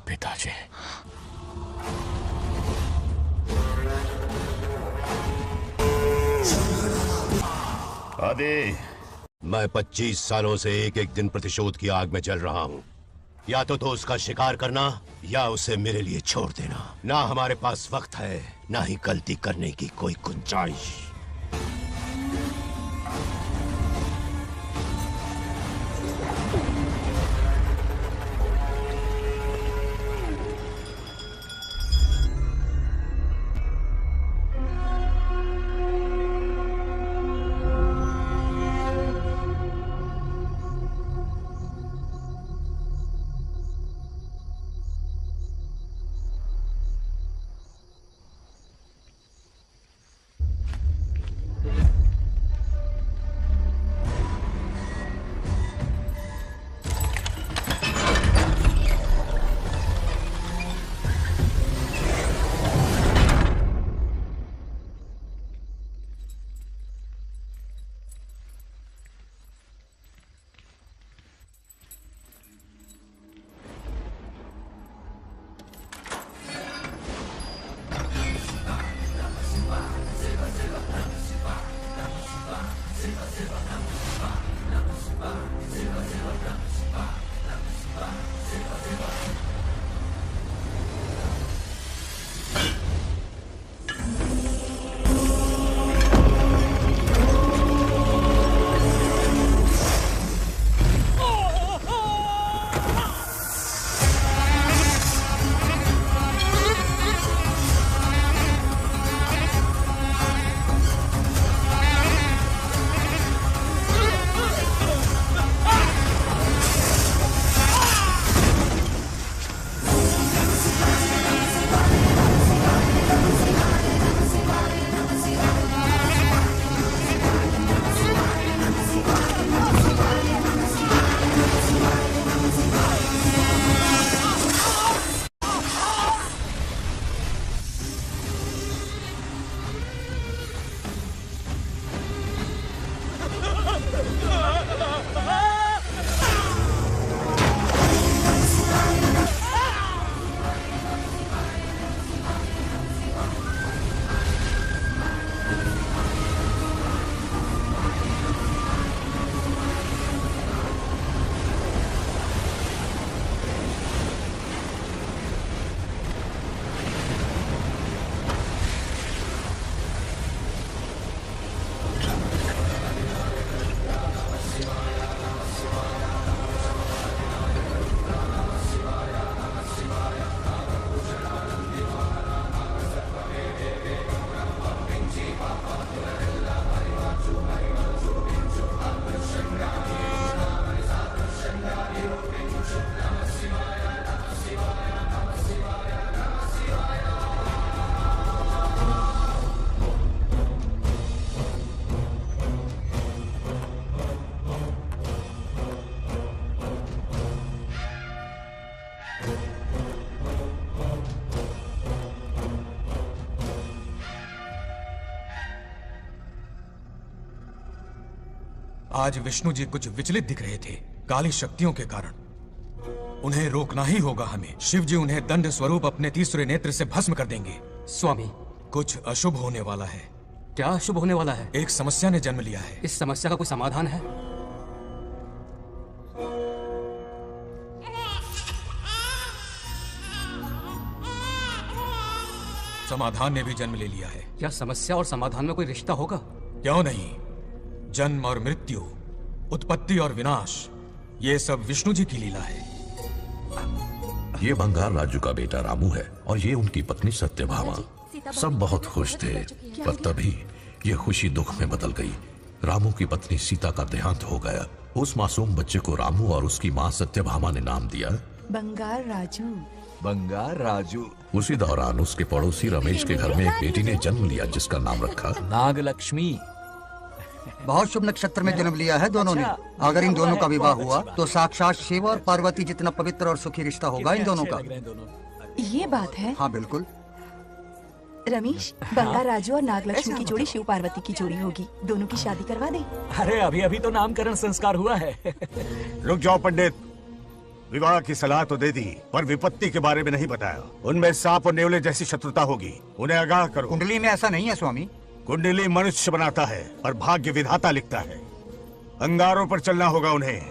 पिताजी, आदि, मैं 25 सालों से एक एक दिन प्रतिशोध की आग में जल रहा हूँ। या तो उसका शिकार करना या उसे मेरे लिए छोड़ देना। ना हमारे पास वक्त है, ना ही गलती करने की कोई गुंजाइश। आज विष्णु जी कुछ विचलित दिख रहे थे काली शक्तियों के कारण। उन्हें रोकना ही होगा हमें। शिव जी उन्हें दंड स्वरूप अपने तीसरे नेत्र से भस्म कर देंगे। स्वामी, कुछ अशुभ होने वाला है। क्या अशुभ होने वाला है? एक समस्या ने जन्म लिया है। इस समस्या का कोई समाधान है? समाधान ने भी जन्म ले लिया है। क्या समस्या और समाधान में कोई रिश्ता होगा? क्यों नहीं। जन्म और मृत्यु, उत्पत्ति और विनाश, ये सब विष्णु जी की लीला है। ये बंगाल राजू का बेटा रामू है और ये उनकी पत्नी सत्यभामा। सब बहुत खुश थे, पर तभी ये खुशी दुख में बदल गई। रामू की पत्नी सीता का देहांत हो गया। उस मासूम बच्चे को रामू और उसकी माँ सत्यभामा ने नाम दिया बंगाल राजू। बंगार राजू। उसी दौरान उसके पड़ोसी रमेश के घर में एक बेटी ने जन्म लिया जिसका नाम रखा नागलक्ष्मी। बहुत शुभ नक्षत्र में जन्म लिया है दोनों ने। अगर इन दोनों का विवाह हुआ तो साक्षात शिव और पार्वती जितना पवित्र और सुखी रिश्ता होगा इन दोनों का। ये बात है। हाँ बिल्कुल। रमेश, बंगार राजू और नागलक्ष्मी की जोड़ी शिव पार्वती की जोड़ी होगी। दोनों की शादी करवा दे। अरे अभी अभी तो नामकरण संस्कार हुआ है। रुक जाओ पंडित, विवाह की सलाह तो दे दी पर विपत्ति के बारे में नहीं बताया। उनमें सांप और नेवले जैसी शत्रुता होगी, उन्हें आगाह करो। कुंडली में ऐसा नहीं है स्वामी। कुंडली मनुष्य बनाता है और भाग्य विधाता लिखता है। अंगारों पर चलना होगा उन्हें।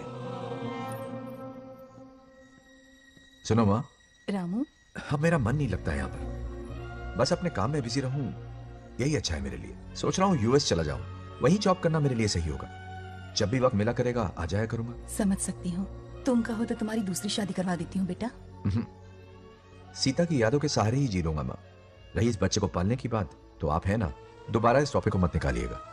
सुनो माँ, रामू, अब मेरा मन नहीं लगता है यहाँ पर। बस अपने काम में बिजी रहूं, यही अच्छा है मेरे लिए। सोच रहा हूँ यूएस चला जाऊं, वहीं जॉब करना मेरे लिए सही होगा। जब भी वक्त मिला करेगा आ जाया करूंगा। समझ सकती हूँ। तुम कहो तो तुम्हारी दूसरी शादी करवा देती हूँ बेटा। सीता की यादों के सहारे ही जी लूंगा माँ। रही इस बच्चे को पालने की बात, तो आप है ना, दोबारा इस टॉपिक को मत निकालिएगा।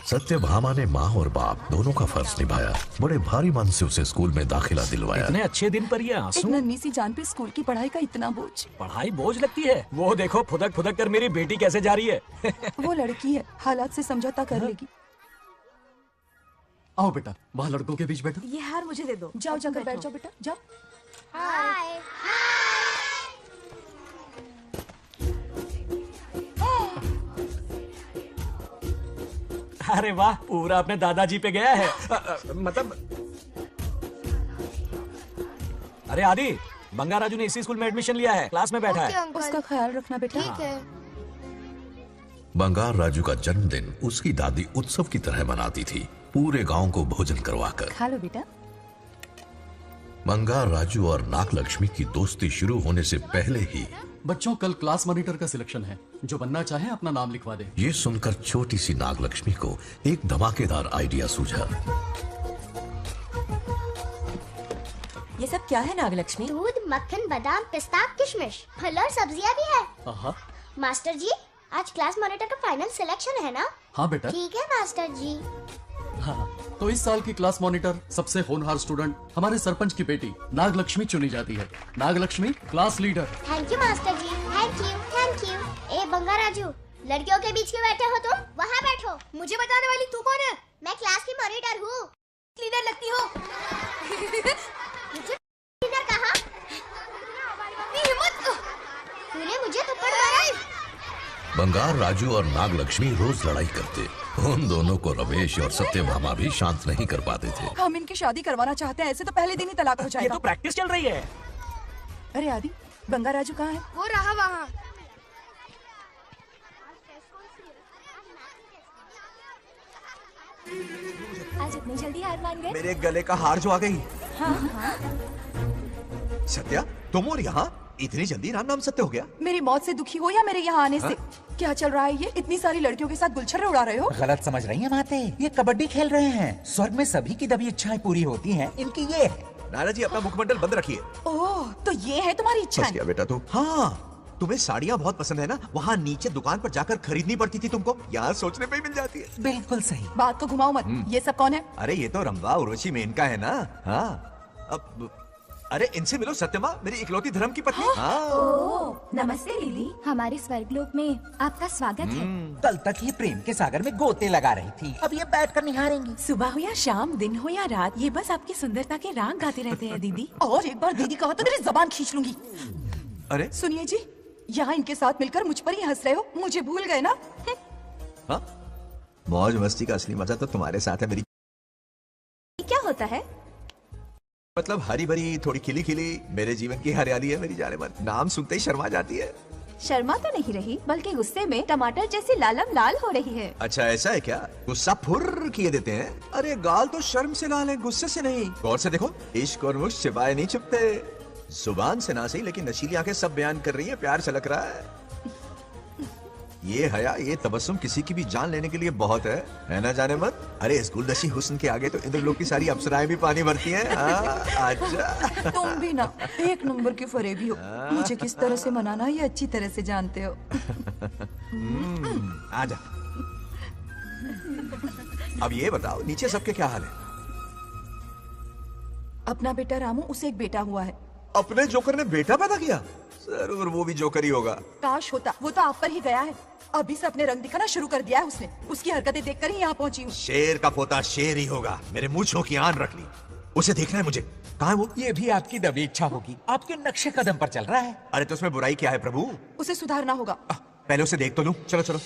सत्यभामा ने माँ और बाप दोनों का फर्ज निभाया। बड़े भारी मन से उसे स्कूल में दाखिला दिलवाया। इतने अच्छे दिन पर ये एक आंसू। नन्ही सी जान पे स्कूल की पढ़ाई का इतना बोझ। पढ़ाई बोझ लगती है। वो देखो फुदक फुदक कर मेरी बेटी कैसे जा रही है। वो लड़की है, हालात से समझौता कर लेगी। आओ बेटा, वहाँ लड़कों के बीच बैठो। ये हार मुझे दे दो। जाओ जाकर बैठ जाओ बेटा, जाओ। हाय। अरे वाह, पूरा अपने दादाजी पे गया है। मतलब अरे आदि, बंगार राजू ने इसी स्कूल में एडमिशन लिया है, क्लास में बैठा है। उसका ख्याल रखना बेटा। ठीक है। बंगार राजू का जन्मदिन उसकी दादी उत्सव की तरह मनाती थी, पूरे गांव को भोजन करवाकर। खा लो बेटा। बंगार राजू और नागलक्ष्मी की दोस्ती शुरू होने से पहले ही बच्चों, कल क्लास मॉनिटर का सिलेक्शन है। जो बनना चाहे अपना नाम लिखवा दे। ये सुनकर छोटी सी नागलक्ष्मी को एक धमाकेदार आइडिया सूझा। ये सब क्या है नागलक्ष्मी? दूध, मक्खन, बादाम, पिस्ता, किशमिश, फल और सब्जियां भी है। मास्टर जी, आज क्लास मॉनिटर का फाइनल सिलेक्शन है ना? हाँ बेटा। ठीक है मास्टर जी। हाँ, तो इस साल की क्लास मॉनिटर सबसे होनहार स्टूडेंट हमारे सरपंच की बेटी नागलक्ष्मी चुनी जाती है। Nagalakshmi class leader. Thank you master ji, thank you thank you. ए बंगार राजू, लड़कियों के बीच में बैठे हो तुम, वहाँ बैठो। मुझे बताने वाली तू कौन है? मैं क्लास की मॉनिटर हूँ। लीडर लगती हो। मुझे लीडर कहा? हिम्मत! तूने मुझे थप्पड़ मारा। बंगार राजू और नागलक्ष्मी रोज लड़ाई करते। उन दोनों को रमेश और सत्यभामा भी शांत नहीं कर पाते थे। हम इनकी शादी करवाना चाहते हैं, ऐसे तो पहले दिन ही तलाक हो ये जाएगा। तो प्रैक्टिस चल रही है। अरे आदि, बंगार राजू कहाँ है? वो रहा वहाँ। आज इतनी जल्दी हार मान गए? मेरे गले का हार जो आ गई। सत्या, तुम और यहाँ इतनी जल्दी राम नाम सत्य हो गया? मेरी मौत से दुखी हो या मेरे यहाँ आने से? क्या चल रहा है ये? इतनी सारी लड़कियों के साथ गुलछर्रे उड़ा रहे हो? गलत समझ रही हैं माते, ये कबड्डी खेल रहे हैं। स्वर्ग में सभी की दबी इच्छाएं पूरी होती हैं, इनकी ये है। नाना जी, अपना मुखमंडल बंद रखिए। ओह, तो ये है तुम्हारी इच्छा? बस क्या बेटा तू? हाँ, तुम्हें साड़ियाँ बहुत पसंद है ना? वहाँ नीचे दुकान पर जाकर खरीदनी पड़ती थी तुमको, यहाँ सोचने पे ही मिल जाती है। बिल्कुल सही। बात को घुमाओ मत। ये सब कौन है? अरे ये तो रंभा उर्वशी मेनका है ना। हाँ, अब अरे इनसे मिलो, सत्यमा मेरी इकलौती धर्म की पत्नी। हाँ। नमस्ते दीदी, हमारे स्वर्गलोक में आपका स्वागत है। कल तक ये प्रेम के सागर में गोते लगा रही थी, अब ये बैठकर निहारेंगी। सुबह हो या शाम, दिन हो या रात, ये बस आपकी सुंदरता के राग गाते रहते हैं दीदी। और एक बार दीदी कहा तो तेरी जबान खींच लूंगी। अरे सुनिए जी, यहाँ इनके साथ मिलकर मुझ पर ही हंस रहे हो, मुझे भूल गए ना? हाँ, मौज मस्ती का असली मजा तो तुम्हारे साथ है मेरी। क्या होता है? मतलब हरी भरी थोड़ी खिली खिली मेरे जीवन की हरियाली है मेरी जाने मन। नाम सुनते ही शर्मा जाती है। शर्मा तो नहीं रही, बल्कि गुस्से में टमाटर जैसी लालम लाल हो रही है। अच्छा ऐसा है क्या? गुस्सा फुर्र किए देते हैं। अरे गाल तो शर्म से लाल है, गुस्से से नहीं। गौर से देखो, इश्क और मुश्क छिपाए नहीं छुपते। जुबान से ना सही, लेकिन नशीली आंखें सब बयान कर रही है, प्यार छलक रहा है। ये हया, ये तबस्सुम किसी की भी जान लेने के लिए बहुत है ना जाने मत? अरे इस गुलदस्ती हुस्न के आगे तो इंद्रलोक की सारी अप्सराएं भी पानी भरती हैं। अच्छा तुम भी ना एक नंबर के फरेबी हो। मुझे किस तरह से मनाना ये अच्छी तरह से जानते हो। आजा। अब ये बताओ नीचे सबके क्या हाल है? अपना बेटा रामू, उसे एक बेटा हुआ है। अपने जोकर ने बेटा पैदा किया? जरूर वो भी जोकर ही होगा। काश होता, वो तो आप पर ही गया है। अभी से अपने रंग दिखाना शुरू कर दिया है उसने। उसकी हरकतें देखकर ही यहाँ पहुंची हूँ। शेर का पोता शेर ही होगा। मेरे मूंछों की आन रख ली। उसे देखना है मुझे। कहाँ है वो? ये भी आपकी दबी इच्छा होगी, आपके नक्शे कदम पर चल रहा है। अरे तो उसमें बुराई क्या है प्रभु? उसे सुधारना होगा। पहले उसे देख तो लूं। चलो चलो।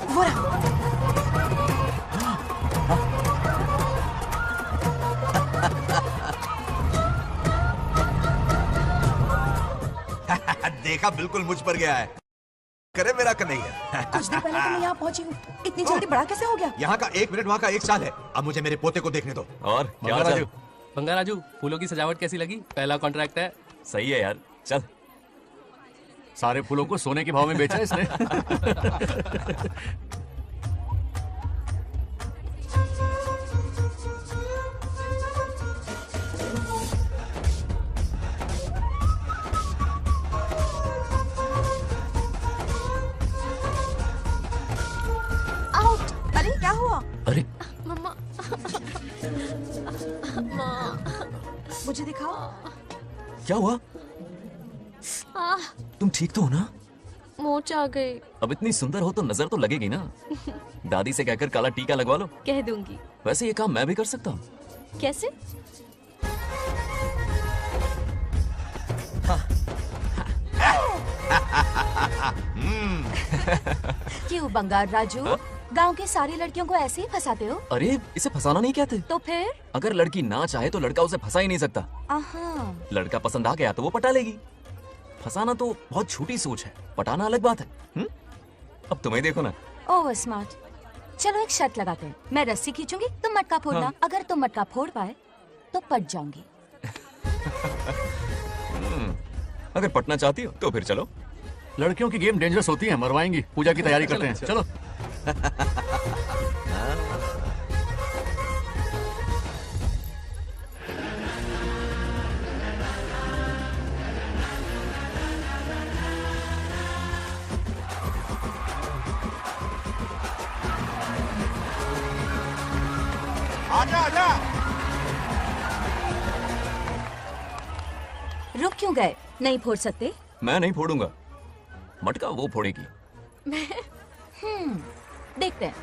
वो रहा। देखा, बिल्कुल मुझ पर गया है। करे मेरा कन्हैया। कुछ देर पहले तो मैं यहाँ पहुंची हूँ। इतनी जल्दी बड़ा कैसे हो गया? यहाँ का 1 मिनट, वहाँ का 1 साल है। अब मुझे मेरे पोते को देखने दो। और क्या हाल चाल? बंगा राजू, फूलों की सजावट कैसी लगी? पहला कॉन्ट्रैक्ट है। सही है यार, चल। सारे फूलों को सोने के भाव में बेचा इसने। आउट। अरे क्या हुआ? अरे मम्मा। मुझे दिखाओ। क्या हुआ? तुम ठीक तो हो ना? मोच आ गई। अब इतनी सुंदर हो तो नजर तो लगेगी ना। दादी से कहकर काला टीका लगवा लो। कह दूंगी। वैसे ये काम मैं भी कर सकता हूँ। कैसे? क्यों बंगार राजू? गांव की सारी लड़कियों को ऐसे ही फंसाते हो? अरे इसे फंसाना नहीं कहते। तो फिर? अगर लड़की ना चाहे तो लड़का उसे फंसा ही नहीं सकता। आहा। लड़का पसंद आ गया तो वो पटा लेगी। फंसाना तो बहुत छोटी सोच है, पटाना अलग बात है। अब तुम्हें देखो ना। Over smart. चलो एक शर्त लगाते हैं, मैं रस्सी खींचूंगी, तुम मटका फोड़ना। हाँ। अगर तुम मटका फोड़ पाए तो पट जाऊंगी। अगर पटना चाहती हो तो फिर चलो। लड़कियों की गेम डेंजरस होती है, मरवाएंगी। पूजा की तैयारी करते हैं, चलो। आजा आजा। रुक क्यों गए? नहीं फोड़ सकते? मैं नहीं फोड़ूंगा, मटका वो फोड़ेगी। देखते हैं।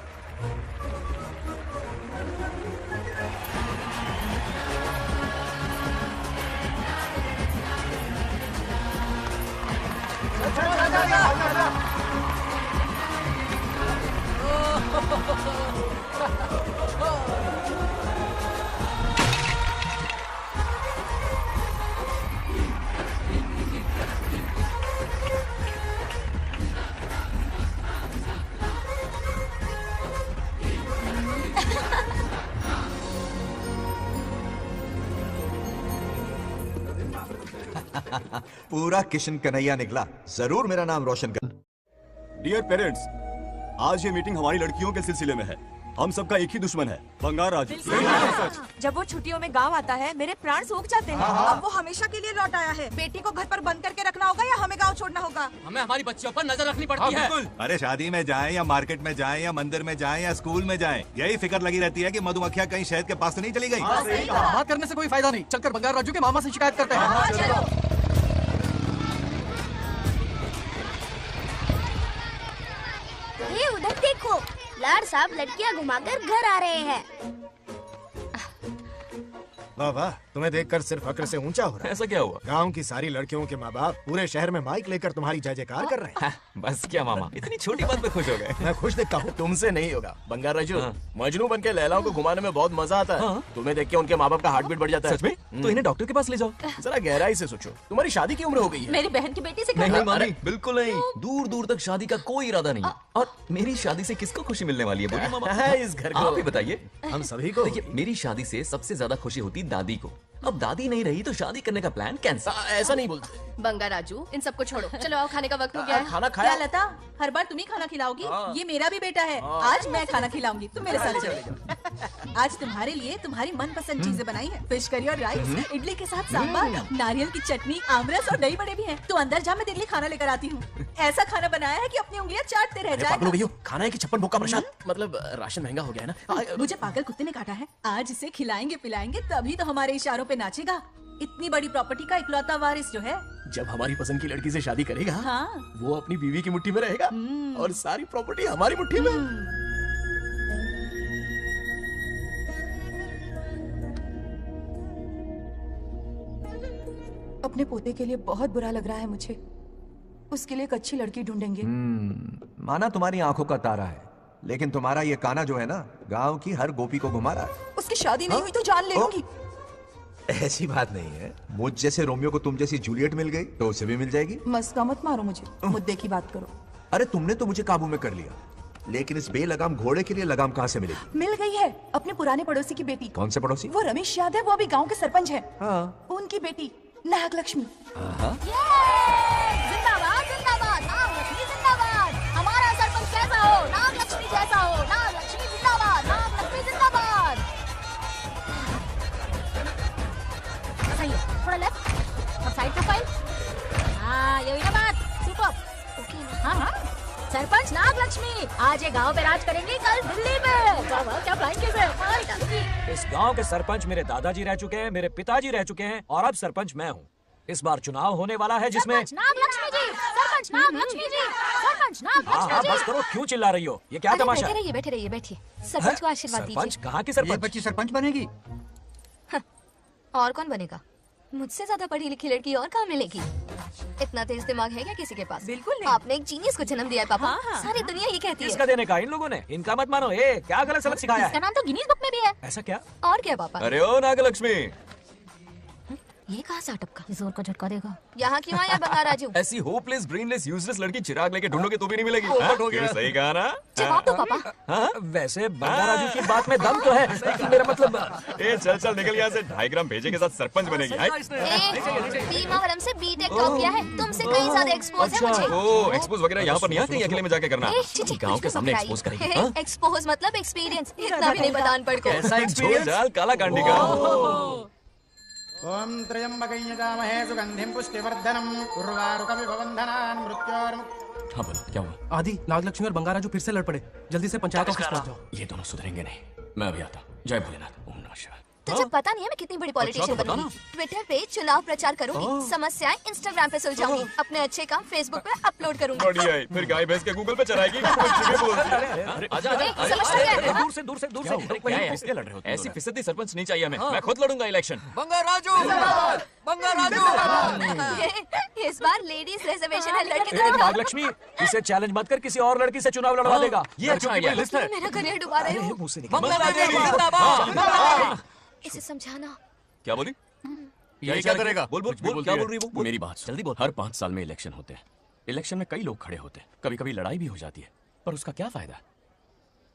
पूरा किशन कन्हैया निकला। जरूर मेरा नाम रोशन कर। डियर पेरेंट्स, आज ये मीटिंग हमारी लड़कियों के सिलसिले में है। हम सबका एक ही दुश्मन है, बंगार राजू। जब वो छुट्टियों में गांव आता है मेरे प्राण सूख जाते हैं। अब वो हमेशा के लिए लौट आया है। बेटी को घर पर बंद करके रखना होगा या हमें गांव छोड़ना होगा? हमें हमारी बच्चियों पर नजर रखनी पड़ती है। अरे शादी में जाएं या मार्केट में जाएं या मंदिर में जाएं या स्कूल में जाएं, यही फिक्र लगी रहती है कि मधुमक्खियां कहीं शहद के पास तो नहीं चली गई। बात करने से कोई फायदा नहीं, चलकर बंगार राजू के मामा से शिकायत करते हैं। ये उधर देखो, लाड साहब लड़कियां घुमाकर घर आ रहे हैं। वाह वाह, तुम्हें देखकर सिर्फ फक्र से ऊंचा हो रहा है। ऐसा क्या हुआ? गांव की सारी लड़कियों के माँ बाप पूरे शहर में माइक लेकर तुम्हारी जय जयकार कर रहे हैं। बस क्या मामा, इतनी छोटी बात पे खुश हो गए। मैं खुश दिखता हूँ। तुमसे नहीं होगा बंगार राजू। मजनू बन के लैलाओं को घुमाने में बहुत मजा आता है। तुम्हें देख के उनके माँ बाप का हार्ट बीट बढ़ जाता है। सच में? तो इन्हें डॉक्टर के पास ले जाओ। जरा गहराई से सोचो, तुम्हारी शादी की उम्र हो गई है। मेरी बहन की बेटी से नहीं मामी, बिल्कुल नहीं। दूर दूर तक शादी का कोई इरादा नहीं है। और मेरी शादी से किसको खुशी मिलने वाली है? बोलिए मामा। इस घर को आप ही बताइए। हम सभी को। देखिए, मेरी शादी से सबसे ज्यादा खुशी होती दादी को। अब दादी नहीं रही तो शादी करने का प्लान कैंसिल। ऐसा नहीं बोलते। बंगा राजू, इन सबको छोड़ो, चलो आओ, खाने का वक्त हो गया है। खाना खाया? क्या लता, हर बार तुम ही खाना खिलाओगी? ये मेरा भी बेटा है। आज मैं खाना खिलाऊंगी, तुम मेरे साथ चलो। आज तुम्हारे लिए तुम्हारी मनपसंद चीजें बनाई है। फिश करी और राइस, इडली के साथ सांभर, नारियल की चटनी, आमरस और दही बड़े भी हैं। तू अंदर जा, मैं तेरे लिए खाना लेकर आती हूँ। ऐसा खाना बनाया है कि अपनी उंगलियां चाटते रह जाएगा। खाना है कि 56 भोग का प्रसाद? मतलब राशन महंगा हो गया है ना। मुझे पागल कुत्ते ने काटा है। आज इसे खिलाएंगे पिलाएंगे तभी तो हमारे इशारों पे नाचेगा। इतनी बड़ी प्रॉपर्टी का इकलौता वारिस जो है। जब हमारी पसंद की लड़की से शादी करेगा, हाँ। वो अपनी बीवी की मुट्ठी में रहेगा और सारी प्रॉपर्टी हमारी मुट्ठी में। अपने पोते के लिए बहुत बुरा लग रहा है मुझे। उसके लिए एक अच्छी लड़की ढूंढेंगे। माना तुम्हारी आंखों का तारा है, लेकिन तुम्हारा ये काना जो है ना, गांव की हर गोपी को घुमा रहा है। उसकी शादी नहीं हुई तो जान ले लूंगी। ऐसी बात नहीं है। मुझ जैसे रोमियो को तुम जैसी जूलियट मिल गई तो उसे भी मिल जाएगी। मस्का मत मारो मुझे, मुद्दे की बात करो। अरे तुमने तो मुझे काबू में कर लिया, लेकिन इस बेलगाम घोड़े के लिए लगाम कहाँ से मिलेगी? मिल गई है, अपने पुराने पड़ोसी की बेटी। कौन से पड़ोसी? वो रमेश यादव, वो अभी गांव के सरपंच है। हाँ। उनकी बेटी नागलक्ष्मी। जिंदाबाद जिंदाबाद, नागलक्ष्मी जिंदाबाद। हमारा सरपंच कैसा हो? नागलक्ष्मी जैसा हो। नागलक्ष्मी जिंदाबाद, नागलक्ष्मी जिंदाबाद। सही है, थोड़ा लेफ्ट और साइड प्रोफाइल। हाँ, ये हुई ना बात। सुपर। ओके। हाँ, सरपंच नागलक्ष्मी आज ये गांव पे राज करेंगे, कल दिल्ली में। क्या फ्लाइंग किस है? इस गांव के सरपंच मेरे दादाजी रह चुके हैं, मेरे पिताजी रह चुके हैं और अब सरपंच मैं हूँ। इस बार चुनाव होने वाला है जिसमें नागलक्ष्मी जी, सरपंच नागलक्ष्मी जी, सरपंच नागलक्ष्मी जी। बस करो, क्यों चिल्ला रही हो? ये क्या तमाशा? बैठे रहिए बैठिए। सरपंच को आशीर्वाद दीजिए। सरपंच कहाँ की सरपंच? बच्ची सरपंच बनेगी। और कौन बनेगा? मुझसे ज्यादा पढ़ी लिखी लड़की और कहाँ मिलेगी? इतना तेज दिमाग है क्या किसी के पास? बिल्कुल नहीं। आपने एक जीनियस को जन्म दिया है पापा। हाँ। सारी दुनिया ये कहती है। किसका देने का? इन लोगों ने। इनका मत मानो। क्या गलत सलत सिखाया है? इसका नाम तो गिनीज बुक में भी है। ऐसा क्या? और क्या पापा? अरे ओ नागलक्ष्मी, ये कहाँ से अटपका? जोर का झटका देगा। यहाँ क्यों आया बंगार राजू? ऐसी होपलेस ब्रेनलेस यूजलेस लड़की चिराग लेके ढूंढोगे तो भी नहीं मिलेगी। सही कहा ना? जवाब दो पापा। हाँ, वैसे बंगार राजू की बात में दम तो है, लेकिन मेरा मतलब चल निकल यहाँ से। 2.5 ग्राम भेजे के साथ सरपंच बनेगी। बीमा वरम से बीटेक टॉप किया है, तुमसे कहीं ज्यादा एक्सपोज है मुझे। ओ, एक्सपोज वगैरह यहाँ पर नहीं आते, अकेले में जाके करना। गाँव के सामने एक्सपोज करेगी। एक्सपोज मतलब एक्सपीरियंस, इतना भी नहीं बतान पड़को। ऐसा एक्सपीरियंस काला कांडी का। ओम त्र्यंबकं यजामहे सुगंधिं पुष्टिवर्धनम् उर्वारुकमिव बन्धनान् मृत्योर्मुक्। हाँ बोलो, क्या हुआ? आदि, नागलक्ष्मी और बंगाराजू फिर से लड़ पड़े। जल्दी से पंचायत ऑफिस पहुंच जाओ। ये दोनों सुधरेंगे नहीं। मैं अभी आता। जय भोलेनाथ। ओम नमः शिवाय। तुझे पता नहीं है मैं कितनी बड़ी पॉलिटिशियन बनूंगी। ट्विटर पे चुनाव प्रचार करूंगी, समस्याएं इंस्टाग्राम पे सुलझाऊंगी, अपने अच्छे काम फेसबुक पे अपलोड करूंगी। बढ़िया है, फिर गाय भैंस के गूगल पे चराएगी। दूर से किसके लड़ रहे हो? ऐसी फिसदी सरपंच नहीं चाहिए हमें। मैं खुद लड़ूंगा इलेक्शन। इस बार लेडीज रिजर्वेशन है, लड़के तो नागलक्ष्मी, इसे चैलेंज मत कर, किसी और लड़की से चुनाव लड़वा देगा। ये अच्छा आइडिया है। मेरा करियर डुबा रहे हो। इसे समझाना। क्या बोली? ये क्या करेगा? बोल क्या बोल रही वो? मेरी बात जल्दी बोल। हर 5 साल में इलेक्शन होते हैं। इलेक्शन में कई लोग खड़े होते हैं, कभी कभी लड़ाई भी हो जाती है, पर उसका क्या फायदा?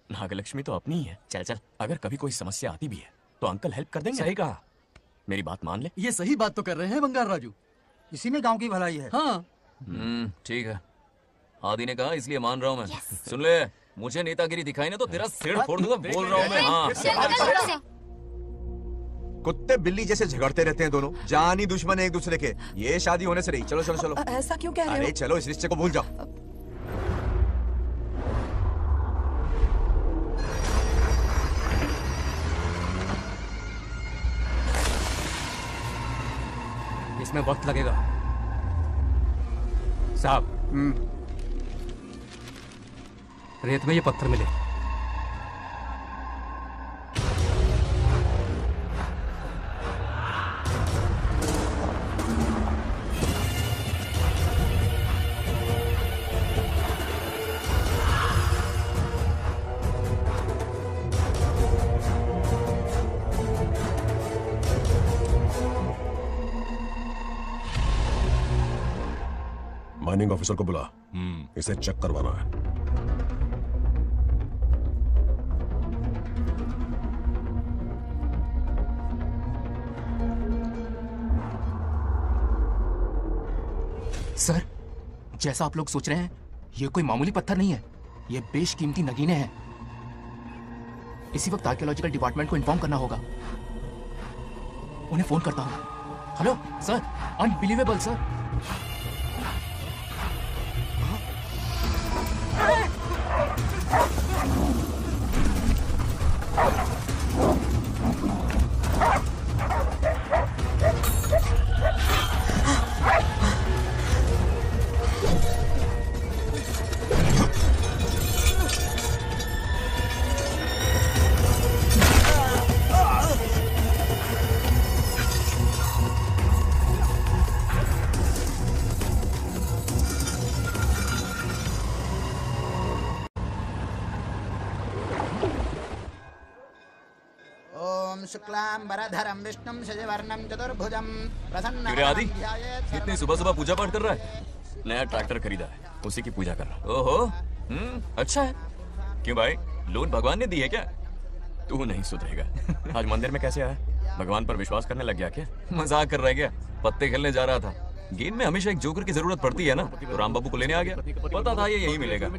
नागलक्ष्मी तो अपनी ही है। चल अगर कभी कोई समस्या आती भी है तो अंकल हेल्प कर देंगे। सही कहा, मेरी बात मान ले। ये सही बात तो कर रहे हैं बंगार राजू। इसी में गांव की भलाई है। हाँ। ठीक है, आदि ने कहा इसलिए मान रहा हूँ मैं। सुन ले, मुझे नेतागिरी दिखाई ना तो तेरा सिर फोड़ दूंगा। बोल रहा हूँ मैं। हाँ, कुत्ते बिल्ली जैसे झगड़ते रहते हैं दोनों, जानी दुश्मन है एक दूसरे के। ये शादी होने से रही। चलो। ऐसा क्यों कह रहे हो? अरे चलो, इस रिश्ते को भूल जाओ। इसमें वक्त लगेगा साहब। रेत में ये पत्थर मिले। माइनिंग ऑफिसर को बुला, इसे चेक करवाना है। सर, जैसा आप लोग सोच रहे हैं ये कोई मामूली पत्थर नहीं है, ये बेशकीमती नगीने हैं। इसी वक्त आर्कियोलॉजिकल डिपार्टमेंट को इन्फॉर्म करना होगा। उन्हें फोन करता हूँ। Hello sir, unbelievable sir. शुक्लांबरधरं विष्णुं शशिवर्णं चतुर्भुजं क्यों आदि इतनी सुबह सुबह पूजा पाठ कर रहा है? नया ट्रैक्टर खरीदा है, उसी की पूजा कर रहा है। ओहो, अच्छा है। क्यों भाई, लोन भगवान ने दी है क्या? तू नहीं सुधरेगा। आज मंदिर में कैसे आया? भगवान पर विश्वास करने लग गया क्या? मजाक कर रहा है क्या? पत्ते खेलने जा रहा था। गेम में हमेशा एक जोकर की जरूरत पड़ती है ना, तो राम बाबू को लेने आ गया। पता था ये यही मिलेगा।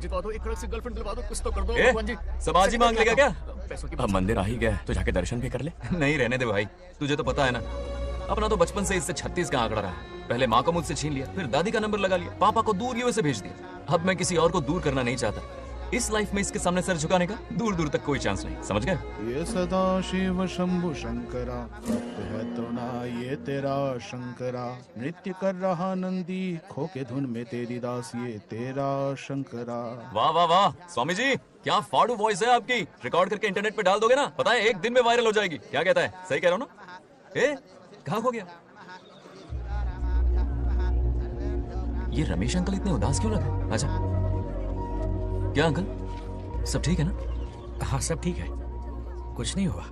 समाज ही मांग लेगा क्या? अब मंदिर आ ही गया तो जाके दर्शन भी कर ले। नहीं रहने दे भाई, तुझे तो पता है ना, अपना तो बचपन से इससे 36 का आंकड़ा रहा है। पहले माँ को मुझसे छीन लिया, फिर दादी का नंबर लगा लिया, पापा को दूर यूएसए भेज दिया। अब मैं किसी और को दूर करना नहीं चाहता। इस लाइफ में इसके सामने सर झुकाने का दूर दूर तक कोई चांस नहीं, समझ गए? ये सदा शिव शंभु शंकरा, है तो ना ये तेरा शंकरा, नृत्य कर रहा नंदी, खो के धुन में तेरी दास, ये तेरा शंकरा। वाह वाह वाह, स्वामी जी क्या फाड़ू वॉइस है आपकी। रिकॉर्ड करके इंटरनेट पे डाल दोगे ना, पता है 1 दिन में वायरल हो जाएगी। क्या कहता है? सही कह रहा हूँ ना? ए, कहाँ हो गया ये रमेश अंकल? इतने उदास क्यों लगे? अच्छा, क्या अंकल, सब ठीक है ना? हाँ सब ठीक है, कुछ नहीं हुआ।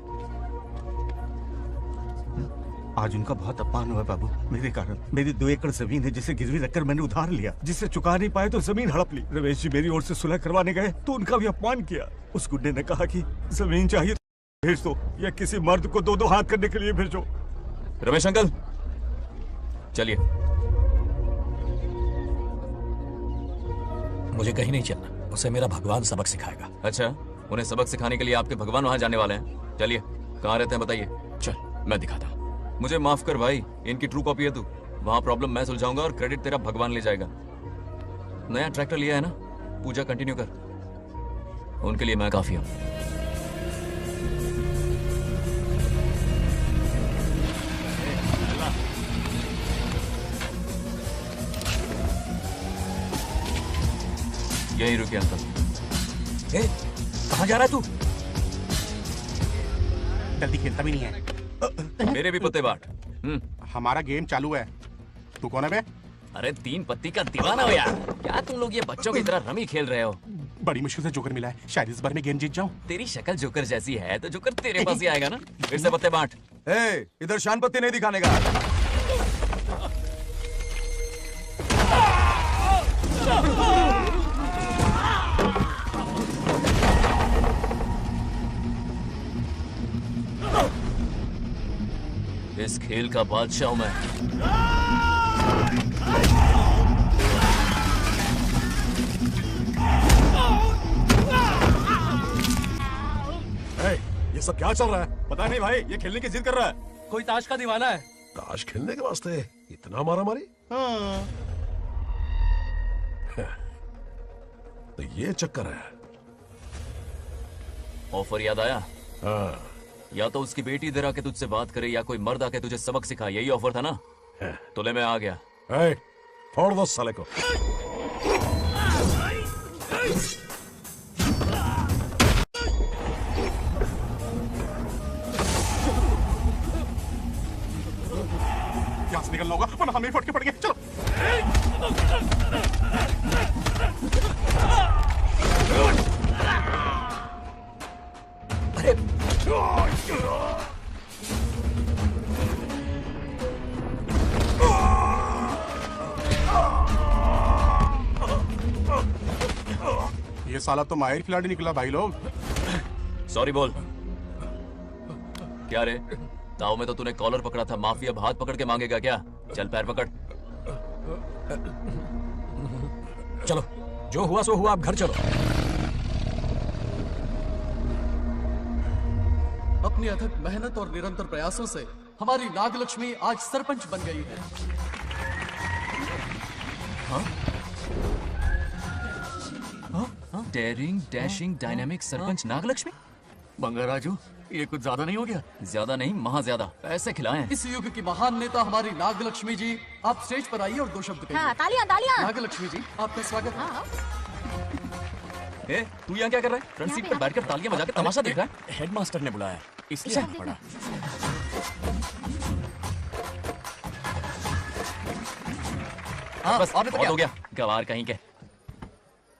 आज उनका बहुत अपमान हुआ बाबू, मेरे कारण। मेरी 2 एकड़ जमीन है जिसे गिरवी रखकर मैंने उधार लिया, जिसे चुका नहीं पाए तो जमीन हड़प ली। रमेश जी मेरी ओर से सुलह करवाने गए तो उनका भी अपमान किया। उस गुंडे ने कहा कि जमीन चाहिए तो भेज दो, या किसी मर्द को 2-2 हाथ करने के लिए भेजो। रमेश अंकल चलिए। मुझे कहीं नहीं चलना, उसे मेरा भगवान सबक सिखाएगा। अच्छा, उन्हें सबक सिखाने के लिए आपके भगवान वहां जाने वाले हैं? चलिए, कहाँ रहते हैं बताइए। चल मैं दिखाता हूँ। मुझे माफ कर भाई, इनकी ट्रू कॉपी है तू। वहां प्रॉब्लम मैं सुलझाऊंगा और क्रेडिट तेरा भगवान ले जाएगा। नया ट्रैक्टर लिया है ना, पूजा कंटिन्यू कर। उनके लिए मैं काफी हूँ। यही रुके अंकल। कहाँ जा रहा है तू? जल्दी खेलता भी नहीं है। मेरे भी पत्ते बाट। हमारा गेम चालू है, तू कौन है बे? अरे 3 पत्ती का दीवाना हो यार, क्या तुम लोग ये बच्चों की तरह रमी खेल रहे हो? बड़ी मुश्किल से जोकर मिला है, शायद इस बार में गेम जीत जाऊं। तेरी शक्ल जोकर जैसी है तो जोकर तेरे पास ही आएगा ना। फिर से पत्ते बांट। इधर शान पत्ती नहीं दिखाने का। इस खेल का बादशाह हूं मैं। ये सब क्या चल रहा है? पता नहीं भाई, ये खेलने की जिद कर रहा है। कोई ताश का दीवाना है। ताश खेलने के वास्ते इतना मारा मारी? हाँ। तो ये चक्कर है। ऑफर याद आया? हाँ। या तो उसकी बेटी इधर आके तुझसे बात करे, या कोई मर्द आके तुझे सबक सिखाए। यही ऑफर था ना? तो ले मैं आ गया। फोड़ दो साले को। यहाँ से निकलना होगा वरना हमें फट के पड़ गए। चलो। अरे ये साला तो माहिर खिलाड़ी निकला भाई लोग। सॉरी बोल। क्या रे, ताऊ में तो तूने कॉलर पकड़ा था, माफिया हाथ पकड़ के मांगेगा क्या? चल पैर पकड़। चलो जो हुआ सो हुआ, आप घर चलो। अपनी अथक मेहनत और निरंतर प्रयासों से हमारी नागलक्ष्मी आज सरपंच बन गई है। Daring, dashing, dynamic sarpanch Nagalakshmi. Bangarraju, ये कुछ ज्यादा नहीं हो गया? ज्यादा नहीं, महा ज्यादा। पैसे खिलाएं। इस युग की महान नेता हमारी नागलक्ष्मी जी, आप स्टेज पर आइए और 2 शब्द कहिए। हाँ, तालियां तालियां। नागलक्ष्मी जी, आपका स्वागत है। ए, तू यहाँ क्या कर रहा है? फ्रंट सीट पर बैठकर तालियां बजा के तमाशा देख रहा है? हेडमास्टर ने बुलाया, इसलिए आना पड़ा। हाँ, बस और हो गया, गवार कहीं के।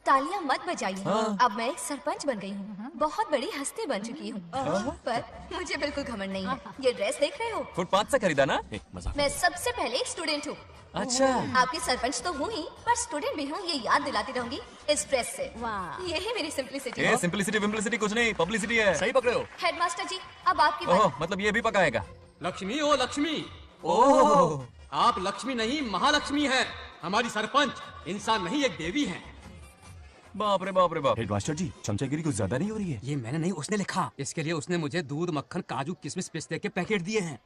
तालियां मत बजाइए। हाँ। अब मैं एक सरपंच बन गई हूँ, बहुत बड़ी हस्ती बन चुकी हूँ, पर मुझे बिल्कुल घमंड नहीं है। ये ड्रेस देख रहे हो? फुटपाथ से खरीदा ना? मजाक। मैं सबसे पहले एक स्टूडेंट हूँ। अच्छा। आपकी सरपंच तो हूँ ही, पर स्टूडेंट भी हूँ, ये याद दिलाती रहूंगी इस ड्रेस से। यही मेरी सिंप्लिसिटी है। सिंपलिसिटी विम्पलिसिटी कुछ नहीं, पब्लिसिटी है। सही पकड़े हो। हेडमास्टर जी, अब आपकी बारी। ओह, मतलब ये भी पकाएगा? लक्ष्मी, ओ लक्ष्मी। ओह, आप लक्ष्मी नहीं, महालक्ष्मी हैं। हमारी सरपंच इंसान नहीं, एक देवी हैं। बाप रे बाप रे बाप। हेडमास्टर जी, चमचागिरी कुछ ज्यादा नहीं हो रही है? ये मैंने नहीं, उसने लिखा। इसके लिए उसने मुझे दूध, मक्खन, काजू, किशमिश, पिस्ते के पैकेट दिए हैं।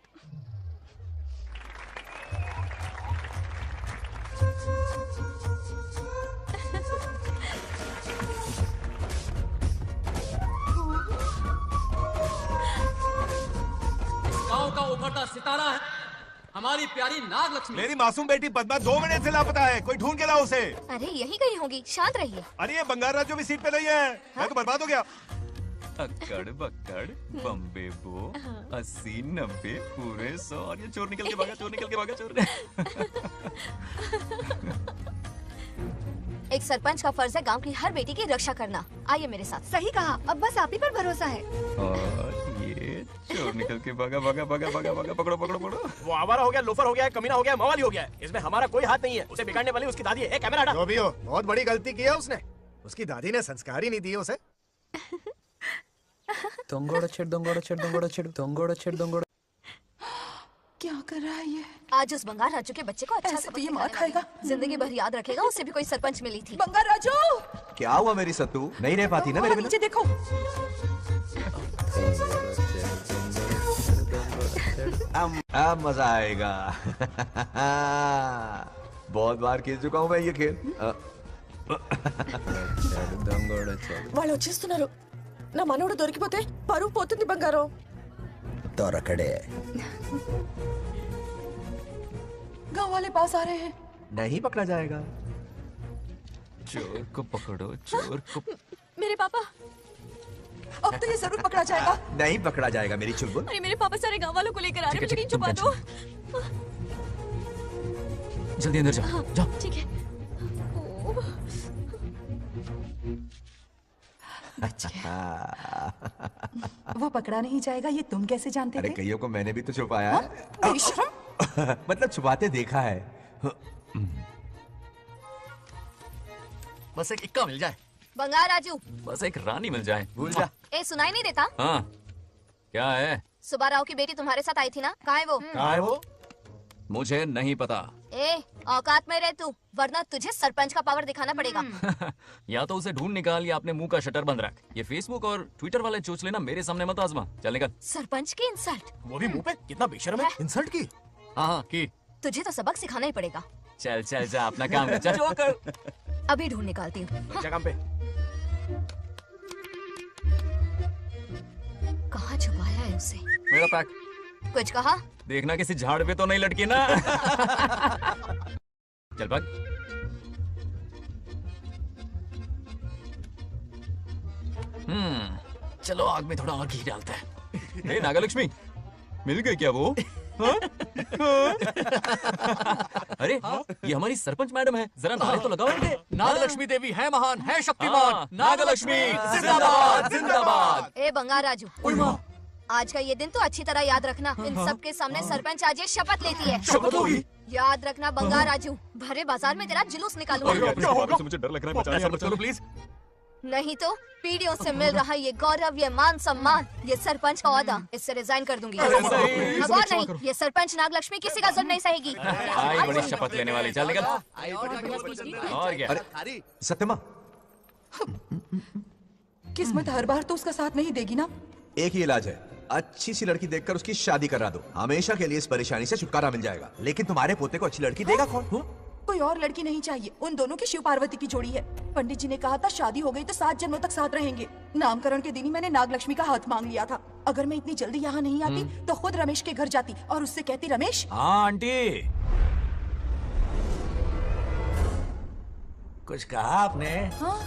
गांव का उभरता सितारा है हमारी प्यारी नागलक्ष्मी। मेरी मासूम बेटी पद्मा 2 मिनट से लापता है, कोई ढूंढ के लाओ उसे। अरे यही कहीं होगी, शांत रहिए। अरे ये बंगार राजू भी सीट पे नहीं है, मैं तो बर्बाद हो गया। अक्कड़ बक्कड़ बम्बे बो 80 90 पूरे 100 और ये चोर निकल के भागा, चोर निकल के भागा, चोर। एक सरपंच का फर्ज है गांव की हर बेटी की रक्षा करना। आइए मेरे साथ। सही कहा, अब बस आप ही पर भरोसा है। और ये चोर निकल के भागा भागा भागा भागा भागा, पकड़ो पकड़ो पकड़ो। वो आवारा हो गया, लोफर हो गया, कमीना हो गया, मवाली हो गया। इसमें हमारा कोई हाथ नहीं है। उसे बिगाड़ने वाली उसकी दादी है। कैमरा हटा। जो भी हो, बहुत बड़ी गलती की है उसने। उसकी दादी ने संस्कार ही नहीं दिए उसे। क्या कर रहा है ये? आज उस बंगार राजू के बच्चे को अच्छा ऐसे तो ये मार खाएगा। जिंदगी भर याद रखेगा, उसे भी कोई सरपंच मिली थी। बंगार राजू, क्या हुआ मेरी सत्तू? नहीं रह पाती ना मेरे बिना? नीचे देखो। अब मजा आएगा। बहुत बार खेल चुका हूँ मैं ये खेल। వాళ్ళు వచ్చేస్తున్నారు. నా మనోడు దొరికిపోతే పరువు పోతుంది బంగారం. దొరకడే. गांव वाले पास आ रहे हैं। नहीं पकड़ा जाएगा। चोर को पकड़ो, चोर को। मेरे पापा, अब तो ये जरूर पकड़ा जाएगा। नहीं पकड़ा जाएगा मेरी चुलबुल। अरे मेरे पापा सारे गांव वालों को लेकर आ रहे हैं, मुझे कहीं छुपा दो। जल्दी अंदर जाओ, जाओ। ठीक है। वो पकड़ा नहीं जाएगा, ये तुम कैसे जानते अरे थे? कईयों को मैंने भी तो छुपाया है। बेशरम। मतलब छुपाते देखा है। बस एक इक्का मिल जाए। बंगार राजू, बस एक रानी मिल जाए। भूल जा। ए सुनाई नहीं देता? हाँ, क्या है? सुबह राव की बेटी तुम्हारे साथ आई थी ना, कहाँ है वो? कहाँ है वो? मुझे नहीं पता। ए औकात में रह तू, वरना तुझे सरपंच का पावर दिखाना पड़ेगा। या तो उसे ढूंढ निकाल या अपने मुंह का शटर बंद रख। ये फेसबुक और ट्विटर वाले चोच लेना मेरे सामने मत आजमा। चल निकल। सरपंच की इंसल्ट। वो भी मुंह पे, कितना बेशर्म है। इंसल्ट की? हाँ की। तुझे तो सबक सिखाना ही पड़ेगा। चल चल जा, अपना काम कर। चल कर। अभी ढूंढ निकालती हूँ। काम पे। कहाँ छुपाया है उसे? मेरा पैक। कुछ कहा? देखना किसी झाड़ पे तो नहीं लटकी ना। चल भाग। चलो आग में थोड़ा और घी डालते हैं। नागलक्ष्मी, मिल गई क्या वो? हाँ? अरे ये हमारी सरपंच मैडम है, जरा नारे तो लगाओ इनके। नागलक्ष्मी देवी है महान, है शक्तिमान। नागलक्ष्मी जिंदाबाद जिंदाबाद। ए बंगार राजू, आज का ये दिन तो अच्छी तरह याद रखना। इन सब के सामने सरपंच आज ये शपथ लेती है। शपथ होगी? याद रखना बंगार राजू, भरे बाजार में तेरा जुलूस निकालूंगा। मुझे डर लग रहा है, बचाइए मत करो प्लीज। नहीं तो पीढ़ियों से मिल रहा ये गौरव, ये मान सम्मान, ये सरपंच का ओहदा, इससे रिजाइन कर दूंगी। अब और नहीं, ये सरपंच नागलक्ष्मी किसी का जुल्म नहीं सहेगी। आई बड़ी शपथ लेने वाली। चल निकल। और क्या? अरे सत्यमा, किस्मत हर बार तो उसका साथ नहीं देगी ना। एक ही इलाज है, अच्छी सी लड़की देखकर उसकी शादी करा दो, हमेशा के लिए इस परेशानी से छुटकारा मिल जाएगा। लेकिन तुम्हारे पोते को अच्छी लड़की देगा कौन? कोई और लड़की नहीं चाहिए, उन दोनों की शिव पार्वती की जोड़ी है। पंडित जी ने कहा था शादी हो गई तो 7 जन्मों तक साथ रहेंगे। नामकरण के दिन ही मैंने नागलक्ष्मी का हाथ मांग लिया था। अगर मैं इतनी जल्दी यहाँ नहीं आती तो खुद रमेश के घर जाती और उससे कहती, रमेश। हाँ आंटी, कुछ कहा आपने? हाँ,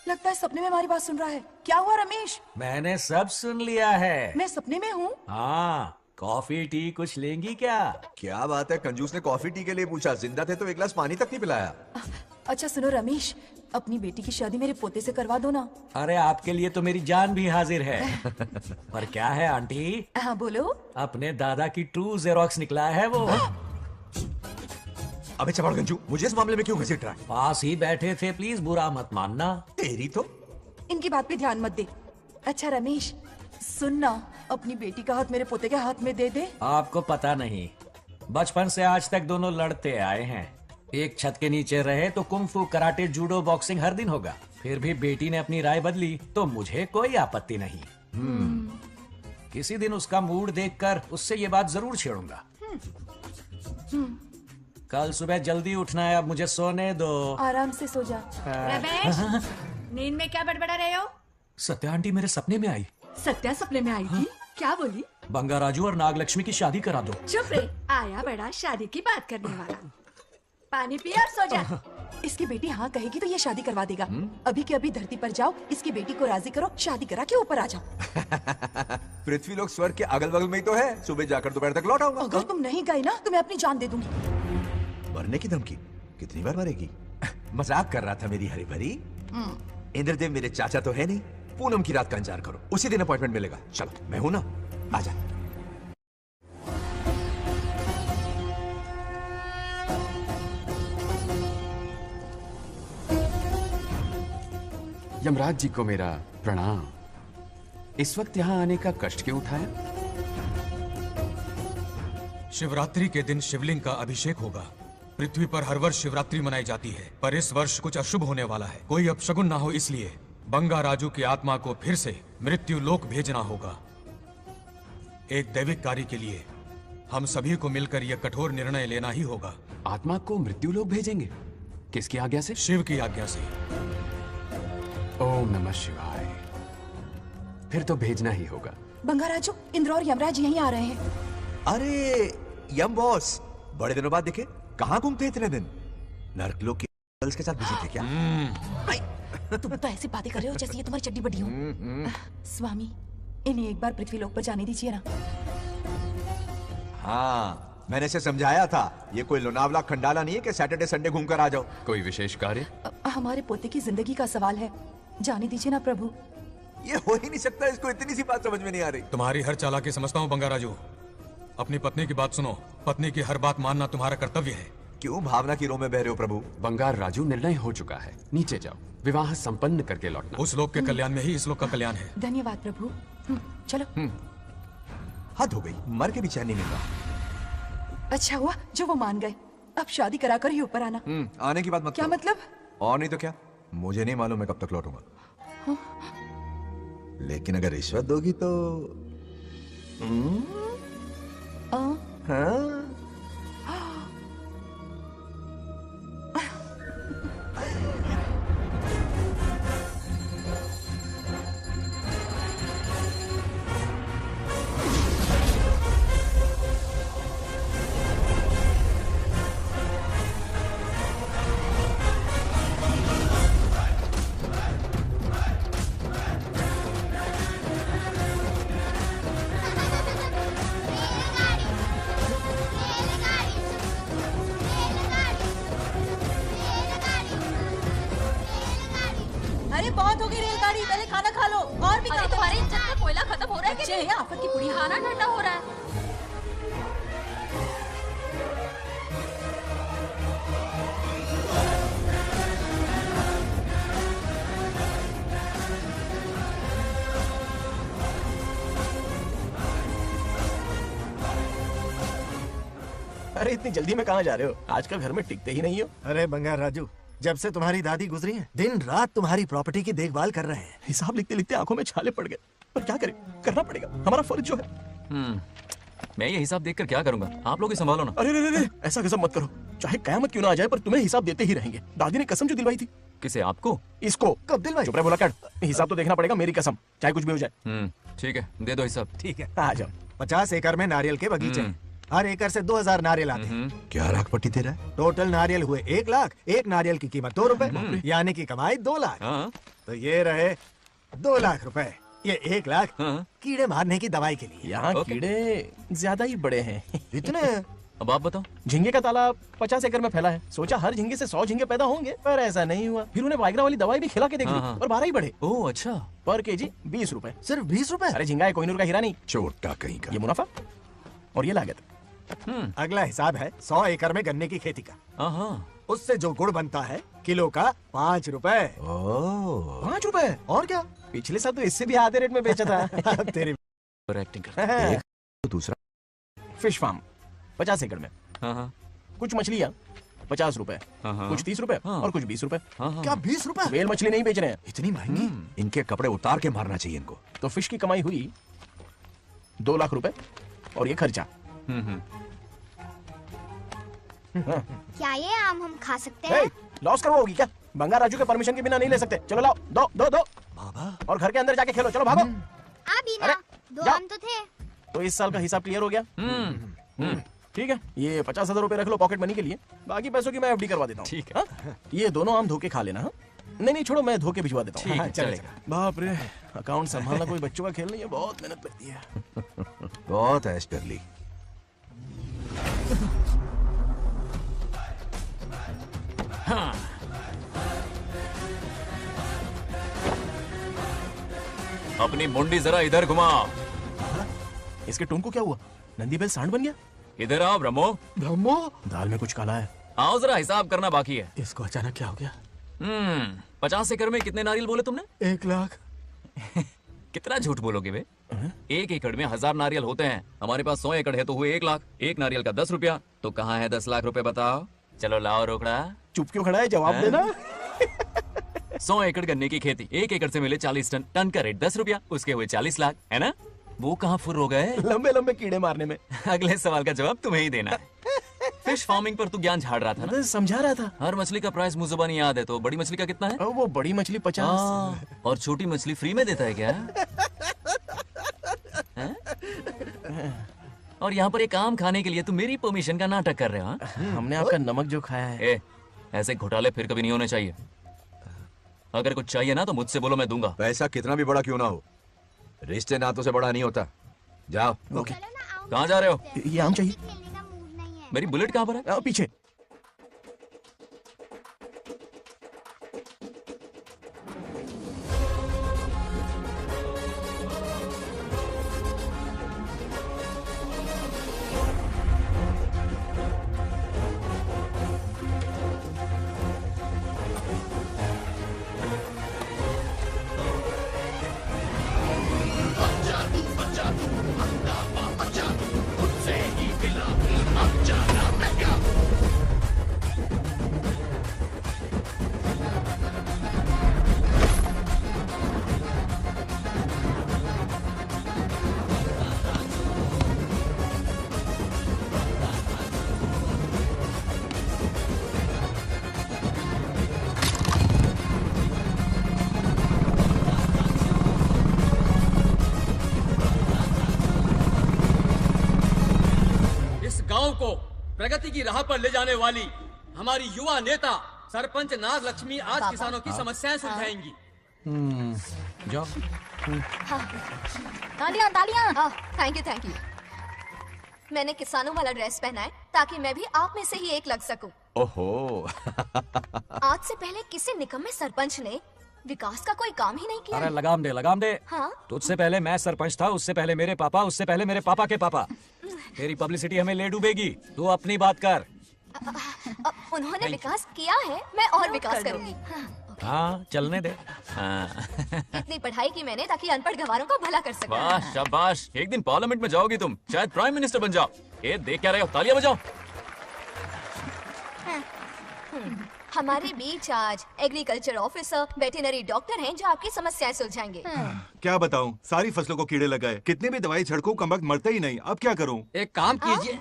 लगता है सपने में हमारी बात सुन रहा है। क्या हुआ रमेश? मैंने सब सुन लिया है। मैं सपने में हूँ? हाँ, कॉफी टी कुछ लेंगी क्या? क्या बात है, कंजूस ने कॉफी टी के लिए पूछा, जिंदा थे तो एक गिलास पानी तक नहीं पिलाया। अच्छा सुनो रमेश, अपनी बेटी की शादी मेरे पोते से करवा दो ना। अरे आपके लिए तो मेरी जान भी हाजिर है। पर क्या है आंटी? हाँ बोलो। अपने दादा की ट्रू जेरोक्स निकला है वो। अबे चमाड़ गंजू, मुझे इस मामले में क्यों घसीट रहा है? पास ही बैठे थे, प्लीज बुरा मत मानना। तेरी तो इनकी बात पे ध्यान मत दे। अच्छा रमेश सुनना, अपनी बेटी का हाथ मेरे पोते के हाथ में दे दे। आपको पता नहीं, बचपन से आज तक दोनों लड़ते आए हैं। एक छत के नीचे रहे तो कुंफू, कराटे, जूडो, बॉक्सिंग हर दिन होगा। फिर भी बेटी ने अपनी राय बदली तो मुझे कोई आपत्ति नहीं। किसी दिन उसका मूड देखकर उससे ये बात जरूर छेड़ूंगा। कल सुबह जल्दी उठना है, अब मुझे सोने दो। आराम से सो जा। रमेश, नींद में क्या बड़बड़ा रहे हो? सत्या आंटी मेरे सपने में आई। सत्या सपने में आई थी? क्या बोली? बंगाराजू और नागलक्ष्मी की शादी करा दो। चुप रे, आया बड़ा शादी की बात करने वाला। पानी पिया और सो जा। इसकी बेटी हाँ कहेगी तो ये शादी करवा देगा। अभी के अभी धरती पर जाओ, इसकी बेटी को राजी करो, शादी करा के ऊपर आ जाओ। पृथ्वी लोग स्वर्ग के अगल बगल में ही तो है, सुबह जाकर दोपहर तक लौट आऊंगा। अगर तुम नहीं गए ना तो मैं अपनी जान दे दूंगी। मरने की धमकी? कितनी बार मरेगी? मजाक कर रहा था मेरी हरी भरी। इंद्रदेव मेरे चाचा तो है नहीं। पूनम की रात का इंतजार करो, उसी दिन अपॉइंटमेंट मिलेगा। चलो मैं हूं ना, आजा। यमराज जी को मेरा प्रणाम। इस वक्त यहाँ आने का कष्ट क्यों उठाया? शिवरात्रि के दिन शिवलिंग का अभिषेक होगा। पृथ्वी पर हर वर्ष शिवरात्रि मनाई जाती है, पर इस वर्ष कुछ अशुभ होने वाला है। कोई अपशगुन ना हो, इसलिए बंगाराजू की आत्मा को फिर से मृत्यु लोक भेजना होगा। एक दैविक कार्य के लिए हम सभी को मिलकर यह कठोर निर्णय लेना ही होगा। आत्मा को मृत्यु लोक भेजेंगे? किसकी आज्ञा से? शिव की आज्ञा से। ओम नमः शिवाय। फिर तो भेजना ही होगा। बंगाराजू, इंद्र और यमराज यहीं आ रहे हैं। अरे यम बॉस, बड़े दिनों बाद दिखे। कहाँ घूमते इतने दिन? नर्कलोक के गर्ल्स के साथ बिजी थे क्या? तुम तो ऐसी बातें कर रहे हो जैसे ये तुम्हारी चड्डी बड्डी हो। स्वामी, इन्हें एक बार पृथ्वी लोक पर जाने दीजिए ना। हाँ, मैंने इसे समझाया था, ये कोई लोनावला खंडाला नहीं है कि सैटरडे संडे घूम कर आ जाओ। कोई विशेष कार्य? हमारे पोते की जिंदगी का सवाल है, जाने दीजिए ना प्रभु। ये हो ही नहीं सकता, इसको इतनी सी बात समझ में नहीं आ रही। तुम्हारी हर चालाकी समझता हूँ बंगाराजू। अपनी पत्नी की बात सुनो, पत्नी की हर बात मानना तुम्हारा कर्तव्य है। क्यों भावना की रो में बह रहे हो प्रभु? बंगार राजू, निर्णय हो चुका है, नीचे जाओ, विवाह संपन्न करके लौटना। उस लोक के कल्याण में ही इस लोक का कल्याण है। धन्यवाद प्रभु। चलो। हद हो गई, मर के भी चैन नहीं मिल रहा। अच्छा हुआ जो वो मान गए। अब शादी कराकर ही ऊपर आना। आने की बात मत क्या करो। मतलब? और नहीं तो क्या, मुझे नहीं मालूम मैं कब तक लौटूंगा। लेकिन अगर रिश्वत दोगी तो हाँ? बहुत हो गई रेलगाड़ी, पहले खाना खा लो। और भी अरे तुम्हारे इंजन में कोयला खत्म हो रहा है कि नहीं? आफत की पुड़ी खाना ठंडा हो रहा है। अरे इतनी जल्दी में कहाँ जा रहे हो? आजकल घर में टिकते ही नहीं हो। अरे बंगार राजू, जब से तुम्हारी दादी गुजरी है दिन रात तुम्हारी प्रॉपर्टी की देखभाल कर रहे हैं। हिसाब लिखते लिखते आंखों में छाले पड़ गए, पर क्या करें, करना पड़ेगा, हमारा फर्ज जो है। मैं ये हिसाब देखकर क्या करूंगा, आप लोग ही संभालो ना। अरे रे रे, ऐसा कसम मत करो, चाहे कयामत क्यों ना आ जाए पर तुम्हें हिसाब देते ही रहेंगे। दादी ने कसम जो दिलवाई थी। किसे, आपको? इसको। कब दिलवाई? चुप रहे बोला कर, हिसाब तो देखना पड़ेगा, मेरी कसम, चाहे कुछ भी हो जाए। ठीक है, दे दो हिसाब। ठीक है, आ जाओ। 50 एकड़ में नारियल के बगीचे हैं। हर एकड़ से 2000 नारियल आते हैं। क्या लाख पट्टी दे रहा है? टोटल नारियल हुए 1 लाख। एक नारियल की कीमत 2 रुपए, यानी कि कमाई 2 लाख। तो ये रहे 2 लाख रुपए। ये 1 लाख कीड़े मारने की दवाई के लिए। यहाँ कीड़े ज्यादा ही बड़े हैं। इतने? अब आप बताओ। झींगे का तालाब 50 एकड़ में फैला है। सोचा हर झींगे से 100 झींगे पैदा होंगे, पर ऐसा नहीं हुआ। फिर उन्हें वाइग्रा वाली दवाई भी खिला के देख ली और 12 ही बढ़े। ओह अच्छा। पर केजी 20 रुपए। सिर्फ 20 रुपए? अरे झींगा है, कोहिनूर का हीरा नहीं। छोटा कहीं का। ये मुनाफा और ये लागत। अगला हिसाब है 100 एकड़ में गन्ने की खेती का। उससे जो गुड़ बनता है किलो का 5 रुपए। 5 रुपए? और क्या, पिछले साल तो इससे भी आधे रेट में बेचा था। तेरी एक्टिंग कर। दूसरा फिश फार्म 50 एकड़ में। कुछ मछलियाँ 50 रुपए, कुछ 30 रुपए और कुछ 20 रुपए। क्या 20 रुपए? वेल मछली नहीं बेच रहे हैं। इतनी महंगी? इनके कपड़े उतार के मारना चाहिए इनको। तो फिश की कमाई हुई 2 लाख रुपए और ये खर्चा। क्या ये आम हम खा सकते हैं? लॉस करवाओगी क्या? बंगा राजू के परमिशन के बिना नहीं ले सकते। चलो लाओ, दो दो दो। बाबा। और घर के अंदर जाके खेलो, चलो भागो। अभी ना, 2 आम तो थे। तो इस साल का हिसाब क्लियर हो गया? ठीक है, ये 50,000 रुपए रख लो पॉकेट मनी के लिए, बाकी पैसों की मैं एफडी करवा देता हूँ। ठीक है। ये दोनों आम धोके खा लेना। नहीं नहीं छोड़ो, मैं धोके भिजवा देता हूँ। चलेगा। बाप रे, अकाउंट संभालना कोई बच्चों का खेल नहीं है, बहुत मेहनत लगती है। बहुत ऐश कर ली। अपनी मुंडी जरा इधर घुमाओ। इसके टून को क्या हुआ? नंदी बैल सांड बन गया? इधर आओ ब्रह्मो। ब्रह्मो? दाल में कुछ काला है। आओ जरा, हिसाब करना बाकी है। इसको अचानक क्या हो गया? 50 एकड़ में कितने नारियल बोले तुमने? 1 लाख। कितना झूठ बोलोगे बे? 1 एकड़ में 1000 नारियल होते हैं। हमारे पास 100 एकड़ है तो हुए 1 लाख। एक नारियल का 10 रुपया, तो कहाँ है 10 लाख रुपए बताओ? चलो लाओ रोकड़ा। चुप क्यों खड़ा है, जवाब देना। 100 एकड़ गन्ने की खेती, 1 एकड़ से मिले 40 टन, टन का रेट 10 रुपया, उसके हुए 40 लाख, है ना? वो कहाँ फुर हो गए? लंबे लंबे कीड़े मारने में। अगले सवाल का जवाब तुम्हें ही देना है। फिश फार्मिंग पर तू ज्ञान झाड़ रहा था ना? समझा रहा था। हर मछली का प्राइस मुझे जुबानी याद है, तो बड़ी मछली का कितना है? वो बड़ी मछली 50। और छोटी मछली फ्री में देता है क्या? और यहाँ पर एक आम खाने के लिए तुम मेरी परमिशन का नाटक कर रहे हो? हमने आपका नमक जो खाया है। ऐसे घोटाले फिर कभी नहीं होने चाहिए। अगर कुछ चाहिए ना तो मुझसे बोलो, मैं दूंगा। पैसा कितना भी बड़ा क्यों ना हो, रिश्ते नातों से बड़ा नहीं होता। जाओ। ओके। कहाँ जा रहे हो? ये आम चाहिए। मेरी बुलेट कहाँ पर है? पीछे। गांव को प्रगति की राह पर ले जाने वाली हमारी युवा नेता सरपंच नाग लक्ष्मी आज किसानों की समस्याएं सुलझाएंगी। जाओ। तालियां तालियां। Thank you. मैंने किसानों वाला ड्रेस पहना है ताकि मैं भी आप में से ही एक लग सकूं। ओहो। आज से पहले किसी निकम्मे सरपंच ने विकास का कोई काम ही नहीं किया। अरे लगाम दे। हाँ? तुझसे पहले मैं सरपंच था, उससे पहले मेरे पापा, उससे पहले मेरे पापा के पापा। तेरी पब्लिसिटी हमें ले डूबेगी, तू अपनी बात कर। उन्होंने विकास किया है, मैं और विकास करूंगी। हाँ चलने दे। इतनी पढ़ाई की मैंने ताकि अनपढ़ गंवारों का भला कर सकूं। वाह शाबाश, एक दिन पार्लियामेंट में जाओगी तुम, शायद प्राइम मिनिस्टर बन जाओ। देख क्या रहे हो, तालियां बजाओ। हमारे बीच आज एग्रीकल्चर ऑफिसर, वेटरनरी डॉक्टर हैं जो आपकी समस्याएं सुलझाएंगे। क्या बताऊं, सारी फसलों को कीड़े लग गए। कितनी भी दवाई छिड़कूं कम वक्त मरते ही नहीं। अब क्या करूं? एक काम कीजिए।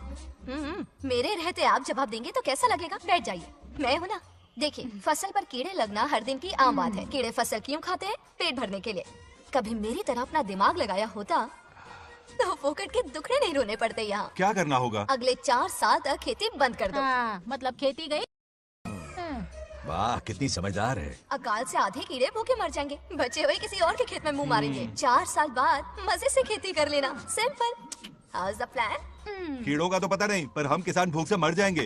मेरे रहते आप जवाब देंगे तो कैसा लगेगा? बैठ जाइए, मैं हूँ ना। देखिए, फसल पर कीड़े लगना हर दिन की आम बात है। कीड़े फसल क्यों खाते हैं? पेट भरने के लिए। कभी मेरी तरह अपना दिमाग लगाया होता तो फोकट के दुखड़े नहीं रोने पड़ते यहाँ। क्या करना होगा? अगले 4 साल तक खेती बंद कर दो। मतलब खेती गई। वाह, कितनी समझदार है। अकाल से आधे कीड़े भूखे मर जाएंगे, बचे हुए किसी और के खेत में मुंह मारेंगे। 4 साल बाद मजे से खेती कर लेना। Simple. How is the plan? कीड़ों का तो पता नहीं, पर हम किसान भूख से मर जाएंगे।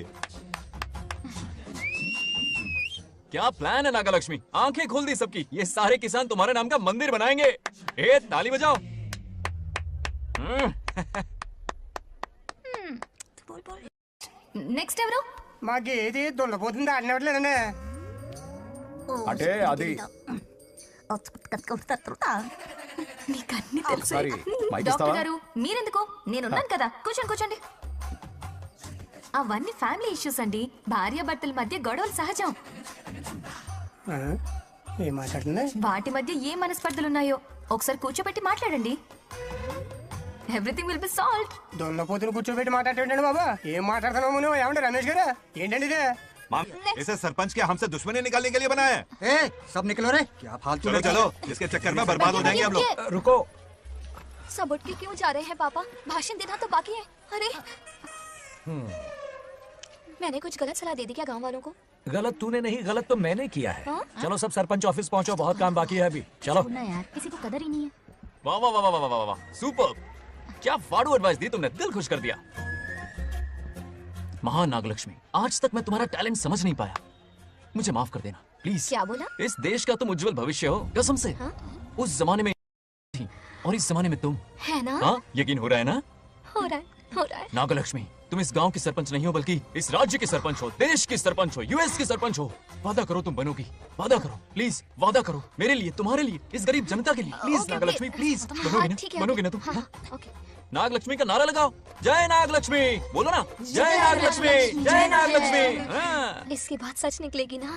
क्या प्लान है नागालक्ष्मी? आंखें खोल दी सबकी। ये सारे किसान तुम्हारे नाम का मंदिर बनाएंगे। ए, ताली बजाओ। నెక్స్ట్ ఎవరు? మాకు ఏది దున్నపోతుంది ఆడినట్లేదండి. అంటే అది నీకన్నీ తెలుసు. సారీ, మైక్ ఇస్తావా? డాక్టర్ గారు మీరెందుకు? నేనున్నాను కదా. కూర్చోండి కూర్చోండి. అవన్నీ ఫ్యామిలీ ఇష్యూస్ అండి. భార్యాభర్తల మధ్య గొడవలు సహజం. ఏం మాట్లాడుతుంది? వాటి మధ్య ఏ మనస్పర్ధలున్నాయో ఒకసారి కూర్చోబెట్టి మాట్లాడండి. Everything will be solved. దున్నపోతుని కూర్చోబెట్టి మాట్లాడేటండి బాబా. ఏం మాట్లాడుతున్నావు నువ్వు? ఏమండి రమేష్ గారు? ఏంటండి ఇదే? इसे सरपंच के हमसे दुश्मनी निकालने के लिए बनाया है। सब निकलो रे, क्या फालतू। चलो चलो, इसके चक्कर में बर्बाद हो जाएंगे हम लोग। रुको, सब उठ के क्यों जा रहे हैं पापा? भाषण देना तो बाकी है। अरे मैंने कुछ गलत सलाह दे दी क्या गांव वालों को? गलत तूने नहीं, गलत तो मैंने किया है। चलो सब सरपंच ऑफिस पहुंचो, बहुत काम बाकी है अभी। चलो ना यार, किसी को कदर ही नहीं है। वाह वाह वाह वाह वाह वाह वाह, सुपर। क्या फाड़ू एडवाइस दी तुमने, दिल खुश कर दिया। महान नागलक्ष्मी, आज तक मैं तुम्हारा टैलेंट समझ नहीं पाया। मुझे माफ कर देना प्लीज। क्या बोला? इस देश का तुम उज्जवल भविष्य हो, कसम से। उस जमाने में थी और इस जमाने में तुम है ना? हाँ, यकीन हो रहा है ना? हो रहा है। नागलक्ष्मी, तुम इस गांव की सरपंच नहीं हो, बल्कि इस राज्य की सरपंच हो, देश की सरपंच हो, यूएस की सरपंच हो। वादा करो तुम बनोगी, वादा करो प्लीज, वादा करो मेरे लिए, तुम्हारे लिए, इस गरीब जनता के लिए। प्लीज नागलक्ष्मी, प्लीज बनोगी ना? बनोगी ना तुम? नागलक्ष्मी का नारा लगाओ। जय नागलक्ष्मी बोलो ना। जय नागलक्ष्मी, जय नागलक्ष्मी। इसके बाद सच निकलेगी ना?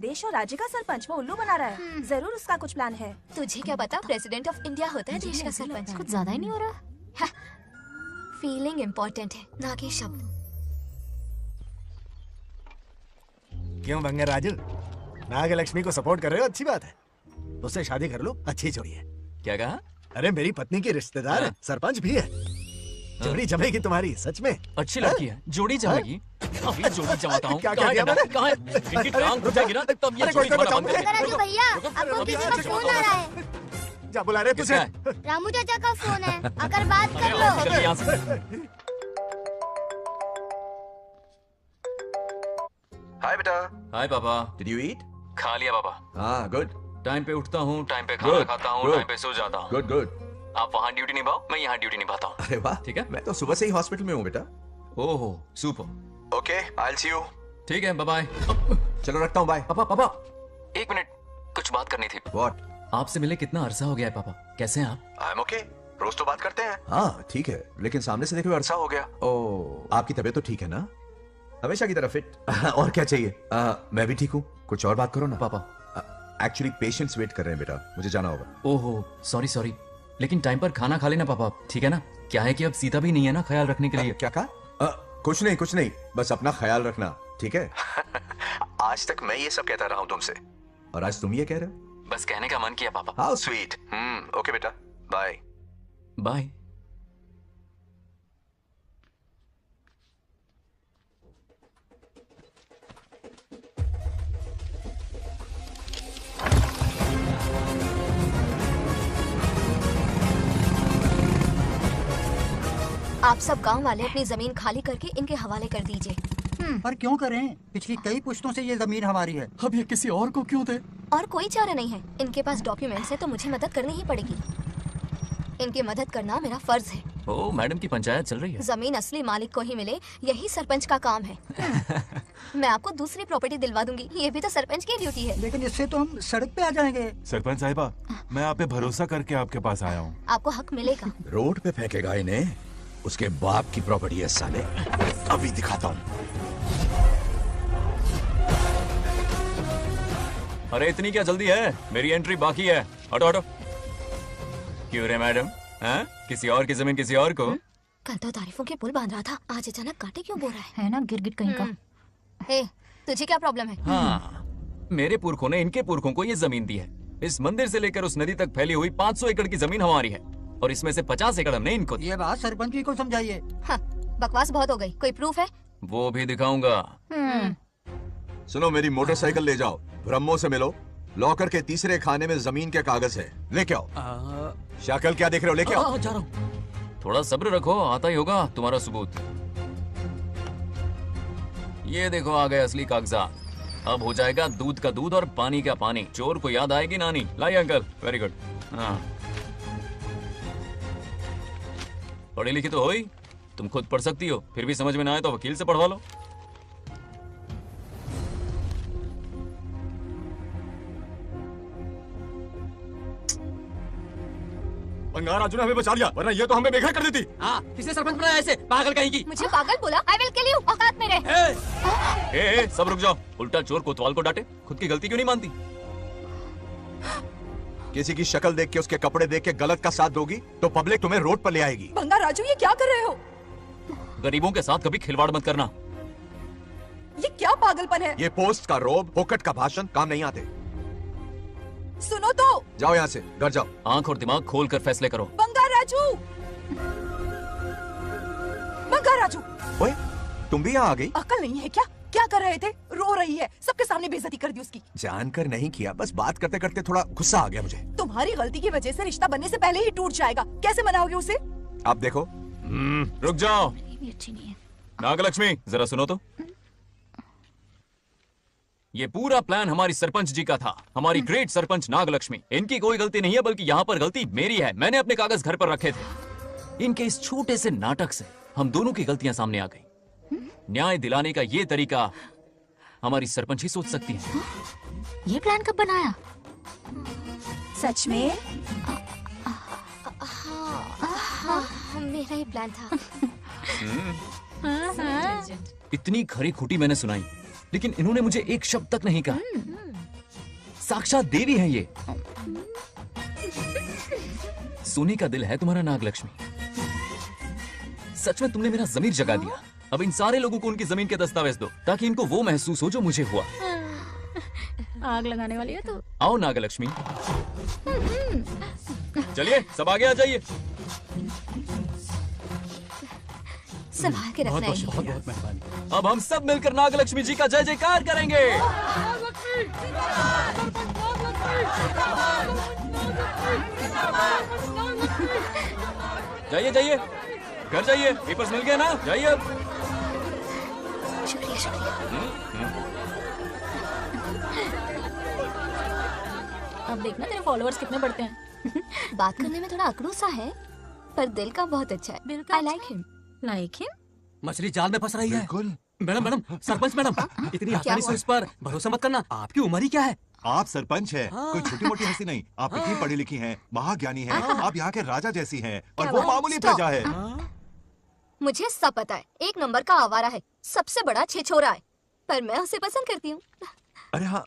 देश और राज्य का सरपंच वो उल्लू बना रहा है। जरूर उसका कुछ प्लान है। तुझे क्या पता, प्रेसिडेंट ऑफ इंडिया होता है देश का सरपंच। कुछ ज्यादा ही नहीं हो रहा? फीलिंग इम्पोर्टेंट है, ना कि शब्द। क्यों बंगर राजू, नागलक्ष्मी को सपोर्ट कर रहे हो? अच्छी बात है, उससे शादी कर लो, अच्छी जोड़ी है। क्या कहा? अरे मेरी पत्नी की रिश्तेदार है, सरपंच भी है। जोड़ी जमेगी तुम्हारी, सच में अच्छी लड़की है। जोड़ी जमेगी? अभी जोड़ी जमाता हूँ। क्या कह दिया मैंने? कहाँ है? इनकी टांग घुट जाएगी ना, तब ये जोड़ी जमाना बंद करेंगे। राजू भैया, आपको किसी का फोन आ रहा है। जा बुला रहे तुझे। रामू चाचा का फोन है, अगर बात कर लो। हाय बेटा। हाय पापा। Did you eat? खा लिया पापा। हाँ, गुड। टाइम पे उठता हूँ, टाइम पे खाना खाता हूँ, टाइम पे सो जाता हूँ। Good good. आप वहाँ ड्यूटी निभाओ, मैं यहाँ ड्यूटी निभाता हूँ। अरे वाह, ठीक है। मैं तो सुबह से ही हॉस्पिटल में हूँ बेटा। ओहो, super. Okay, I will see you. ठीक है, बाय बाय। चलो रखता हूँ, बाय। पापा पापा, एक मिनट, कुछ बात करनी थी। व्हाट? आपसे मिले कितना अरसा हो गया है पापा, कैसे हैं आप? आई एम ओके, रोज तो बात करते हैं। हाँ ठीक है, लेकिन सामने से देखे हुए अरसा हो गया। ओ, आपकी तबीयत तो ठीक है ना? हमेशा की तरह फिट। और क्या चाहिए? मैं भी ठीक हूँ। कुछ और बात करो ना। पापा एक्चुअली पेशेंट्स वेट कर रहे हैं बेटा, मुझे जाना होगा। ओहो, सॉरी सॉरी, लेकिन टाइम पर खाना खा लेना पापा, ठीक है ना? क्या है कि अब सीता भी नहीं है ना ख्याल रखने के लिए। क्या कहा? कुछ नहीं, बस अपना ख्याल रखना, ठीक है? आज तक मैं ये सब कहता रहा हूँ तुमसे, और आज तुम ये कह रहे हो? बस कहने का मन किया पापा। How sweet. ओके बेटा, बाय बाय। आप सब गांव वाले अपनी जमीन खाली करके इनके हवाले कर दीजिए। पर क्यों करें? पिछली कई पुश्तों से ये जमीन हमारी है। अब ये किसी और को क्यों दे? और कोई चारा नहीं है। इनके पास डॉक्यूमेंट्स है तो मुझे मदद करनी ही पड़ेगी। इनकी मदद करना मेरा फर्ज है। ओ, मैडम की पंचायत चल रही है। जमीन असली मालिक को ही मिले, यही सरपंच का काम है। मैं आपको दूसरी प्रॉपर्टी दिलवा दूंगी, ये भी तो सरपंच की ड्यूटी है। लेकिन इससे तो हम सड़क पे आ जाएंगे। सरपंच साहिबा, मैं आप पे भरोसा करके आपके पास आया हूँ। आपको हक मिलेगा। रोड पे फेंकेगा इन्हें, उसके बाप की प्रॉपर्टी है साले, अभी दिखाता हूँ। अरे इतनी क्या जल्दी है, मेरी एंट्री बाकी है। हटो हटो। क्यों रे मैडम, हाँ? किसी और की जमीन किसी और को? कल तो तारीफों के पुल बांध रहा था, आज अचानक कांटे क्यों बो रहा है ना गिरगिट कहीं का। है? तुझे क्या प्रॉब्लम है? हाँ, मेरे पुरखों ने इनके पुरखों को ये जमीन दी है। इस मंदिर से लेकर उस नदी तक फैली हुई 500 एकड़ की जमीन हमारी है और इसमें से 50 एकड़ हमने इनको दी। ये बात सरपंच जी को समझाइए। हाँ, बकवास बहुत हो गई। कोई प्रूफ है? वो भी दिखाऊंगा। सुनो, मेरी मोटरसाइकिल ले जाओ, ब्रह्मो से मिलो, लॉकर के तीसरे खाने में जमीन के कागज है, लेके आओ। शक्ल क्या देख रहे हो, लेके आओ। जा रहा हूँ। थोड़ा सब्र रखो, आता ही होगा तुम्हारा सबूत। ये देखो आ गए असली कागजात। अब हो जाएगा दूध का दूध और पानी का पानी। चोर को याद आएगी नानी। लाइए अंकल, वेरी गुड। हाँ, पढ़ी लिखी तो हो ही, तुम खुद पढ़ सकती हो, फिर भी समझ में ना आए तो वकील से पढ़वा लो। बंगार राजू ने हमें बचा लिया, वरना ये तो हमें बेघर कर देती। हाँ, किसने सरपंच बनाया ऐसे पागल कहीं की? मुझे पागल बोला? I will kill you. औकात में रह। ए, सब रुक जाओ। उल्टा चोर कोतवाल को डांटे, खुद की गलती क्यों नहीं मानती? किसी की शक्ल देख के, उसके कपड़े देख के गलत का साथ दोगी तो पब्लिक तुम्हें रोड पर ले आएगी। बंगार राजू, ये क्या कर रहे हो? गरीबों के साथ कभी खिलवाड़ मत करना। ये क्या पागलपन है? ये पोस्ट का रोब, फोकट का भाषण काम नहीं आते। सुनो तो। जाओ यहाँ से, घर जाओ। आंख और दिमाग खोल कर फैसले करो। बंगार राजू, बंगार राजू। ओए, तुम भी यहाँ आ गई? अकल नहीं है क्या? क्या कर रहे थे? रो रही है, सबके सामने बेइज्जती कर दी उसकी। जानकर नहीं किया, बस बात करते करते थोड़ा गुस्सा आ गया मुझे। तुम्हारी गलती की वजह से रिश्ता बनने से पहले ही टूट जाएगा। कैसे मनाओगे उसे? आप देखो। रुक जाओ। नागलक्ष्मी, जरा सुनो तो। ये पूरा प्लान हमारी सरपंच जी का था, हमारी ग्रेट सरपंच नागलक्ष्मी। इनकी कोई गलती नहीं है, बल्कि यहाँ पर गलती मेरी है। मैंने अपने कागज घर पर रखे थे। इनके इस छोटे से नाटक से हम दोनों की गलतियां सामने आ गई। न्याय दिलाने का ये तरीका हमारी सरपंच ही सोच सकती है। ये प्लान कब बनाया? सच में? हाँ, मेरा ही प्लान था। इतनी खरी खुटी मैंने सुनाई, लेकिन इन्होंने मुझे एक शब्द तक नहीं कहा। साक्षात देवी है ये। सोने का दिल है तुम्हारा नागलक्ष्मी। सच में तुमने मेरा ज़मीर जगा दिया। अब इन सारे लोगों को उनकी जमीन के दस्तावेज दो, ताकि इनको वो महसूस हो जो मुझे हुआ। आग लगाने वाली है तो। आओ नागलक्ष्मी, चलिए सब आगे आ जाइए। संभाल के रखना है। बहुत मेहरबानी। अब हम सब मिलकर नागलक्ष्मी जी का जय जयकार करेंगे। जाइए जाइए, घर जाइए। पेपर्स मिल गए ना? जाइए अब। शुक्रिया शुक्रिया। अब देखना तेरे फॉलोअर्स कितने बढ़ते हैं। बात करने में थोड़ा अकड़ू सा है, पर दिल का बहुत अच्छा है। I like him. Like him? मछली जाल में फंस रही है। मैडम मैडम, सरपंच मैडम, इतनी आसानी से उस पर भरोसा मत करना। आपकी उम्र ही क्या है? आप सरपंच हैं, कोई छोटी मोटी हस्ती नहीं। आप इतनी पढ़ी लिखी हैं, महाज्ञानी हैं, आप यहाँ के राजा जैसी हैं, और वो मामूली प्रजा है। मुझे सब पता है, एक नंबर का आवारा है, सबसे बड़ा छिछोरा है, पर मैं उसे पसंद करती हूँ। अरे हाँ,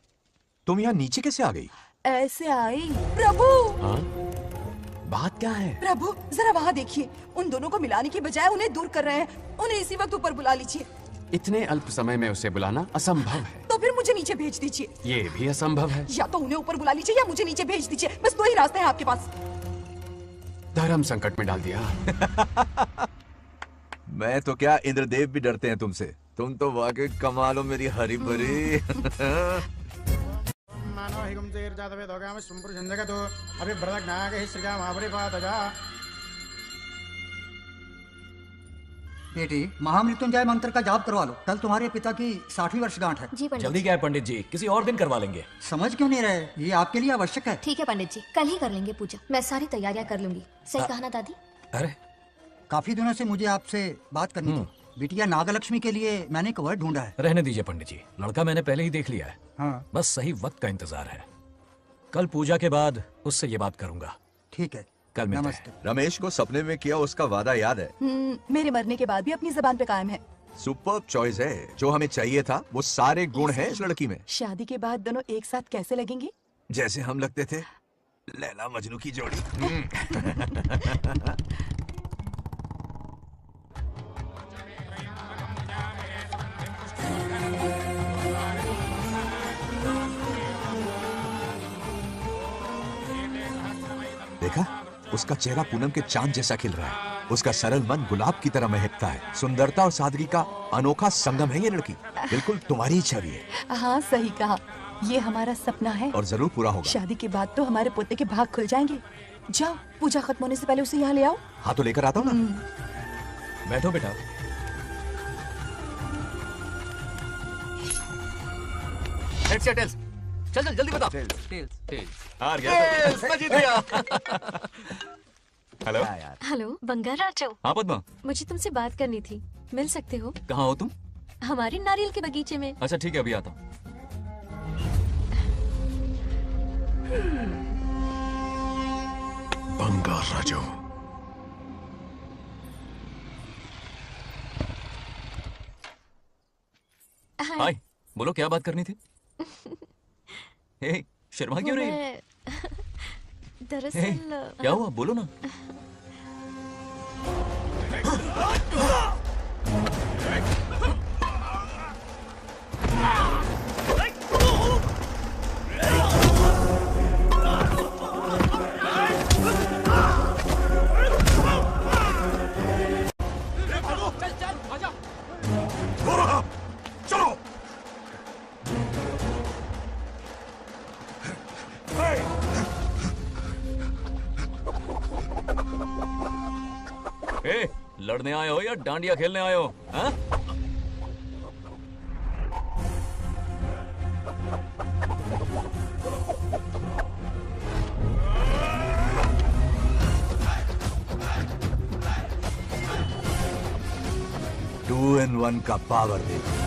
तुम यहाँ नीचे कैसे आ गई? ऐसे आई। प्रभु, बात क्या है? प्रभु जरा वहाँ देखिए, उन दोनों को मिलाने की बजाय उन्हें दूर कर रहे हैं। उन्हें इसी वक्त ऊपर बुला लीजिए। इतने अल्प समय में उसे बुलाना असंभव है। तो फिर मुझे नीचे भेज दीजिए। ये भी असंभव है। या तो उन्हें ऊपर बुला लीजिए या मुझे नीचे भेज दीजिए। बस दो ही रास्ते हैं आपके पास। धर्म संकट में डाल दिया। मैं तो क्या, इंद्रदेव भी डरते हैं तुमसे। तुम तो वाकई कमाल हो मेरी हरी भरी। मानो हिगम तेर जातवे दोगा में सुंपुर जंजगा तो अभी ब्रदक नाग ही श्रीगा महाबरी पात जा। बेटी, महामृत्युंजय मंत्र का जाप करवा लो। कल तुम्हारे पिता की 60वीं वर्षगांठ है। जी पंडित। जल्दी क्या है पंडित जी, किसी और दिन करवा लेंगे। समझ क्यों नहीं रहे? ये आपके लिए आवश्यक है। ठीक है पंडित जी, कल ही कर लेंगे पूजा। मैं सारी तैयारियां कर लूंगी। सही कहा ना दादी? अरे काफी दिनों से मुझे आपसे बात करनी थी। बिटिया नागलक्ष्मी के लिए मैंने एक वर्ड ढूंढा है। रहने दीजिए पंडित जी, लड़का मैंने पहले ही देख लिया है। हाँ। बस सही वक्त का इंतजार है। कल पूजा के बाद उससे ये बात करूंगा। ठीक है, कल मिलते हैं। रमेश को सपने में किया उसका वादा याद है? मेरे मरने के बाद भी अपनी जबान पे कायम है। सुपर्ब चॉइस है। जो हमें चाहिए था वो सारे गुण हैं इस लड़की में। शादी के बाद दोनों एक साथ कैसे लगेंगे? जैसे हम लगते थे लैला मजनू की जोड़ी। देखा, उसका चेहरा पूनम के चांद जैसा खिल रहा है। उसका सरल मन गुलाब की तरह महकता है। सुंदरता और सादगी का अनोखा संगम है ये लड़की। बिल्कुल तुम्हारी ही छवि है। हाँ सही कहा, ये हमारा सपना है और जरूर पूरा होगा। शादी के बाद तो हमारे पोते के भाग खुल जाएंगे। जाओ, पूजा खत्म होने से पहले उसे यहाँ ले आओ। हाँ तो लेकर आता हूँ ना। बैठो बेटा। हेड्स या टेल्स? चल चल जल्दी बता। टेल्स। हार गया। मैं जीत गया। हेलो। हेलो बंगाराजू। हाँ पद्मा। मुझे तुमसे बात करनी थी, मिल सकते हो? कहाँ हो तुम? हमारे नारियल के बगीचे में। अच्छा ठीक है, अभी आता हूँ। बंगाराजू। हाय, बोलो क्या बात करनी थी? हे, शर्मा क्यों रही है? दरअसल क्या हुआ, बोलो ना। लड़ने आए हो या डांडिया खेलने आए हो? हाँ? टू इन वन का पावर देखो।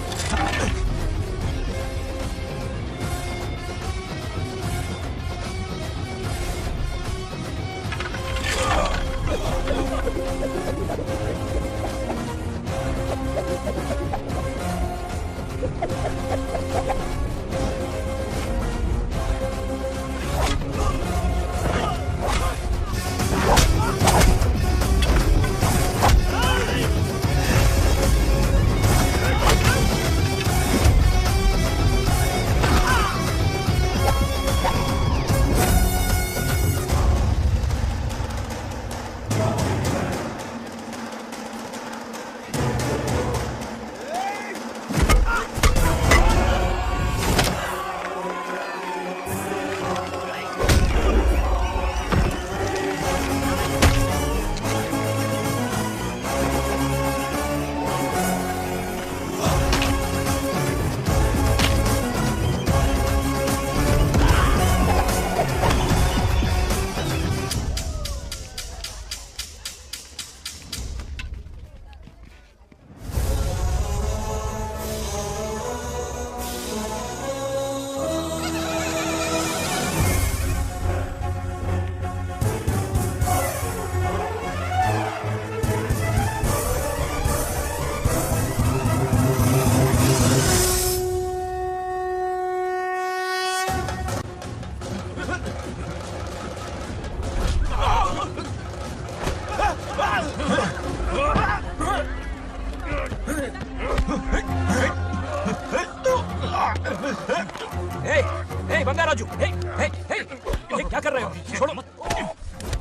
बंगाराजू, क्या कर रहे हो? छोड़ो मत,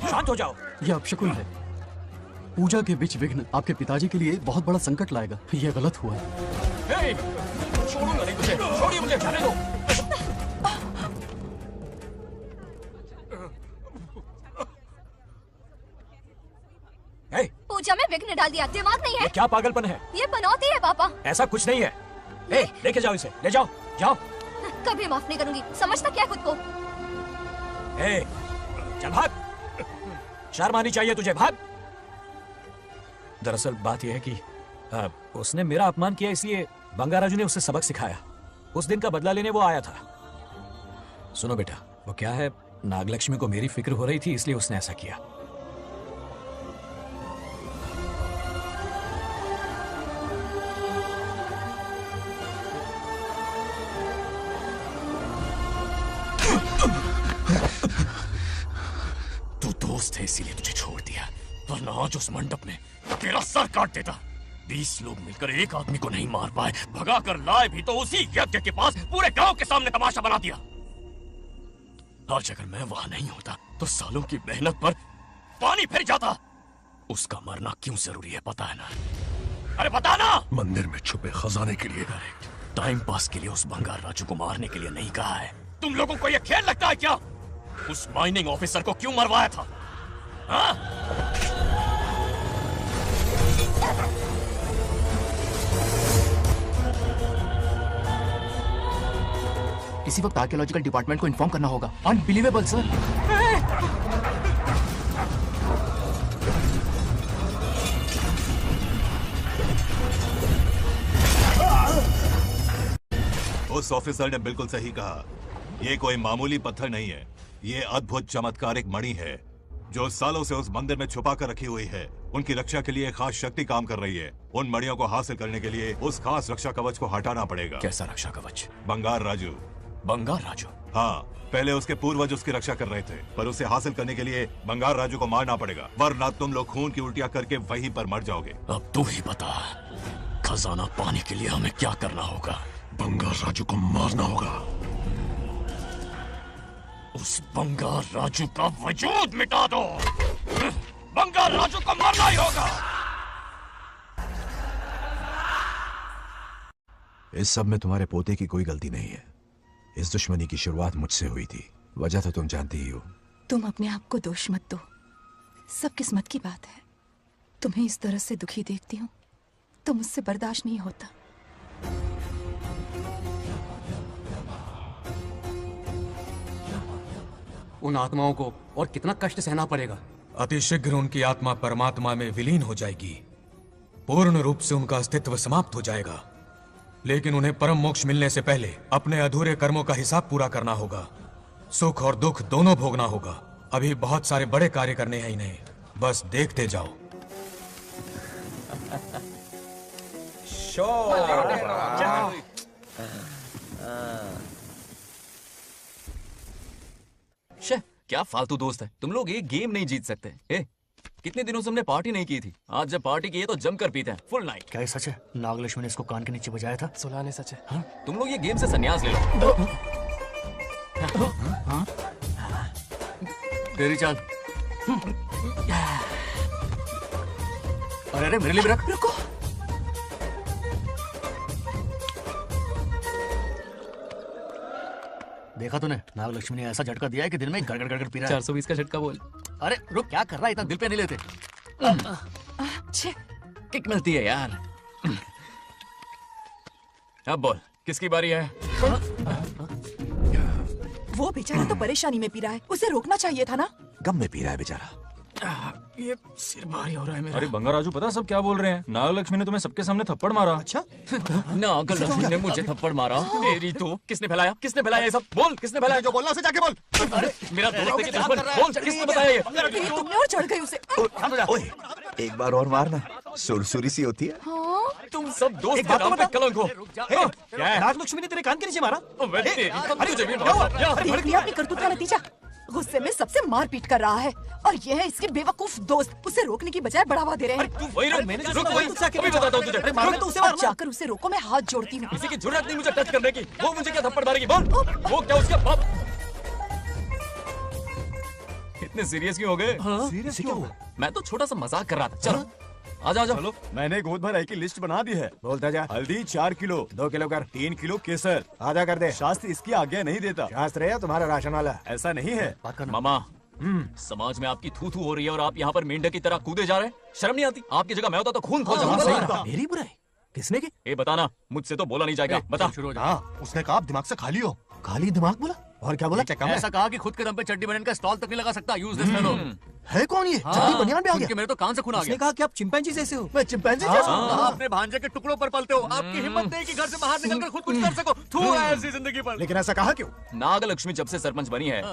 शांत हो जाओ। यह अपशकुन है। पूजा के बीच विघ्न आपके पिताजी के लिए बहुत बड़ा संकट लाएगा। यह गलत हुआ है। छोड़ूंगा नहीं मुझे, छोड़िए मुझे, जाने दो। पूजा में विघ्न डाल दिया, दिमाग नहीं है? ये क्या पागलपन है? ये बनौती है पापा। ऐसा कुछ नहीं है। लेके जाओ इसे, ले जाओ, जाओ। कभी माफ नहीं करूंगी, समझता क्या खुद को? चल भाग, शर्म आनी चाहिए तुझे, भाग। दरअसल बात यह है कि उसने मेरा अपमान किया, इसलिए बंगाराजू ने उसे सबक सिखाया। उस दिन का बदला लेने वो आया था। सुनो बेटा, वो क्या है, नागलक्ष्मी को मेरी फिक्र हो रही थी, इसलिए उसने ऐसा किया। तू दोस्त है इसीलिए तुझे छोड़ दिया, वरना आज उस मंडप में तेरा सर काट देता। 20 लोग मिलकर एक आदमी को नहीं मार पाए, भगा कर लाए भी तो उसी यज्ञ के पास पूरे गांव के सामने तमाशा बना दिया। आज अगर मैं वहां नहीं होता तो सालों की मेहनत पर पानी फिर जाता। उसका मरना क्यों जरूरी है पता है ना? अरे बता ना। मंदिर में छुपे खजाने के लिए। टाइम पास के लिए उस बंगार राजू को मारने के लिए नहीं कहा है। तुम लोगों को यह खेल लगता है क्या? उस माइनिंग ऑफिसर को क्यों मरवाया था? हाँ? इसी वक्त आर्कियोलॉजिकल डिपार्टमेंट को इन्फॉर्म करना होगा। Unbelievable sir. उस ऑफिसर ने बिल्कुल सही कहा। ये कोई मामूली पत्थर नहीं है, ये अद्भुत चमत्कारिक मणि है जो सालों से उस मंदिर में छुपा कर रखी हुई है। उनकी रक्षा के लिए एक खास शक्ति काम कर रही है। उन मणियों को हासिल करने के लिए उस खास रक्षा कवच को हटाना पड़ेगा। कैसा रक्षा कवच? बंगार राजू। बंगार राजू? हाँ, पहले उसके पूर्वज उसकी रक्षा कर रहे थे, पर उसे हासिल करने के लिए बंगार राजू को मारना पड़ेगा, वरना तुम लोग खून की उल्टियां करके वहीं पर मर जाओगे। अब तू ही बता, खजाना पाने के लिए हमें क्या करना होगा? बंगार राजू को मारना होगा। उस बंगार राजू का वजूद मिटा दो। बंगार राजू को मारना ही होगा। इस सब में तुम्हारे पोते की कोई गलती नहीं है। इस दुश्मनी की शुरुआत मुझसे हुई थी, वजह तो तुम जानती ही हो। तुम अपने आप को दोष मत दो, सब किस्मत की बात है। तुम्हें इस तरह से दुखी देखती हूँ तो मुझसे बर्दाश्त नहीं होता। उन आत्माओं को और कितना कष्ट सहना पड़ेगा। अतिशीघ्र उनकी आत्मा परमात्मा में विलीन हो जाएगी, पूर्ण रूप से उनका अस्तित्व समाप्त हो जाएगा। लेकिन उन्हें परम मोक्ष मिलने से पहले अपने अधूरे कर्मों का हिसाब पूरा करना होगा। सुख और दुख दोनों भोगना होगा। अभी बहुत सारे बड़े कार्य करने हैं इन्हें, बस देखते जाओ। क्या फालतू दोस्त है तुम लोग, एक गेम नहीं जीत सकते। कितने दिनों से हमने पार्टी नहीं की थी, आज जब पार्टी की है तो जमकर पीते हैं फुल नाइट। क्या ये सच है? नागलक्ष्मी ने इसको कान के नीचे बजाया था। सुलाने सच है। हाँ? तुम लोग ये गेम से संन्यास ले लो। हाँ? तेरी चाल। अरे मेरे लिए भी रख। रुको। देखा तूने, नागलक्ष्मी ने ऐसा झटका दिया है कि दिन में गड़गड़ गड़गड़ पी रहा है। 420 का झटका बोल। अरे रुक, क्या कर रहा है? इतना दिल पे नहीं लेते। किक मिलती है यार। अब बोल, किसकी बारी है? वो बेचारा तो परेशानी में पी रहा है, उसे रोकना चाहिए था ना। गम में पी रहा है बेचारा। ये सिर भारी हो रहा है मेरा। अरे बंगा राजू, पता सब क्या बोल रहे हैं? नागलक्ष्मी ने तुम्हें सबके सामने थप्पड़ मारा। अच्छा? नागलक्ष्मी ने मुझे थप्पड़ मारा? तेरी तो किसने फैलाया? किसने फैलाया ये सब? बोल, किसने फैलाया? जो बोलना उसे जाके बोल। अरे मेरा दोस्त है कि दुश्मन? बोल, किसने बताया ये? तुमने और चढ़ गई उसे। ओए, एक बार और मारना, सुरसुरी सी होती है। तुम सब दोस्त के नाम पे कलंक हो। क्या है? नागलक्ष्मी ने तेरे कान के नीचे मारा। देख लिया अपनी करतूत का नतीजा। गुस्से में सबसे मारपीट कर रहा है और यह है इसके बेवकूफ दोस्त, उसे रोकने की बजाय बढ़ावा दे रहे हैं। तू वही रख, मैंने रुक वही, अभी बताता हूँ तुझे। अरे मार तो उसे मार, जाकर उसे रोको, मैं हाथ जोड़ती हूँ। किसी की जुर्रत नहीं मुझे टच करने की। वो मुझे क्या थप्पड़ मारेगी? बोल, वो क्या उसका बाप? इतने सीरियस क्यों हो गए? सीरियस क्यों हुआ? मैं तो छोटा सा मजाक कर रहा था। चलो आ जाओ। चलो, मैंने गोद भराई की लिस्ट बना दी है। बोलता जा। हल्दी 4 किलो, 2 किलो कर, 3 किलो केसर। आधा कर दे। शास्त्र इसकी आज्ञा नहीं देता। शास्त्र है तुम्हारा राशन वाला? ऐसा नहीं है मामा। समाज में आपकी थू थू हो रही है और आप यहाँ पर मेंढक की तरह कूदे जा रहे हैं। शर्म नहीं आती? आपकी जगह मैं होता तो खून खो जाता। मेरी बुराई किसने की? ये बताना, मुझसे तो बोला नहीं जाएगा। बता। उसने कहा दिमाग से खाली हो। खाली दिमाग बोला? और क्या बोला? ऐसा कहा कि खुद के दम पे चड्डी बनियान का स्टॉल तक नहीं लगा सकता। Use this fellow. है कौन ये? चड्डी बनियान पे आ गया? मेरे तो कान से खून आ गया। उसने कहा कि आप चिंपैंजी जैसे हो। मैं चिंपैंजी जैसा हूं? अपने भांजे के टुकड़ों पर पलते हो। आपकी हिम्मत नहीं कि घर से बाहर निकलकर खुद कुछ कर सको। थू है ऐसी जिंदगी पर। लेकिन ऐसा कहा क्यों? नागलक्ष्मी जब से सरपंच बनी है,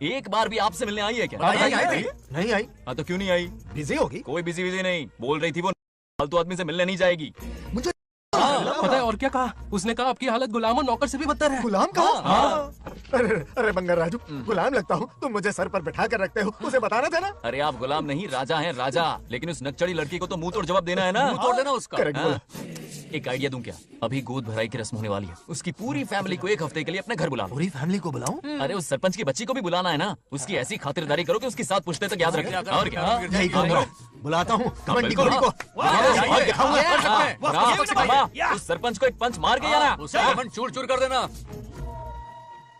एक बार भी आपसे मिलने आई है क्या? नहीं आई। हाँ तो क्यों नहीं आई? बिजी होगी। कोई बिजी नहीं, बोल रही थी वो फालतू आदमी से मिलने नहीं जाएगी। मुझे पता है और क्या कहा? उसने कहा आपकी हालत गुलाम और नौकर से भी बदतर है। गुलाम कहा? अरे बंगर राजू, गुलाम लगता हूँ, तुम मुझे सर पर बिठा कर रखते हो, उसे बताना था ना। अरे आप गुलाम नहीं राजा हैं, राजा। लेकिन उस नकचड़ी लड़की को तो मुंह तोड़ जवाब देना है ना। मुंह तोड़ देना उसका। एक आइडिया दूं क्या? अभी गोद भराई की रस्म होने वाली है, उसकी पूरी फैमिली को एक हफ्ते के लिए अपने घर बुला लो। पूरी फैमिली को बुलाऊं? अरे उस सरपंच की बच्ची को भी बुलाना है ना। उसकी ऐसी खातिरदारी करो कि उसकी साथ पूछते तक याद रखे। और क्या? यही करो। बुलाता हूँ कमेंटी को। उस सरपंच को एक पंच मार के जाना, चूर चूर कर देना।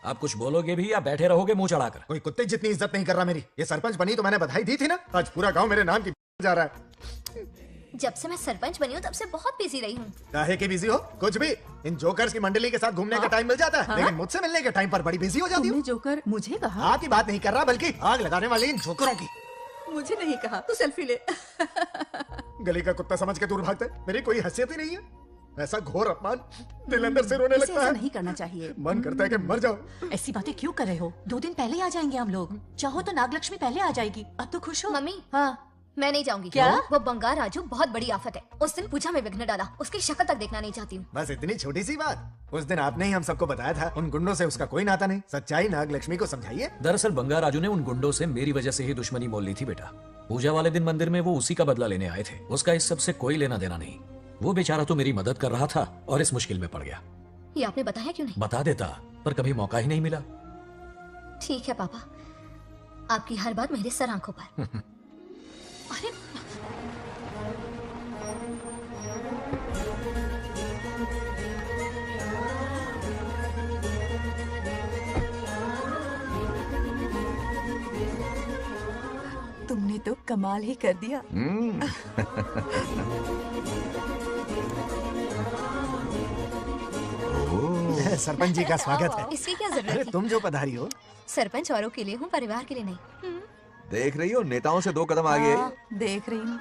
आप कुछ बोलोगे भी या बैठे रहोगे मुंह चढ़ाकर? कोई कुत्ते जितनी इज्जत नहीं कर रहा मेरी। ये सरपंच बनी तो मैंने बधाई दी थी ना। आज पूरा गांव मेरे नाम की जा रहा है। जब से मैं सरपंच बनी हूँ तब से बहुत बिजी रही हूँ। काहे की बिजी हो? कुछ भी। इन जोकर्स की मंडली के साथ घूमने का टाइम मिल जाता है, लेकिन मुझसे मिलने के टाइम पर बड़ी बिजी हो जाती हूँ। जोकर मुझे कहा? आपकी बात नहीं कर रहा, बल्कि आग लगाने वाले इन जोकरों की। मुझे नहीं कहा। तू सेल्फी ले। गली का कुत्ता समझ के दूर भागता है। मेरी कोई हैसियत ही नहीं है। ऐसा घोर अपमान, दिल अंदर से रोने लगता है। नहीं करना चाहिए। मन करता है कि मर जाओ। ऐसी बातें क्यों कर रहे हो? 2 दिन पहले आ जाएंगे हम लोग। चाहो तो नागलक्ष्मी पहले आ जाएगी। अब तो खुश हो? मम्मी, हाँ मैं नहीं जाऊंगी। क्या? वो बंगार राजू बहुत बड़ी आफत है। उस दिन पूजा में विघ्न डाला, उसकी शक्ल तक देखना नहीं चाहती हूँ। बस इतनी छोटी सी बात। उस दिन आपने ही हम सबको बताया था उन गुंडों से उसका कोई नाता नहीं। सच्चाई नागलक्ष्मी को समझाइए। दरअसल बंगार राजू ने उन गुंडों से मेरी वजह से ही दुश्मनी मोल ली थी बेटा। पूजा वाले दिन मंदिर में वो उसी का बदला लेने आए थे। उसका इस सब से कोई लेना देना नहीं। वो बेचारा तो मेरी मदद कर रहा था और इस मुश्किल में पड़ गया। ये आपने बताया क्यों नहीं? बता देता, पर कभी मौका ही नहीं मिला। ठीक है पापा, आपकी हर बात मेरे सर आंखों पर। अरे तुमने तो कमाल ही कर दिया। सरपंच जी का स्वागत है। इसकी क्या जरूरत है? तुम जो पधारी हो। सरपंच औरों के लिए हूँ, परिवार के लिए नहीं। देख रही हो, नेताओं से 2 कदम आगे है। देख रही हूँ।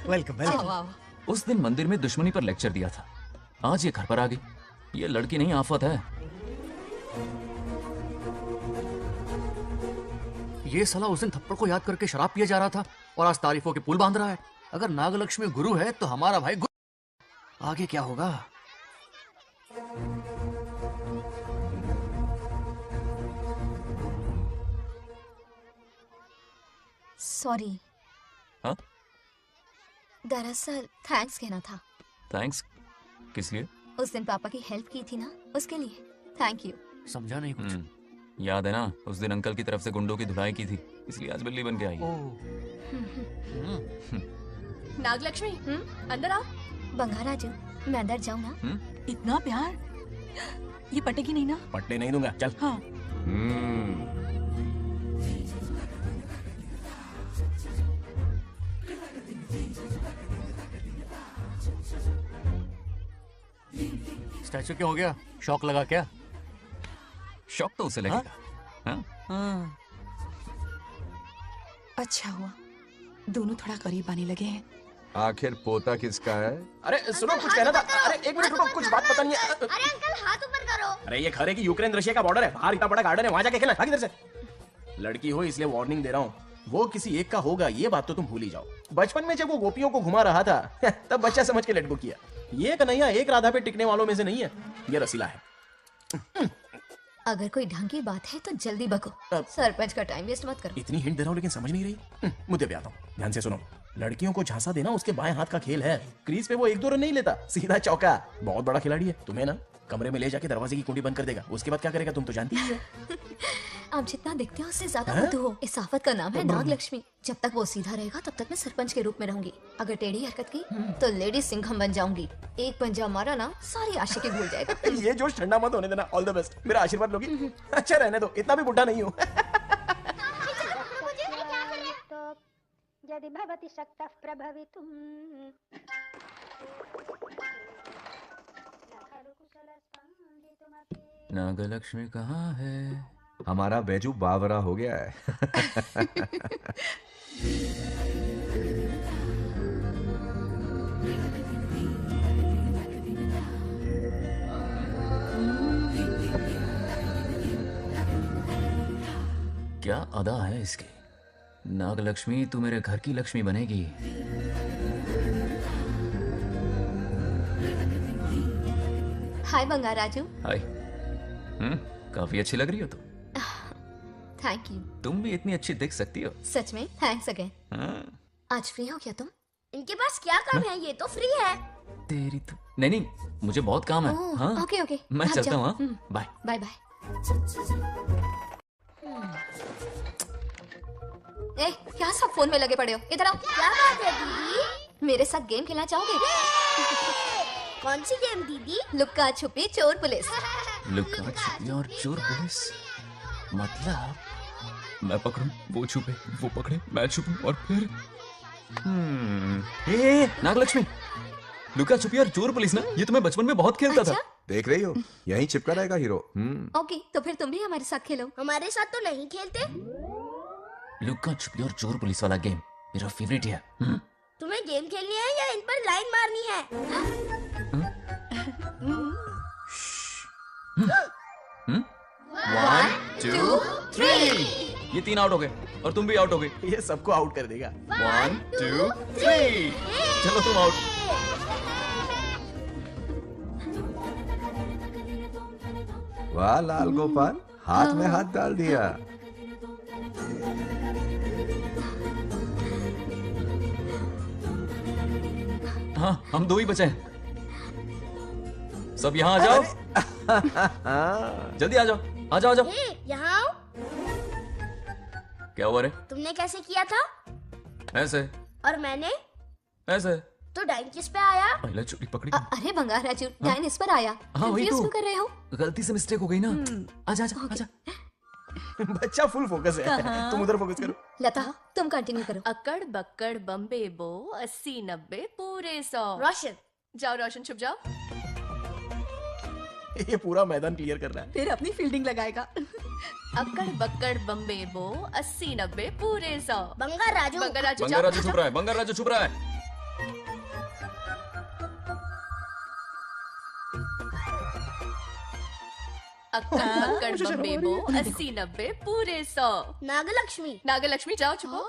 वेलकम। उस दिन मंदिर में दुश्मनी पर लेक्चर दिया था, आज ये घर पर आ गई। ये लड़की नहीं आफत है। ये साला उस दिन थप्पड़ को याद करके शराब पिए जा रहा था और आज तारीफों के पुल बांध रहा है। अगर नागलक्ष्मी गुरु है तो हमारा भाई गुरु। आगे क्या होगा? सॉरी। हाँ? दरअसल थैंक्स कहना था। थैंक्स किस लिए? उस दिन पापा की हेल्प की थी ना, उसके लिए थैंक यू। समझा नहीं कुछ। याद है ना, उस दिन अंकल की तरफ से गुंडों की धुलाई की थी, इसलिए आज बिल्ली बन के आई। नागलक्ष्मी अंदर आओ। बंगार राजू, मैं अंदर जाऊँ ना? इतना प्यार, ये पटेगी नहीं ना? पटने नहीं दूंगा, चल। हाँ। स्टैचू क्यों हो गया? शौक लगा क्या? शौक तो उसे लगेगा। हाँ? अच्छा हुआ दोनों थोड़ा करीब आने लगे हैं। आखिर पोता किसका है? अरे सुनो, कुछ कहना था। अरे एक मिनट रुको, कुछ बात पता नहीं है। अरे अंकल हाथ ऊपर करो। अरे ये खरे की यूक्रेन रशिया का बॉर्डर है, बाहर इतना बड़ा गार्डन है, वहां जाके खेलना। भाग इधर से। लड़की हो इसलिए वार्निंग दे रहा हूँ, वो किसी एक का होगा ये बात तो तुम भूल ही जाओ। बचपन में जब वो गोपियों को घुमा रहा था तब बच्चा समझ के लेट गो किया। ये कन्हैया एक राधा पे टिकने वालों में से नहीं है, ये रसीला है। अगर कोई ढंग की बात है तो जल्दी बको, सरपंच का टाइम वेस्ट मत करो। इतनी हिंट दे रहा हूँ लेकिन समझ नहीं रही। मुद्दे पे आता हूँ, ध्यान से सुनो। लड़कियों को झांसा देना उसके बाएं हाथ का खेल है। क्रीज पे वो 1-2 रन नहीं लेता, सीधा चौका। बहुत बड़ा खिलाड़ी है। तुम्हें ना कमरे में ले जाके दरवाजे की कुंडी बंद कर देगा, उसके बाद क्या करेगा तुम तो जानती ही हो। आप जितना दिखते हो उससे ज्यादा बुद्धू हो। इस आफत का नाम है नागलक्ष्मी। जब तक वो सीधा रहेगा तब तक मैं सरपंच के रूप में रहूंगी। अगर टेढ़ी हरकत की तो लेडी सिंघम बन जाऊंगी। एक पंजा मारा ना सारी आशिकी भूल जाएगा। ये जोश ठंडा मत होने देना। ऑल द बेस्ट, मेरा आशीर्वाद लोगी? अच्छा रहने दो, इतना भी बुढ़ा नहीं हूँ। यदि भवति शक्तः प्रभवितुम्। नागलक्ष्मी कहाँ है? हमारा बैजू बावरा हो गया है। क्या अदा है इसकी। नागलक्ष्मी तू मेरे घर की लक्ष्मी बनेगी। हाय बंगार राजू। हाय। काफी अच्छी लग रही हो तुम। Thank you. तुम भी इतनी अच्छी दिख सकती हो। सच में थैंक्स अगेन। आज फ्री हो क्या तुम? इनके पास क्या काम है, ये तो फ्री है। तेरी तो नहीं, मुझे बहुत काम है। हाँ ओके ओके, मैं चलता हूँ। Bye bye bye. ए, क्या सब फोन में लगे पड़े हो? इधर आओ। क्या बात है दीदी? मेरे साथ गेम खेलना चाहोगे? कौन सी गेम दीदी? लुक्का छुपी चोर पुलिस। लुक्का छुपी और चोर पुलिस मतलब मैं पकड़ूं, वो छुपे, वो पकड़े, मैं छुपूं और फिर नागलक्ष्मी, लुक्का छुपी और चोर पुलिस ना, ये तो मैं बचपन में बहुत खेलता था। देख रही हो, यहीं चिपका रहेगा हीरो। ओके, तो फिर तुम भी हमारे साथ खेलो। हमारे साथ तो नहीं खेलते। लुक्का छुपी और चोर पुलिस वाला गेम मेरा फेवरेट है। तुम्हें गेम खेलनी है या इन पर लाइन मारनी है? 1 2 3 ये 3 आउट हो गए और तुम भी आउट हो गए। ये सबको आउट कर देगा। 1 2 3 चलो तुम आउट। वाह लाल गोपाल, हाथ में हाथ डाल दिया। हाँ, हम 2 ही बचे हैं। सब यहाँ आ जाओ। जल्दी आ जाओ, आ जाओ, आ जाओ। यहाँ आओ। क्या हुआ रे? तुमने कैसे किया था? ऐसे। और मैंने? ऐसे। तो डाइन किस पे आया? पहले चोरी पकड़ी। अरे बंगार राजू, डाइन इस पर आया। हाँ वही तो। क्यों कर रहे हो? गलती से मिस्टेक हो गई ना। आजा आजा आजा। बच्चा फुल फोकस है। तुम उधर फोकस करो। लता, तुम कंटिन्यू करो। अकड़ बक्कड़ बम्बे बो 80 90 पूरे 100। रोशन। जाओ रोशन, छुप जाओ। ये पूरा मैदान क्लियर कर रहा है। फिर अपनी फील्डिंग लगाएगा। अकड़ बक्कड़ बम्बे बो 80 90 पूरे 100। बंगार राजू। बंगार राजू बंगार राजू छुप रहा है, बंगार राजू छुप रहा है। अक्कड़ बक्कड़ बम्बे बो 80 90 पूरे 100। नागलक्ष्मी। नागलक्ष्मी जाओ, छुपो।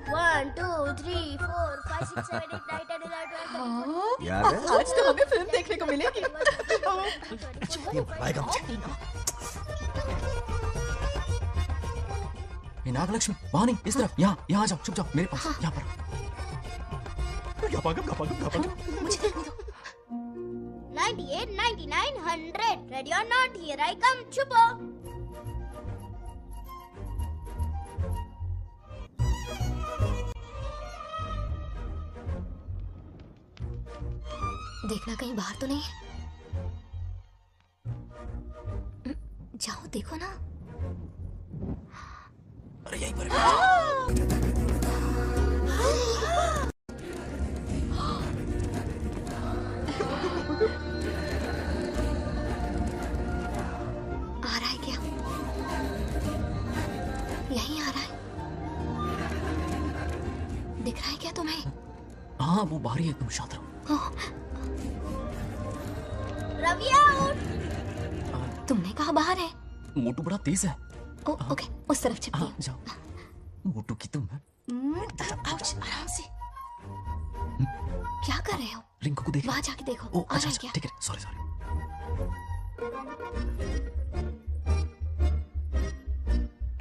1 2 3 4 5 6 7 8 9 10 11 12 याद है? आज तो हमें फिल्म देखने को मिलेगी। नागलक्ष्मी वहाँ नहीं, इस तरफ, यहाँ यहाँ आ जाओ, छुप जाओ मेरे पास, यहाँ पर। मुझे देखने दो। 98 99 100 ready or not, here I come. छुपो। देखना कहीं बाहर तो नहीं है। जाओ देखो ना। अरे यहीं पर। आ रहा है क्या? यहीं आ रहा है। दिख रहा है क्या तुम्हें? हाँ वो बाहर ही है, तुम शांत रहो। रवि आउट। तुमने कहा बाहर है? मोटू बड़ा तेज है। ओके, उस तरफ छिपती हूँ। जाओ। मोटू की तुम है। आउच, आराम से। क्या कर रहे हो? रिंकू को देख। वहाँ जाके देखो। ओ आ रहा अच्छा है क्या? ठीक है, sorry sorry.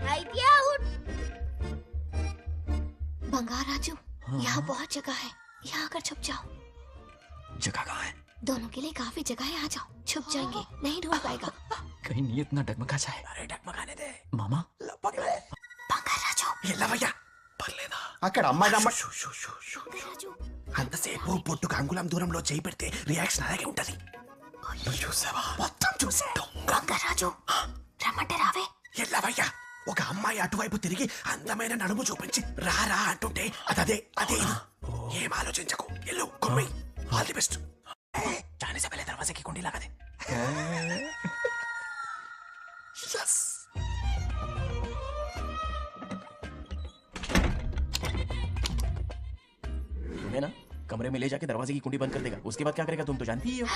Idea out. Bangar Raju, यहाँ बहुत जगह है, यहाँ आकर छुप जाओ। जगह कहाँ है? दोनों के लिए काफी जगह है, आ जाओ। छुप जाएंगे, नहीं ढूंढ पाएगा। कहीं नीयत ना डगमगा जाए। अरे डगमगाने दे मामा। बंगार राजू, ఎల్లవయ్యా పర్లేదా అక్కడ అమ్మాయి షూ అంతసేపు పొట్టుకు అంగుళం దూరంలో చేయి పెడితే రియాక్షన్ అలాగే ఉంటది. నువ్వు చూసావా? మొత్తం చూసా. బంగార్ రాజు, రమ్మంటే రావే. ఎల్లవయ్యా ఒక అమ్మాయి అటువైపు తిరిగి అందమైన నడుము చూపించి రారా అంటుంటే అదే అదే ఇది. ఏం ఆలోచించకు, ఎల్లు కుమ్మి. All the best. जाने से पहले दरवाजे की कुंडी लगा दे. यस. तुम्हें ना कमरे में ले जाके दरवाजे की कुंडी बंद कर देगा, उसके बाद क्या करेगा तुम तो जानती ही हो।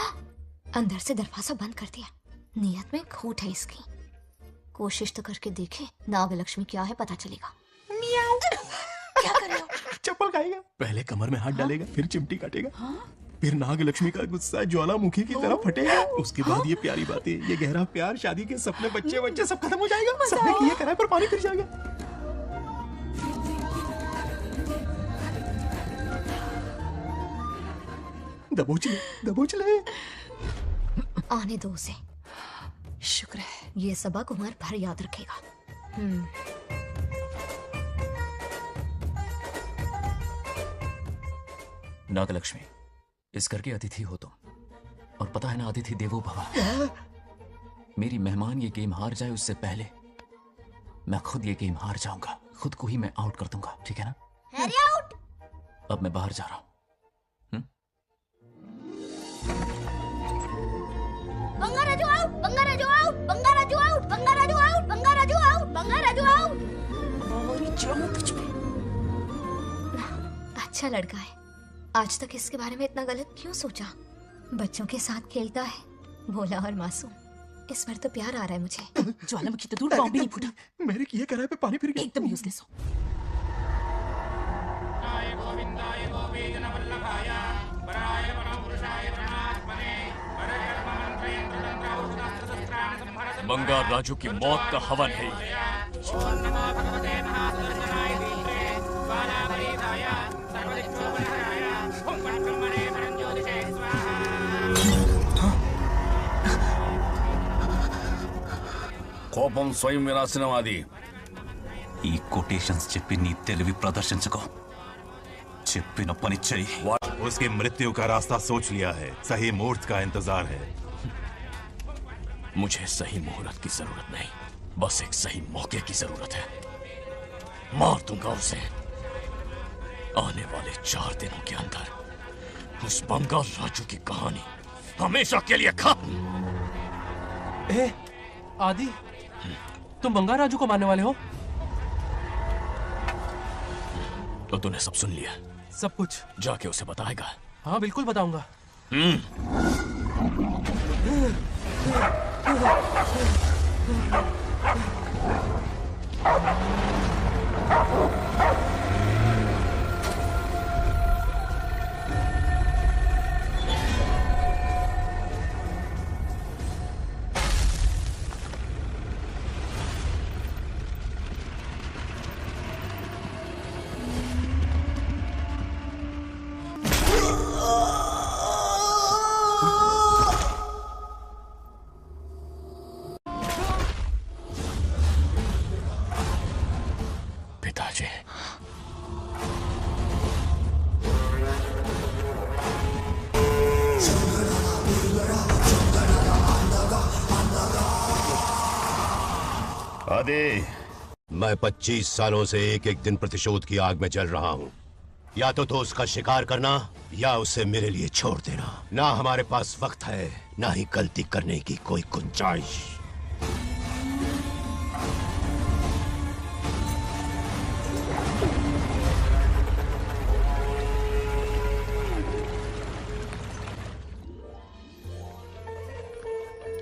अंदर से दरवाजा बंद कर दिया। नियत में खोट है इसकी। कोशिश तो करके देखे, नागलक्ष्मी क्या है पता चलेगा। क्या कर रहे हो? चप्पल खाएगा। पहले कमर में हाथ डालेगा, फिर चिमटी काटेगा। फिर नागलक्ष्मी का गुस्सा ज्वालामुखी की तरह फटेगा। उसके बाद ये प्यारी बातें, ये गहरा प्यार, शादी के सपने, बच्चे बच्चे सब खत्म हो जाएगा। सबने किए कराए पर पानी फिर जाएगा। दबोच ले, दबोच ले। आने दो उसे। शुक्र है, ये सबक उम्र भर याद रखेगा। नागलक्ष्मी, इस घर के अतिथि हो तुम, और पता है ना, अतिथि देवो भव। मेरी मेहमान ये गेम हार जाए उससे पहले मैं खुद ये गेम हार जाऊंगा। खुद को ही मैं आउट कर दूंगा, ठीक है ना? Harry out. अब मैं बाहर जा रहा हूं। Bangarraju out, Bangarraju out, Bangarraju out, Bangarraju out, Bangarraju out, Bangarraju out. अच्छा लड़का है। आज तक इसके बारे में इतना गलत क्यों सोचा? बच्चों के साथ खेलता है, भोला और मासूम। इस बार तो प्यार आ रहा है मुझे। ज्वालामुखी तो दूर, बॉम्ब भी नहीं फूटा। मेरे किए कराए पे पानी फिर गया। एकदम यूजलेस हो। बंगार राजू की मौत का हवन है ये। కోపం స్వయం వినాశనవాది. ఈ కొటేషన్స్ చెప్పి నీ తెలివి ప్రదర్శించుకో. చెప్పిన పని చెయ్యి. उसकी मृत्यु का रास्ता सोच लिया है, सही मुहूर्त का इंतजार है। मुझे सही मुहूर्त की जरूरत नहीं, बस एक सही मौके की जरूरत है। मार दूंगा उसे। आने वाले 4 दिनों के अंदर उस बंगाल राजू की कहानी हमेशा के लिए खत्म। आदि, तुम बंगाल राजू को मारने वाले हो? तो तूने सब सुन लिया? सब कुछ जाके उसे बताएगा? हाँ बिल्कुल बताऊंगा। पिताजी, आदि, मैं 25 सालों से एक एक दिन प्रतिशोध की आग में जल रहा हूँ। या तो उसका शिकार करना या उसे मेरे लिए छोड़ देना। ना हमारे पास वक्त है, ना ही गलती करने की कोई गुंजाइश।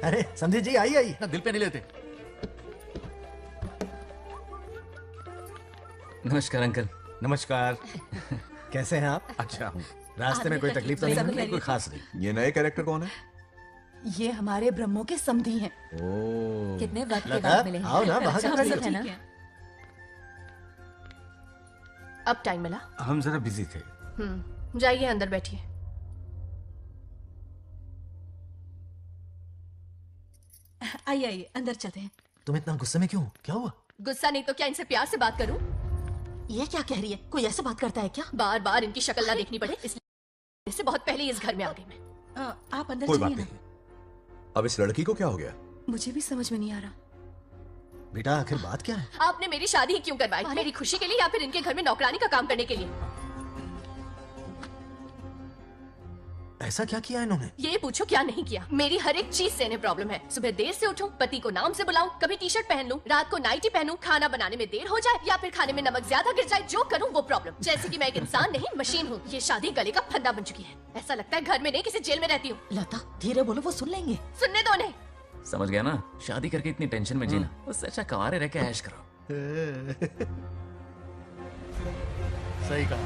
अरे समझी जी, आई आई। ना दिल पे नहीं लेते। नमस्कार अंकल। नमस्कार। कैसे हैं आप? अच्छा हूँ। रास्ते में कोई तकलीफ तो नहीं? कोई खास नहीं। ये नए कैरेक्टर कौन है? ये हमारे ब्रह्मों के समधी हैं। ओह, कितने वक्त के बाद मिले हैं। आओ ना, बाहर अच्छा, बैठिए। सब है ना? अब टाइम मिला? हम जरा बिजी थे। जाइए अंदर बैठिए। आइए आइए, अंदर चलते हैं। तुम इतना गुस्से में क्यों? क्या हुआ? गुस्सा नहीं तो क्या इनसे प्यार से बात करूं? ये क्या कह रही है? कोई ऐसे बात करता है क्या? बार बार इनकी शक्ल ना देखनी पड़े इसलिए से बहुत पहले इस घर में आ गई मैं। आप अंदर कोई चलिए बात ना। नहीं। अब इस लड़की को क्या हो गया? मुझे भी समझ में नहीं आ रहा। बेटा आखिर बात क्या है? आपने मेरी शादी ही क्यों करवाई? मेरी खुशी के लिए या फिर इनके घर में नौकरानी का काम करने के लिए? ऐसा क्या किया इन्होंने? ये पूछो क्या नहीं किया। मेरी हर एक चीज से इन्हें प्रॉब्लम है। सुबह देर से उठूं, पति को नाम से बुलाऊं, कभी टी शर्ट पहन लूं, रात को नाइटी पहनूं, खाना बनाने में देर हो जाए या फिर खाने में नमक ज्यादा गिर जाए, जो करूं वो प्रॉब्लम। जैसे कि मैं एक इंसान नहीं मशीन हूँ। ये शादी गले का फंदा बन चुकी है। ऐसा लगता है घर में नहीं किसी जेल में रहती हूँ। लता धीरे बोलो, वो सुन लेंगे। सुनने दो उन्हें। समझ गया ना? शादी करके इतनी टेंशन में जीना, उससे अच्छा कंवारे रह के ऐश करो। सही कहा।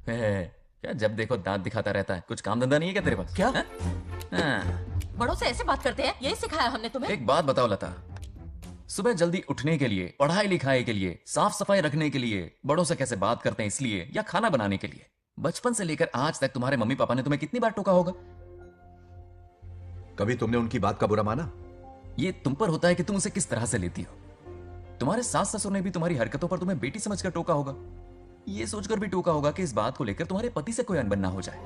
क्या जब देखो दांत दिखाता रहता है, कुछ काम धंधा नहीं है क्या तेरे पास? क्या? हाँ। बड़ों से ऐसे बात करते हैं, यही सिखाया हमने तुम्हें? एक बात बताओ लता, सुबह जल्दी उठने के लिए, पढ़ाई लिखाई के लिए, साफ सफाई रखने के लिए बड़ों से कैसे बात करते हैं इसलिए, या खाना बनाने के लिए? बचपन से लेकर आज तक तुम्हारे मम्मी पापा ने तुम्हें कितनी बार टोका होगा? कभी तुमने उनकी बात का बुरा माना? ये तुम पर होता है कि तुम उसे किस तरह से लेती हो। तुम्हारे सास ससुर ने भी तुम्हारी हरकतों पर तुम्हें बेटी समझकर टोका होगा। ये सोचकर भी टोका होगा कि इस बात को लेकर तुम्हारे पति से कोई अनबन ना हो जाए।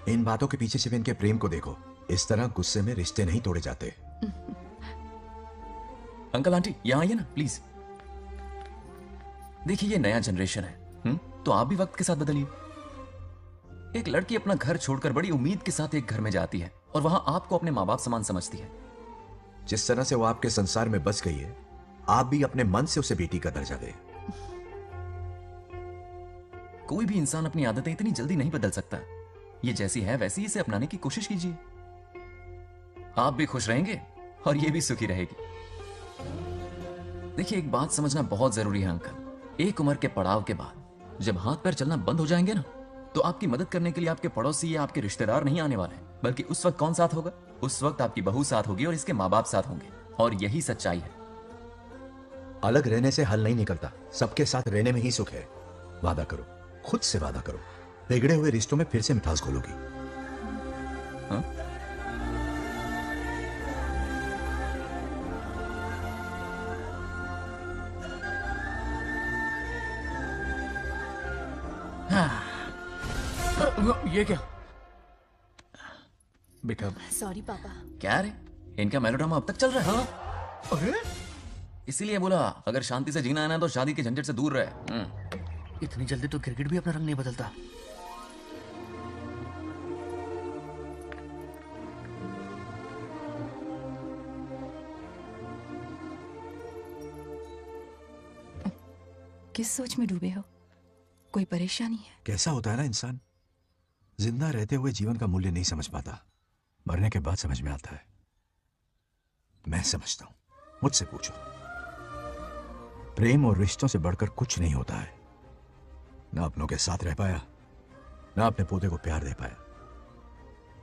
इन बातों के पीछे सिर्फ इनके प्रेम को देखो। इस तरह गुस्से में रिश्ते नहीं तोड़े जाते। अंकल आंटी यहां आइए ना प्लीज। देखिए ये नया जनरेशन है, तो आप भी वक्त के साथ बदलिए। एक लड़की अपना घर छोड़कर बड़ी उम्मीद के साथ एक घर में जाती है और वहां आपको अपने माँ बाप समान समझती है। जिस तरह से वो आपके संसार में बस गई है, आप भी अपने मन से उसे बेटी का दर्जा दें। कोई भी इंसान अपनी आदतें इतनी जल्दी नहीं बदल सकता। ये जैसी है वैसी इसे अपनाने की कोशिश कीजिए। आप भी खुश रहेंगे और ये भी सुखी रहेगी। देखिए एक बात समझना बहुत जरूरी है अंकल, एक उम्र के पड़ाव के बाद जब हाथ पैर चलना बंद हो जाएंगे ना, तो आपकी मदद करने के लिए आपके पड़ोसी या आपके रिश्तेदार नहीं आने वाले, बल्कि उस वक्त कौन साथ होगा? उस वक्त आपकी बहू साथ होगी और इसके माँ बाप साथ होंगे। और यही सच्चाई है। अलग रहने से हल नहीं निकलता, सबके साथ रहने में ही सुख है। वादा करो, खुद से वादा करो, बिगड़े हुए रिश्तों में फिर से मिठास घोलोगी। हाँ? ये क्या बेटा? सॉरी पापा। क्या रे, इनका मेलोड्रामा अब तक चल रहा है? अरे इसीलिए बोला अगर शांति से जीना है ना तो शादी के झंझट से दूर रहे। इतनी जल्दी तो क्रिकेट भी अपना रंग नहीं बदलता। किस सोच में डूबे हो? कोई परेशानी है? कैसा होता है ना इंसान, जिंदा रहते हुए जीवन का मूल्य नहीं समझ पाता, मरने के बाद समझ में आता है। मैं समझता हूं, मुझसे पूछो। प्रेम और रिश्तों से बढ़कर कुछ नहीं होता है। ना अपनों के साथ रह पाया, ना अपने पोते को प्यार दे पाया।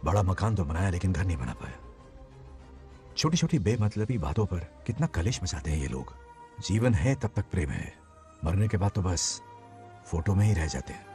बड़ा मकान तो बनाया लेकिन घर नहीं बना पाया। छोटी छोटी बेमतलबी बातों पर कितना कलेश मचाते हैं ये लोग। जीवन है तब तक प्रेम है, मरने के बाद तो बस फोटो में ही रह जाते हैं।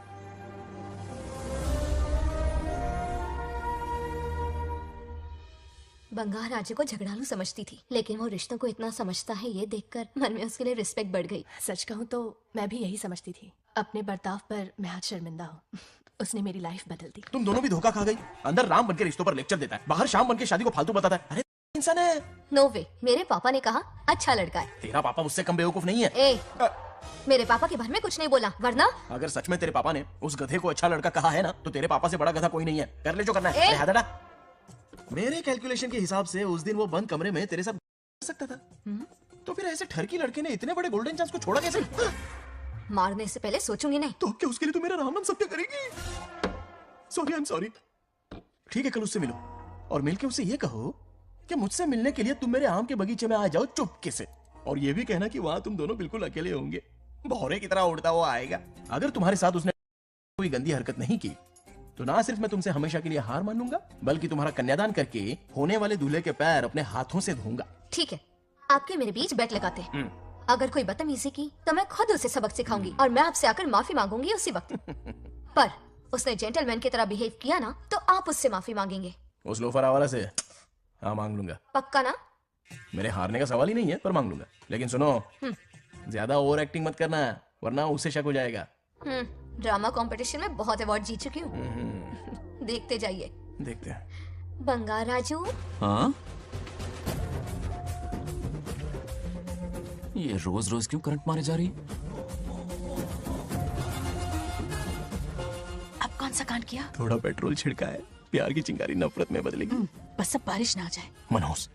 बंगाल राज्य को झगड़ालू समझती थी, लेकिन वो रिश्तों को इतना समझता है ये देखकर मन में उसके लिए रिस्पेक्ट बढ़ गई। सच कहूँ तो मैं भी यही समझती थी। अपने बर्ताव पर मैं आज शर्मिंदा हूँ। उसने मेरी लाइफ बदल दी। तुम दोनों भी धोखा खा गई। अंदर राम बनके रिश्तों पर लेक्चर देता है, बाहर शाम बनके शादी को फालतू बताता है। अरे इंसान है। नो वे, मेरे पापा ने कहा अच्छा लड़का है। तेरा पापा मुझसे कम बेवकूफ नहीं है। मेरे पापा के बारे में कुछ नहीं बोला, वरना अगर सच में तेरे पापा ने उस गधे को अच्छा लड़का कहा है ना, तो तेरे पापा से बड़ा गधा कोई नहीं है। कर ले जो करना है। अरे मेरे कैलकुलेशन के हिसाब से उस दिन वो बंद कमरे में तेरे साथ कर सकता था। तो फिर ऐसे ठरकी लड़के ने इतने बड़े गोल्डन चांस को छोड़ा कैसे? मारने से पहले सोचूंगी नहीं। तो क्या उसके लिए तू मेरा राम नाम सत्य करेगी? Sorry, I am sorry. ठीक है, कल उससे मिलो और मिलके उससे ये कहो कि मुझसे मिलने के लिए तुम मेरे आम के बगीचे में आ जाओ चुपके से। और ये भी कहना कि वहां तुम दोनों बिल्कुल अकेले होंगे। भौरे की तरह उड़ता हुआ आएगा। अगर तुम्हारे साथ उसने कोई गंदी हरकत नहीं की तो ना सिर्फ मैं तुमसे हमेशा के लिए हार मान लूंगा, बल्कि तुम्हारा कन्यादान करके होने वाले दूल्हे के पैर अपने हाथों से धोऊंगा। ठीक है, आपके मेरे बीच बेट लगाते हैं। अगर कोई बदतमीजी की तो मैं खुद उसे सबक सिखाऊंगी और मैं आपसे आकर माफी मांगूंगी उसी वक्त। पर उसने जेंटलमैन की तरह बिहेव किया ना, तो आप उससे माफी मांगेंगे। उस लोफर आवारा से हाँ मांग लूंगा। पक्का ना? मेरे हारने का सवाल ही नहीं है, पर मांग लूंगा। लेकिन सुनो, ज्यादा ओवर एक्टिंग मत करना, वरना उसे शक हो जाएगा। ड्रामा कंपटीशन में बहुत अवार्ड जीत चुकी हूँ। देखते जाइए। देखते हैं। बंगाल राजू। हाँ? ये रोज रोज क्यों करंट मारे जा रही? अब कौन सा कांड किया? थोड़ा पेट्रोल छिड़का है, प्यार की चिंगारी नफरत में बदलेगी। बस अब बारिश ना आ जाए। मनोज,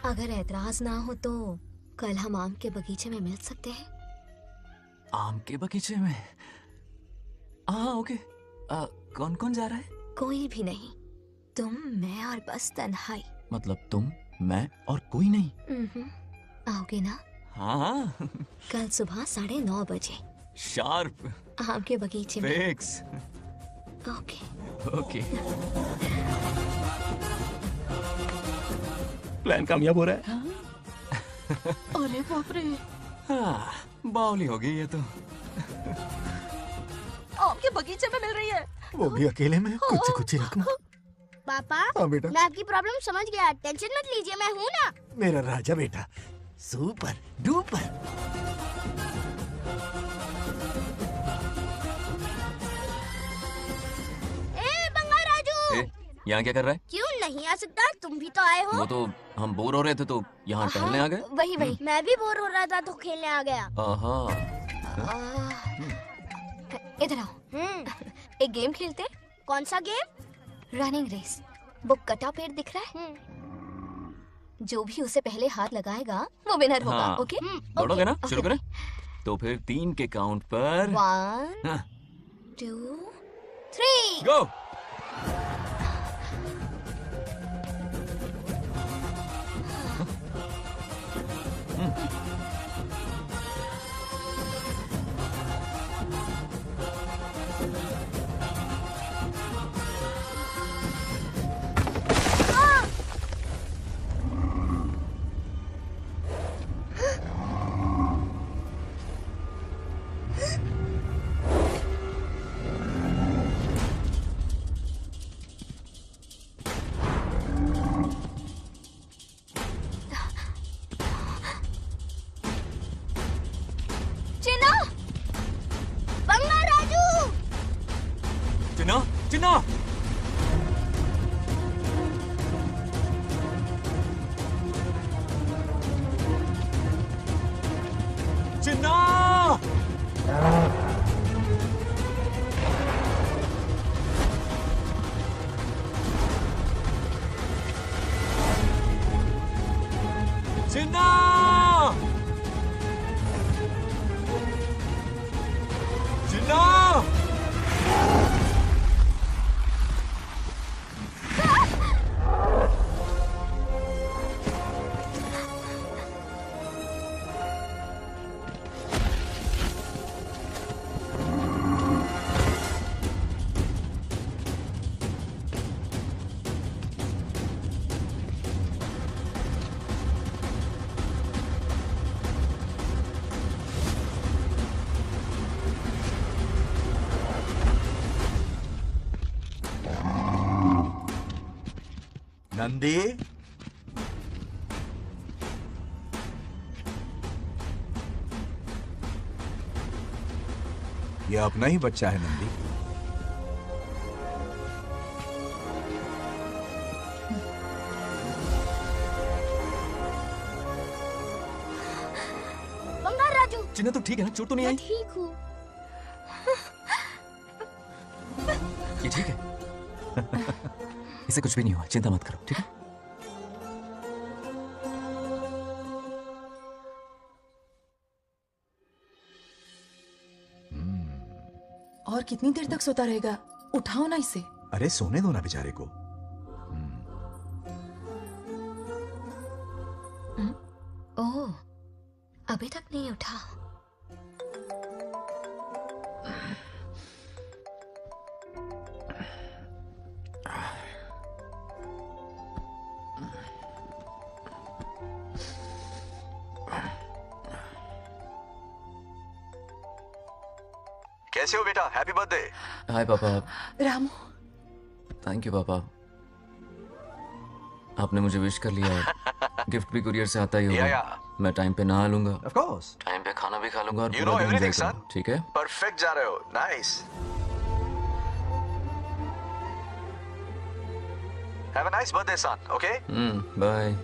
अगर ऐतराज ना हो तो कल हम आम के बगीचे में मिल सकते हैं। आम के बगीचे में? हाँ ओके। कौन कौन जा रहा है? कोई भी नहीं, तुम, मैं और बस तन्हाई। मतलब तुम, मैं और कोई नहीं? आओगे ना? हाँ हाँ कल सुबह 9:30 बजे शार्प आम के बगीचे में। फिक्स। Okay okay. प्लान कामयाब हो रहा है। अरे बाप रे, हाँ, बावली हो गई ये तो। आम के बगीचे में मिल रही है। वो भी अकेले में, कुछ से कुछ ही रखना। पापा हाँ बेटा। मैं आपकी प्रॉब्लम समझ गया, टेंशन मत लीजिए, मैं हूँ ना। मेरा राजा बेटा, सुपर डुपर। ए बंगा राजू, यहाँ क्या कर रहा है? क्यों नहीं आ सकता? तुम भी तो आए हो। वो तो हम बोर हो रहे थे तो यहाँ टहलने आ गए। वही मैं भी बोर हो रहा था तो खेलने आ गया। इधर आओ, एक गेम खेलते। कौन सा गेम? Running race. वो कटा पेड़ दिख रहा है? जो भी उसे पहले हाथ लगाएगा वो विनर होगा। हाँ। ओके? दौड़ोगे ना? शुरू करें? तो फिर 3 के काउंट पर 1 2 3 गो। चिन्ना, चिन्ना, चिन्ना, चिन्ना। नंदी, ये अपना ही बच्चा है नंदी। बंगार राजू। चिन्ना तो ठीक है ना? चोट तो नहीं आई? ठीक हूँ। ये ठीक है। इसे कुछ भी नहीं हुआ, चिंता मत करो, ठीक है? और कितनी देर तक सोता रहेगा? उठाओ ना इसे। अरे सोने दो ना बेचारे को। ओह, अभी तक नहीं उठा। कैसे हो बेटा? Happy birthday. हाय पापा। रामू, थैंक यू पापा, आपने मुझे विश कर लिया। गिफ्ट भी कुरियर से आता ही होगा। मैं टाइम पे नहा लूंगा, ऑफ कोर्स, टाइम पे खाना भी खा लूंगा और You पूरा know दिन everything, एंजॉय करूंगा, son. ठीक है? परफेक्ट जा रहे हो। Nice. Have a nice birthday son, okay? Bye.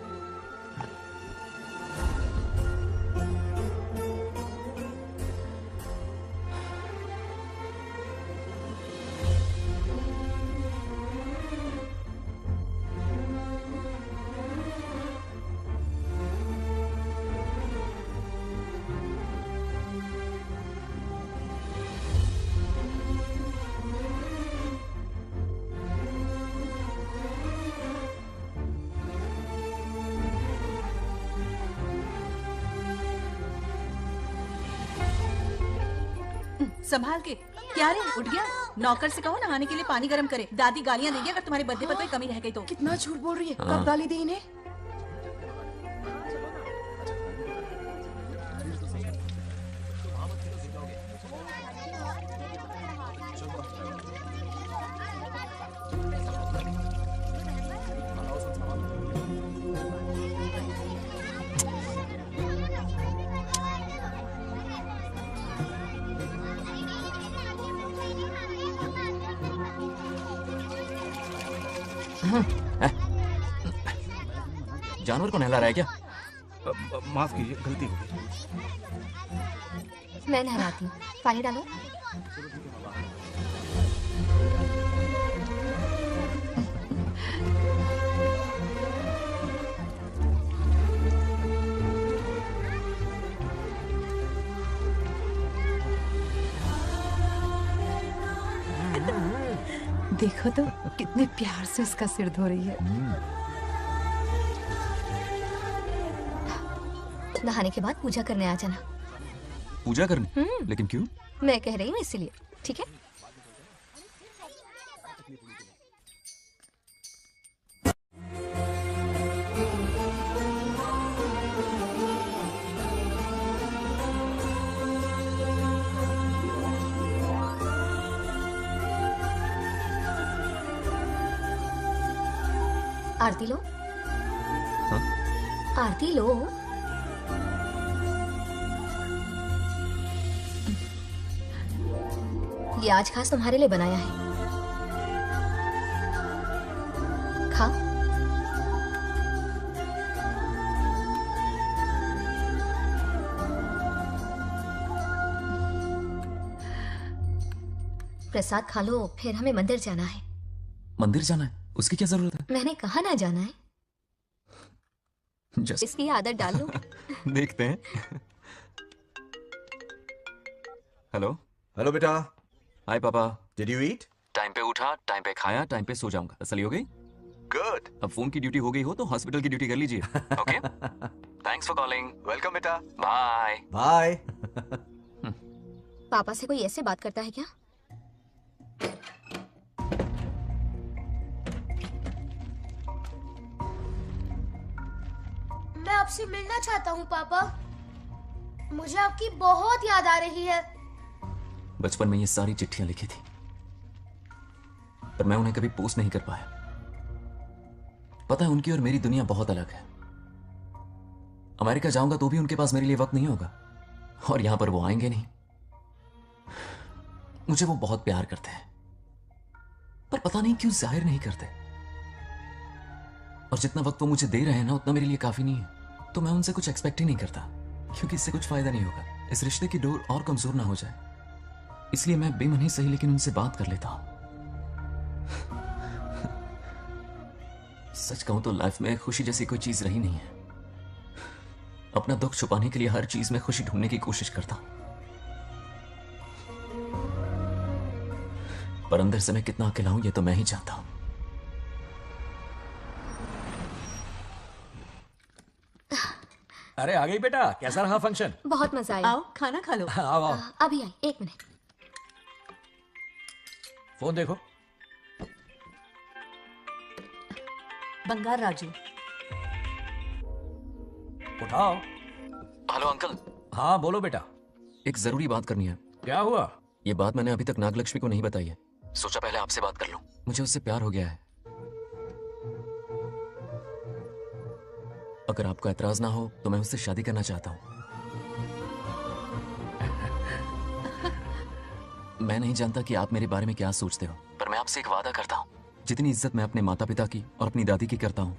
संभाल के। क्या रे, उठ गया? नौकर से कहो नहाने के लिए पानी गर्म करे। दादी गालियां देगी अगर तुम्हारे बर्थडे पर कोई कमी रह गई तो। कितना झूठ बोल रही है, हाँ। कब गाली दी इन्हें? जानवर को नहला रहा है क्या? माफ कीजिए, गलती हो गई। मैं नहलाती हूँ, पानी डालो। देखो तो कितने प्यार से उसका सिर धो रही है। नहाने के बाद पूजा करने आ जाना। पूजा करने? लेकिन क्यों? मैं कह रही हूँ इसीलिए, ठीक है? आरती लो। हाँ? आरती लो। ये आज खास तुम्हारे लिए बनाया है, खाओ। प्रसाद खा लो, फिर हमें मंदिर जाना है। मंदिर जाना है? उसकी क्या जरूरत है? मैंने कहा ना जाना है। Just... इसकी आदत डाल लो। देखते हैं। हेलो। हेलो बेटा। हाय पापा। Did you eat? टाइम पे उठा, टाइम पे खाया, टाइम पे सो जाऊंगा। तसल्ली हो गई? Good. अब फोन की ड्यूटी हो गई हो तो हॉस्पिटल की ड्यूटी कर लीजिए। Okay? Thanks for calling. Welcome बेटा। बाय। बाय। पापा से कोई ऐसे बात करता है क्या? मैं आपसे मिलना चाहता हूँ पापा। मुझे आपकी बहुत याद आ रही है। बचपन में ये सारी चिट्ठियां लिखी थी, पर मैं उन्हें कभी पोस्ट नहीं कर पाया। पता है, उनकी और मेरी दुनिया बहुत अलग है। अमेरिका जाऊंगा तो भी उनके पास मेरे लिए वक्त नहीं होगा, और यहां पर वो आएंगे नहीं। मुझे वो बहुत प्यार करते हैं, पर पता नहीं क्यों जाहिर नहीं करते। और जितना वक्त वो मुझे दे रहे हैं ना, उतना मेरे लिए काफी नहीं है। तो मैं उनसे कुछ एक्सपेक्ट ही नहीं करता, क्योंकि इससे कुछ फायदा नहीं होगा। इस रिश्ते की डोर और कमजोर ना हो जाए, इसलिए मैं बेमन ही सही लेकिन उनसे बात कर लेता हूं। सच कहूं तो लाइफ में खुशी जैसी कोई चीज रही नहीं है। अपना दुख छुपाने के लिए हर चीज में खुशी ढूंढने की कोशिश करता हूं, पर अंदर से मैं कितना अकेला हूं ये तो मैं ही जानता हूं। अरे आ गई बेटा, कैसा रहा फंक्शन? बहुत मजा आया। आओ खाना खा लो। आओ आओ। अभी आई, एक मिनट। फोन देखो। बंगार राजू। उठाओ। Hello uncle. हाँ बोलो बेटा। एक जरूरी बात करनी है। क्या हुआ? ये बात मैंने अभी तक नागलक्ष्मी को नहीं बताई है, सोचा पहले आपसे बात कर लूं। मुझे उससे प्यार हो गया है। अगर आपको एतराज ना हो तो मैं उससे शादी करना चाहता हूं। मैं नहीं जानता कि आप मेरे बारे में क्या सोचते हो, पर मैं आपसे एक वादा करता हूं, जितनी इज्जत मैं अपने माता पिता की और अपनी दादी की करता हूं,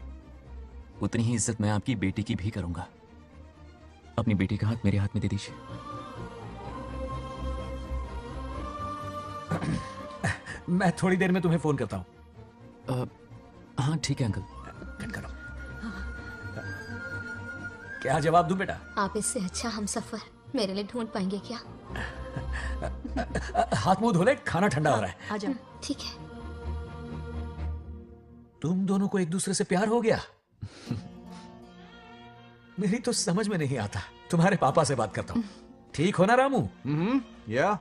उतनी ही इज्जत मैं आपकी बेटी की भी करूंगा। अपनी बेटी का हाथ मेरे हाथ में दे दीजिए। मैं थोड़ी देर में तुम्हें फोन करता हूं। हाँ ठीक है अंकल। कट करो। क्या जवाब दूं बेटा? आप इससे अच्छा हम सफर मेरे लिए ढूंढ पाएंगे क्या? हाथ मुंह धो ले, खाना ठंडा हो रहा है। आ जाओ। ठीक है। तुम दोनों को एक दूसरे से प्यार हो गया? मेरी तो समझ में नहीं आता। तुम्हारे पापा से बात करता हूँ। ठीक हो ना रामू? या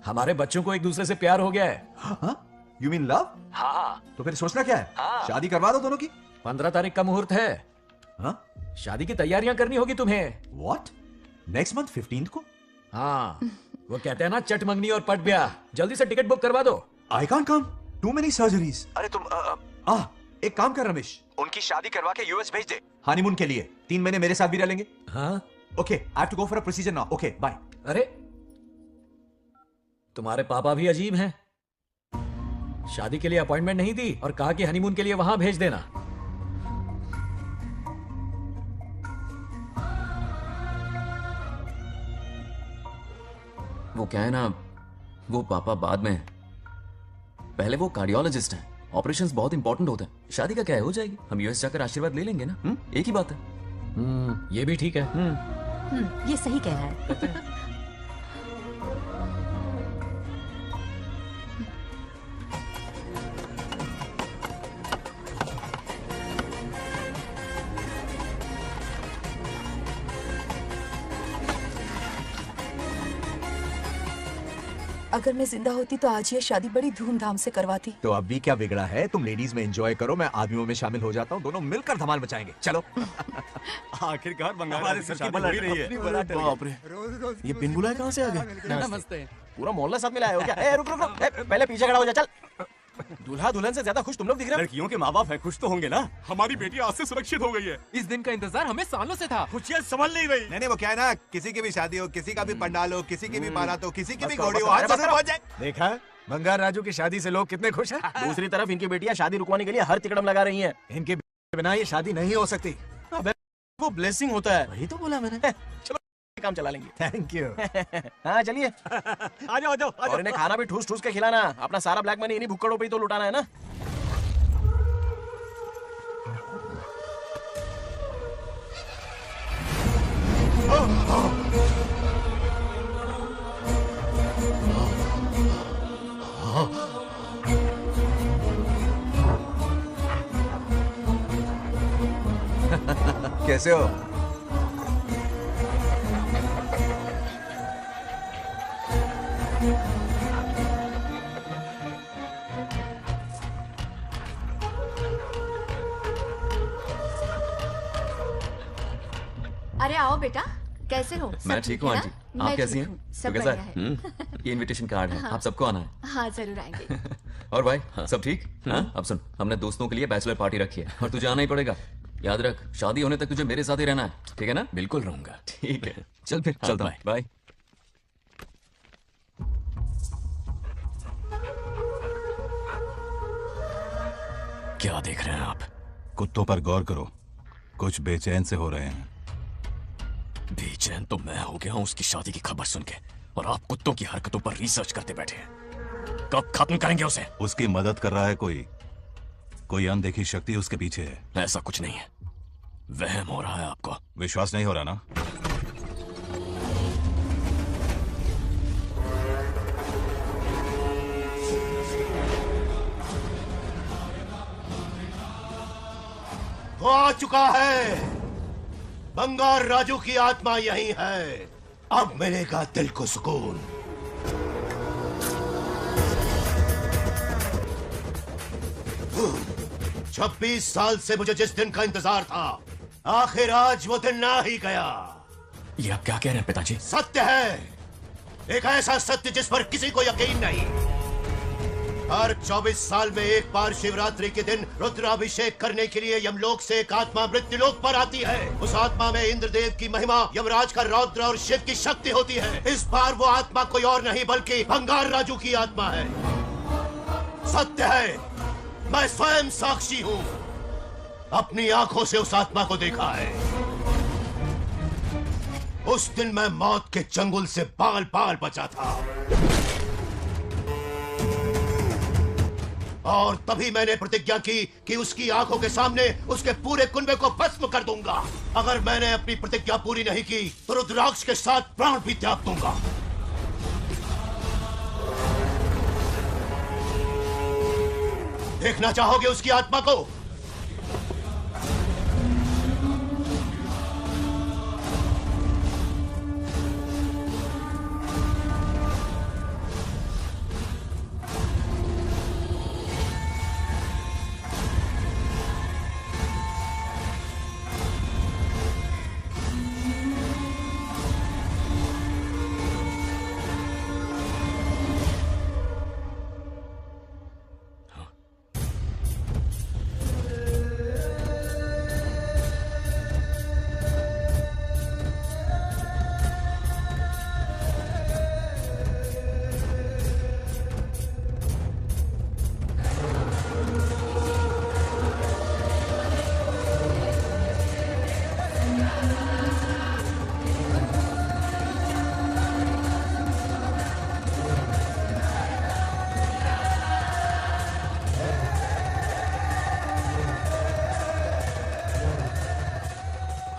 हमारे बच्चों को एक दूसरे से प्यार हो गया है। You mean love? हाँ। तो फिर सोचना क्या है? शादी करवा दो दोनों की। 15 तारीख का मुहूर्त है। शादी की तैयारियां करनी होगी तुम्हें। What? नेक्स्ट मंथ 15th को? हाँ, वो कहते हैं ना चट मंगनी और पट ब्याह। जल्दी से टिकट बुक करवा दो। I can't come. Too many surgeries. अरे तुम एक काम कर रमेश, उनकी शादी करवा के यूएस भेज दे हनीमून के लिए। 3 महीने मेरे साथ भी रह लेंगे। हाँ okay, I have to go for a procedure now. Okay bye. अरे तुम्हारे पापा भी अजीब हैं। शादी के लिए अपॉइंटमेंट नहीं दी और कहा कि हनीमून के लिए वहां भेज देना। वो क्या है ना, वो पापा बाद में, पहले वो कार्डियोलॉजिस्ट हैं। ऑपरेशंस बहुत इंपॉर्टेंट होते हैं। शादी का क्या है, हो जाएगी। हम यूएस जाकर आशीर्वाद ले लेंगे ना। एक ही बात है। ये भी ठीक है। ये सही कह रहा है। अगर मैं जिंदा होती तो आज ये शादी बड़ी धूमधाम से करवाती। तो अब भी क्या बिगड़ा है? तुम लेडीज में एंजॉय करो, मैं आदमियों में शामिल हो जाता हूँ। दोनों मिलकर धमाल मचाएंगे। चलो। आखिरकार बंगाल हमारे की सर की शादी बलट हो रही है। बाप रे, ये बिन बुलाए कहाँ से आ गए? नमस्ते। पूरा मोहल्ला साथ में लाया हो क्या? ए, रुक रुक रुक, ए, पहले पीछे खड़ा हो जा। चल, दूल्हा दुल्हन से ज्यादा खुश तुम लोग दिख रहे हो। लड़कियों के माँ बाप है, खुश तो होंगे ना। हमारी बेटी आज से सुरक्षित हो गई है। इस दिन का इंतजार हमें सालों से था। खुशियाँ संभल नहीं रही। नहीं वो क्या है ना, किसी की भी शादी हो, किसी का भी पंडाल हो, किसी की भी बारात हो, किसी की भी घोड़ी हो, बस आज करो। जैसे पहुंच जाए। देखा, बंगार राजू की शादी से लोग कितने खुश हैं। दूसरी तरफ इनकी बेटियां शादी रुकवाने के लिए हर तिकड़म लगा रही हैं। इनके बिना ये शादी नहीं हो सकती। अबे वो ब्लेसिंग होता है। वही तो बोला मैंने। चलो काम चला लेंगे। Thank you. हाँ चलिए। आ जाओ आ जाओ। और इन्हें खाना भी ठूस ठूस के खिलाना। अपना सारा ब्लैक मनी इन्हीं भुक्कड़ों पे ही तो लुटाना है ना। कैसे हो? अरे आओ बेटा, कैसे हो? मैं ठीक हूँ आंटी, आप कैसी हैं? सब तो कैसा बढ़िया है। ये इनविटेशन कार्ड है, हाँ। आप सबको आना है। हाँ जरूर आएंगे। और भाई सब ठीक? हाँ? अब सुन, हमने दोस्तों के लिए बैचलर पार्टी रखी है और तुझे आना ही पड़ेगा। याद रख, शादी होने तक तुझे मेरे साथ ही रहना है, ठीक है ना? बिल्कुल रहूंगा। ठीक है, चल फिर चलता हूँ। बाय। क्या देख रहे हैं आप? कुत्तों पर गौर करो, कुछ बेचैन से हो रहे हैं। बेचैन तो मैं हो गया हूं उसकी शादी की खबर सुन के, और आप कुत्तों की हरकतों पर रिसर्च करते बैठे हैं। कब खत्म करेंगे उसे? उसकी मदद कर रहा है कोई अनदेखी शक्ति उसके पीछे है। ऐसा कुछ नहीं है, वहम हो रहा है आपको। विश्वास नहीं हो रहा ना? वो आ चुका है। बंगार राजू की आत्मा यही है। अब मिलेगा दिल को सुकून। छब्बीस साल से मुझे जिस दिन का इंतजार था, आखिर आज वो दिन ना ही गया। ये आप क्या कह रहे हैं पिताजी? सत्य है, एक ऐसा सत्य जिस पर किसी को यकीन नहीं। हर 24 साल में एक बार शिवरात्रि के दिन रुद्राभिषेक करने के लिए यमलोक से एक आत्मा मृत्युलोक पर आती है। उस आत्मा में इंद्रदेव की महिमा, यमराज का रौद्र और शिव की शक्ति होती है। इस बार वो आत्मा कोई और नहीं बल्कि बंगार राजू की आत्मा है। सत्य है, मैं स्वयं साक्षी हूँ। अपनी आंखों से उस आत्मा को देखा है। उस दिन मैं मौत के चंगुल से बाल बाल बचा था, और तभी मैंने प्रतिज्ञा की कि उसकी आंखों के सामने उसके पूरे कुनबे को भस्म कर दूंगा। अगर मैंने अपनी प्रतिज्ञा पूरी नहीं की तो रुद्राक्ष के साथ प्राण भी त्याग दूंगा। देखना चाहोगे उसकी आत्मा को?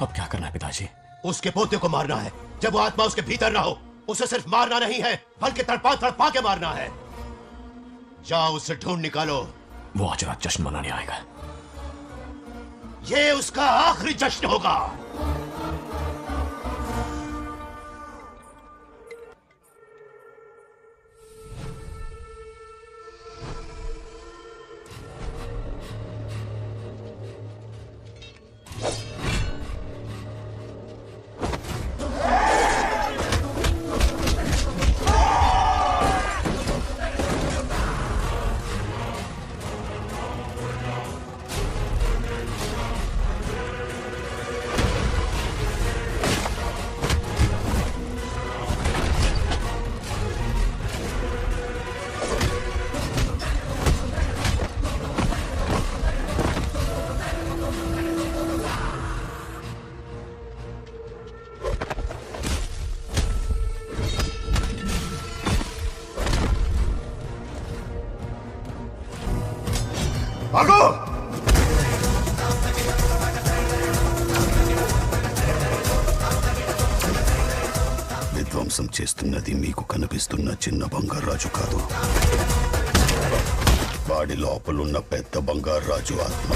अब क्या करना है पिताजी? उसके पोते को मारना है। जब वो आत्मा उसके भीतर ना हो, उसे सिर्फ मारना नहीं है बल्कि तड़पा तड़पा के मारना है। जाओ उसे ढूंढ निकालो। वो आज रात जश्न मनाने आएगा। ये उसका आखिरी जश्न होगा। भागो! విధ్వంసం చేస్తున్నది మీకు కనిపిస్తున్న చిన్న బంగారాజు కాదు, వాడి లోపలున్న పెద్ద బంగారాజు ఆత్మ.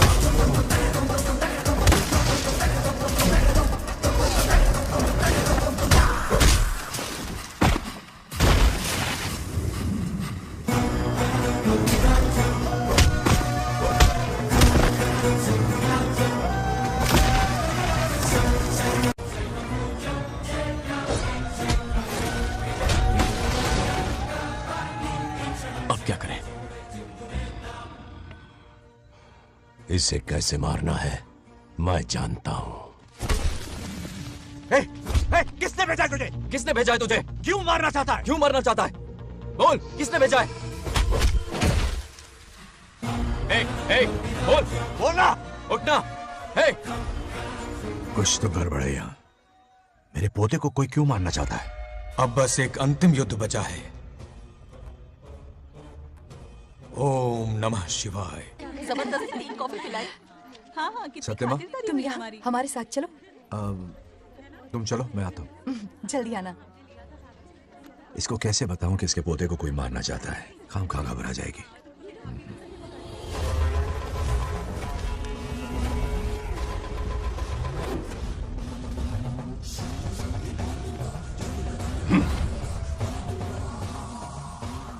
इसे कैसे मारना है मैं जानता हूं। किसने भेजा है तुझे? किसने भेजा है तुझे? क्यों मारना चाहता है? क्यों मारना चाहता है? बोल, किसने भेजा है? बोल, बोलना, उठना। कुछ तो गड़बड़ है यहाँ। मेरे पोते को कोई क्यों मारना चाहता है? अब बस एक अंतिम युद्ध बचा है। ओम नमः शिवाय। जबरदस्ती टी कॉफी पिलाई। हाँ हाँ कितनी सत्यमा? खातिरदारी तुम हुई यहाँ हमारी। हमारे साथ चलो। तुम चलो, मैं आता हूँ। जल्दी आना। इसको कैसे बताऊं कि इसके पोते को कोई मारना चाहता है? खाम खा घबरा जाएगी।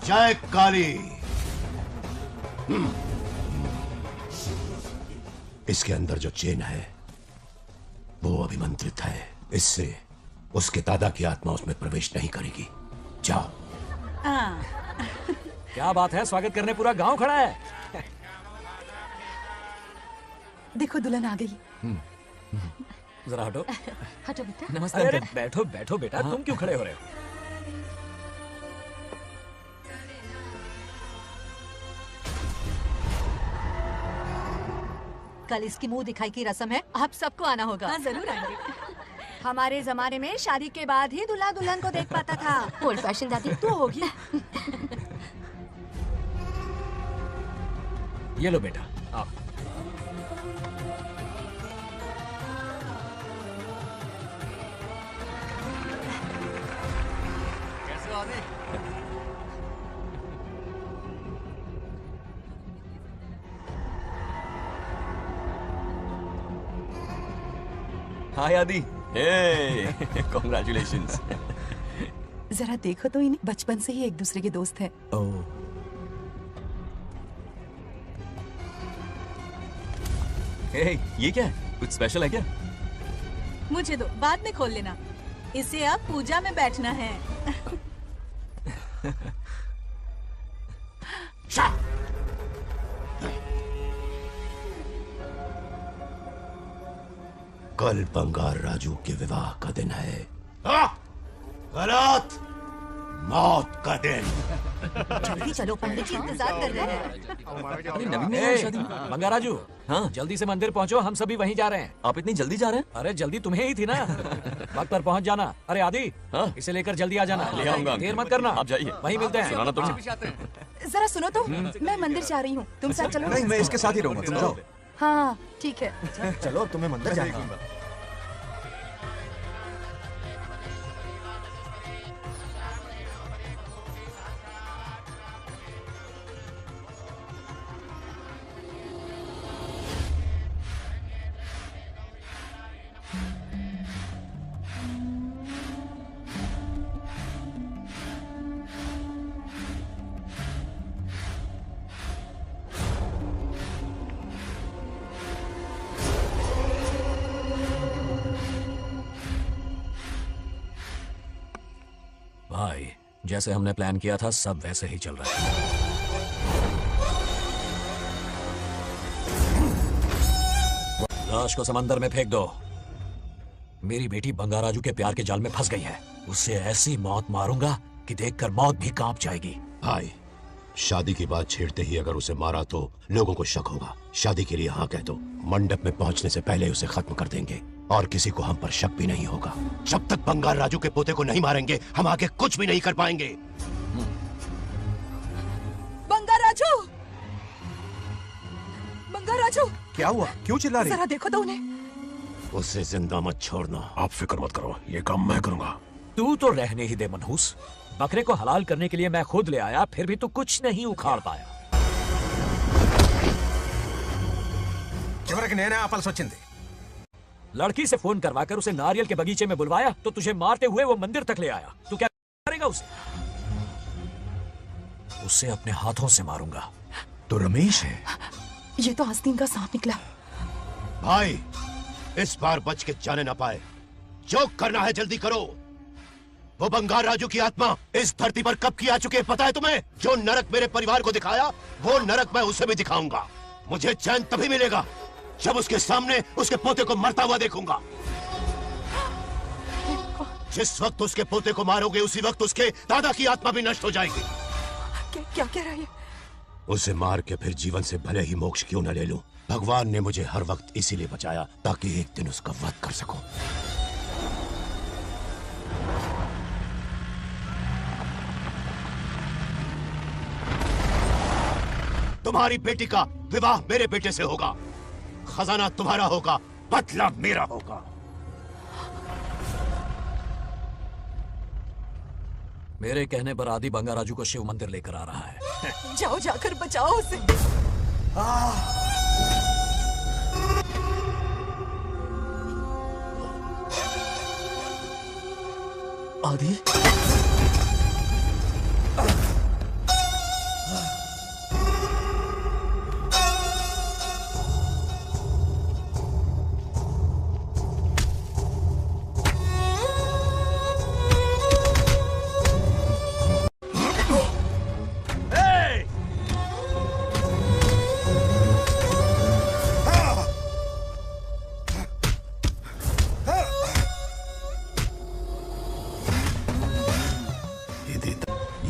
जय काली। इसके अंदर जो चेन है वो अभिमंत्रित है। इससे उसके दादा की आत्मा उसमें प्रवेश नहीं करेगी। जाओ। क्या बात है, स्वागत करने पूरा गांव खड़ा है। देखो दुल्हन आ गई। जरा हटो। हटो बेटा। नमस्ते। अरे बैठो बैठो बेटा, तुम क्यों खड़े हो रहे हो? कल इसकी मुंह दिखाई की रस्म है, आप सबको आना होगा। हाँ जरूर आएंगे। हमारे जमाने में शादी के बाद ही दूल्हा दुल्हन को देख पाता था। ओल्ड फैशन दादी तू होगी। ये लो बेटा, आओ। कैसे हो आदि? हाय आदि। कॉन्ग्रेचुलेशंस। जरा देखो तो इन्हें, बचपन से ही एक दूसरे के दोस्त हैं। ये क्या है? कुछ स्पेशल है क्या? मुझे दो, बाद में खोल लेना। इसे अब पूजा में बैठना है। कल बंगार राजू के विवाह का दिन है। गलत, मौत का दिन। जल्दी चलो, पंडित जी इंतजार कर रहे हैं। अरे नवीन ने शादी। बंगाराजू, हाँ जल्दी से मंदिर पहुंचो, हम सभी वहीं जा रहे हैं। आप इतनी जल्दी जा रहे हैं? अरे जल्दी तुम्हें ही थी ना। वक्त पर पहुंच जाना। अरे आदि, इसे लेकर जल्दी आ जाना। ले आऊंगा। देर मत करना, आप जाइए। वहीं मिलते हैं। सुनाना तुम। जरा सुनो तो, मैं मंदिर जा रही हूँ, तुम साथ चलो। नहीं, मैं इसके साथ ही रहूंगा, तुम जाओ। हाँ ठीक है। चलो, तुम्हें मंदिर जाएगा। जैसे हमने प्लान किया था सब वैसे ही चल रहा है। लाश को समंदर में फेंक दो। मेरी बेटी बंगाराजू के प्यार के जाल में फंस गई है। उसे ऐसी मौत मारूंगा कि देखकर मौत भी कांप जाएगी। भाई, शादी की बात छेड़ते ही अगर उसे मारा तो लोगों को शक होगा। शादी के लिए हाँ कह दो। मंडप में पहुंचने से पहले उसे खत्म कर देंगे और किसी को हम पर शक भी नहीं होगा। जब तक बंगार राजू के पोते को नहीं मारेंगे हम आगे कुछ भी नहीं कर पाएंगे। बंगाराजू! बंगाराजू! क्या हुआ? क्यों चिल्ला रही? जरा देखो तो उन्हें। उसे जिंदा मत छोड़ना। आप फिक्र मत करो, ये काम मैं करूंगा। तू तो रहने ही दे मनहूस। बकरे को हलाल करने के लिए मैं खुद ले आया, फिर भी तू कुछ नहीं उखाड़ पाया। చివరికి నేనే ఆపాల్సి వచ్చింది। लड़की से फोन करवाकर उसे नारियल के बगीचे में बुलवाया तो तुझे मारते हुए वो मंदिर तक ले आया। तू क्या करेगा उसे? उसे अपने हाथों से मारूंगा। तो रमेश है। ये तो आस्तीन का सांप निकला। भाई, इस बार बच के जाने ना पाए। जो करना है जल्दी करो। वो बंगार राजू की आत्मा इस धरती पर कब की आ चुकी है पता है तुम्हें? जो नरक मेरे परिवार को दिखाया वो नरक मैं उसे भी दिखाऊंगा। मुझे चैन तभी मिलेगा जब उसके सामने उसके पोते को मरता हुआ देखूंगा। जिस वक्त उसके पोते को मारोगे उसी वक्त उसके दादा की आत्मा भी नष्ट हो जाएगी। क्या कह रहा है? उसे मार के फिर जीवन से भले ही मोक्ष क्यों न ले लूं, भगवान ने मुझे हर वक्त इसीलिए बचाया ताकि एक दिन उसका वध कर सकूं। तुम्हारी बेटी का विवाह मेरे बेटे से होगा। खजाना तुम्हारा होगा, बदला मेरा होगा। मेरे कहने पर आदि बंगाराजू को शिव मंदिर लेकर आ रहा है। जाओ, जाकर बचाओ उसे। आदि?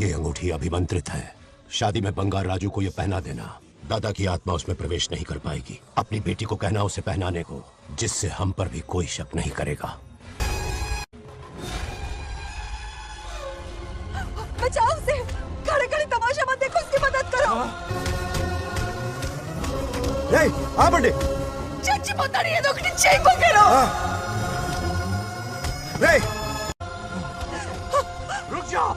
ये अंगूठी अभिमंत्रित है। शादी में बंगार राजू को ये पहना देना। दादा की आत्मा उसमें प्रवेश नहीं कर पाएगी। अपनी बेटी को कहना उसे पहनाने को, जिससे हम पर भी कोई शक नहीं करेगा। बचाओ उसे। खड़े खड़े तमाशा मत देखो, उसकी मदद करो। ఆపండి। చచ్చిపోతాడు ఏదో ఒకటి చేయకోగలరు। रुक जाओ।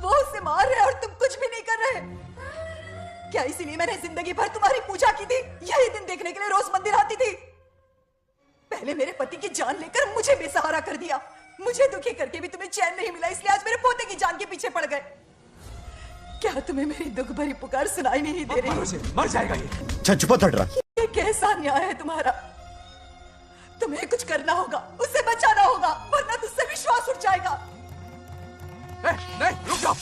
वो उसे मार रहे और तुम कुछ भी नहीं कर रहे। क्या इसीलिए मैंने जिंदगी भर तुम्हारी पूजा की थी? यही दिन देखने के लिए रोज मंदिर आती थी? पहले मेरे पति की जान लेकर मुझे बेसहारा कर दिया। मुझे दुखी करके भी तुम्हें चैन नहीं मिला, इसलिए आज मेरे पोते की जान के पीछे पड़ गए। क्या तुम्हें मेरी दुख भरी पुकार सुनाई नहीं दे रही? मर जाएगा ये। చచ్చిపోతాడురా। ये कैसा न्याय है तुम्हारा? तुम्हें कुछ करना होगा, उसे बचाना होगा, वरना तुझसे विश्वास उठ जाएगा। नहीं, रुक जाओ।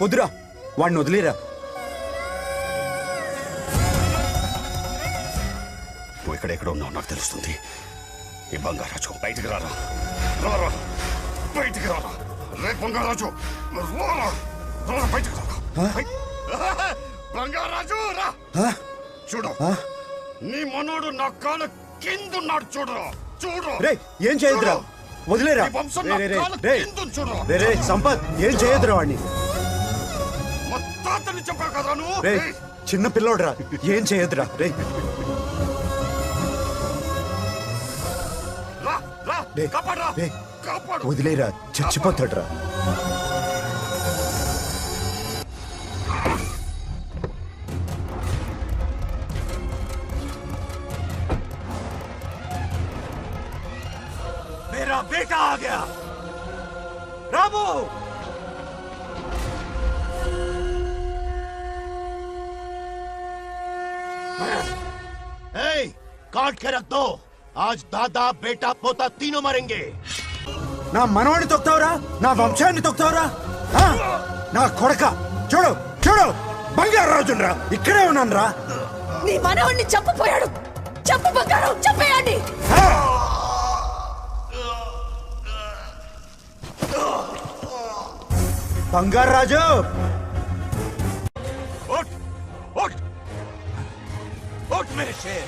వద్దురా, వాడిని వదిలేరా. నువ్వు ఎక్కడెక్కడ ఉన్నావు నాకు తెలుస్తుంది. ఈ బంగారాజు బయటికి రారా. రారా బయటికి రారా. రే బంగారాజు రారా. రారా బయటికి రారా. బంగారాజు రా. చూడు, నీ మనోడు నా కాళ్ళ కిందున్నాడు. చూడరా, చూడు. రే ఏం చేయొద్దురా, వదిలేరా. రే రే సంపత్, ఏం చేయొద్దురా వాడిని. తాతని చెప్పా కదా నువ్వు. రే చిన్న పిల్లోడురా, ఏం చేయొద్దురా. రే వదిలేరా చచ్చిపోతాడ్రా मेरा बेटा आ गया रामू काट के रख दो आज दादा बेटा पोता तीनों मरेंगे నా మనవాడిని తొక్తావురా నా వంశాన్ని తొక్తావురా నా కొడక చూడు చూడు బంగారాజురా ఇక్కడే ఉన్నాను రా నీ మనవాడిని చంపపోయాడు చంపు బంగారం చంపేయండి బంగారాజు उठ उठ उठ मेरे शेर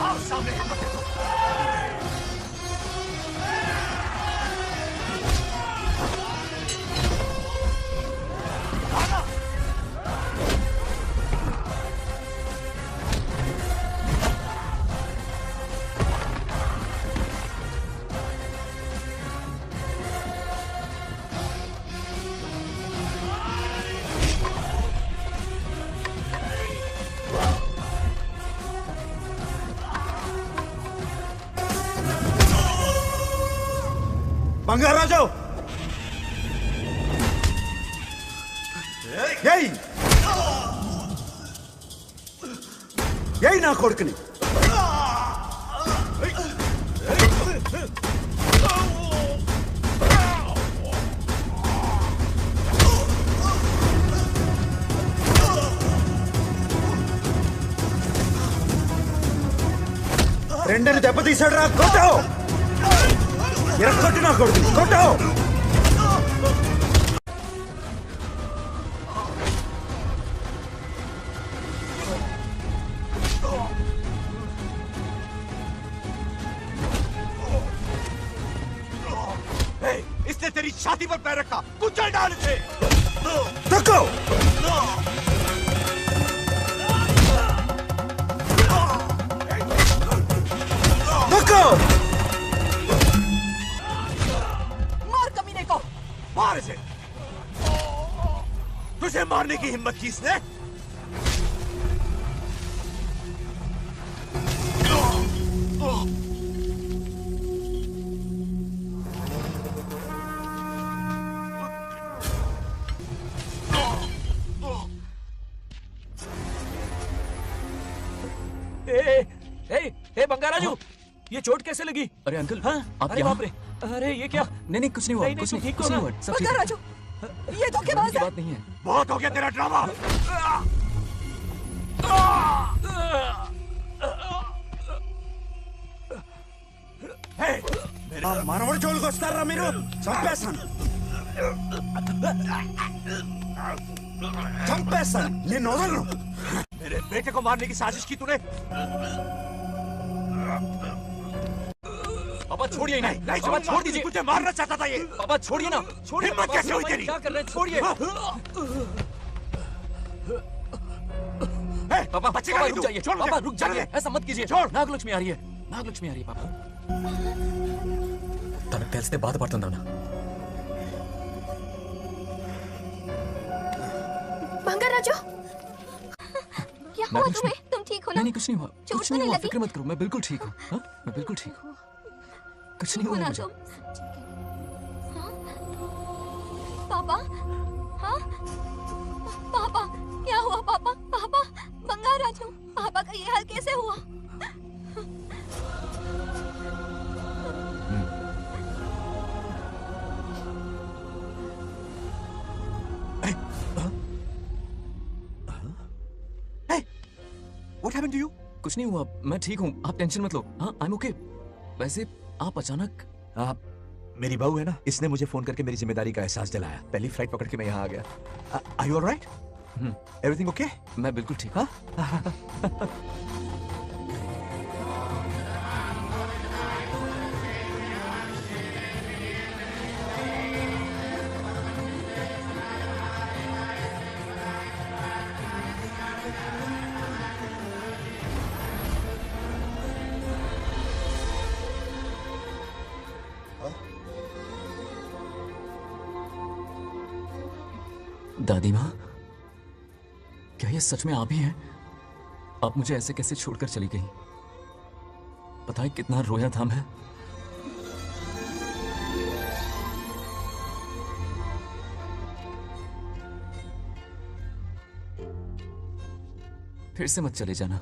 आओ सामने బంగారాజు ఏయ్ ఏయ్ నా కొడుకుని రెండని దెబ్బతీశాడు రా కొట్టావు ఎరగొట్టి నా కొడుకు కొట్టావు इसने तेरी छाती पर पैर रखा कुचल डाल इसे तको तको मार कमीने को मार इसे तुझे मारने की हिम्मत की इसने ए बंगाराजू ये चोट कैसे लगी? अरे अंकल हाँ आप अरे यहाँ बाप रे। अरे ये क्या? नहीं कुछ नहीं हुआ कुछ नहीं कुछ नहीं हुआ सब ठीक है। బంగారాజు ये धोखेबाज की है बात नहीं है बहुत हो गया तेरा ड्रामा మనవడి జోలికి వస్తారా మీరు చంపేస్తాను చంపేస్తాను నేను వదలను मेरे बेटे को मारने की साजिश की तूने पापा छोड़िए नहीं नहीं पापा छोड़ दीजिए तुझे मारना चाहता था ये पापा छोड़िए ना छोड़िए हिम्मत कैसे हुई तेरी क्या कर रहे हैं छोड़िए पापा बच्चे पापा का रुक जाइए छोड़ पापा रुक जाइए ऐसा मत कीजिए छोड़ नागलक्ष्मी आ रही है नागलक्ष्मी आ रही है पापा తనకు తెలిస్తే బాధపడుతుందా बंगाराजू क्या हुआ तुम्हें? तुम ठीक हो ना? नहीं कुछ नहीं हुआ चोट कुछ तो नहीं नहीं हुआ लगी? फिक्र मत करो मैं बिल्कुल ठीक हूँ हाँ? मैं बिल्कुल ठीक हूँ कुछ नहीं हो हुआ ना मुझे तुम? हाँ? पापा हाँ पापा क्या हुआ पापा पापा बंगाराजू पापा का ये हाल कैसे हुआ? What happened to you? कुछ नहीं हुआ मैं ठीक हूँ आप टेंशन मत लो हाँ आई एम ओके वैसे आप अचानक मेरी बहू है ना इसने मुझे फोन करके मेरी जिम्मेदारी का एहसास दिलाया पहली फ्लाइट पकड़ के मैं यहाँ आ गया are you alright everything okay मैं बिल्कुल ठीक हाँ दादी माँ, क्या ये सच में आप ही हैं? आप मुझे ऐसे कैसे छोड़कर चली गई? पता है कितना रोया था मैं। फिर से मत चले जाना,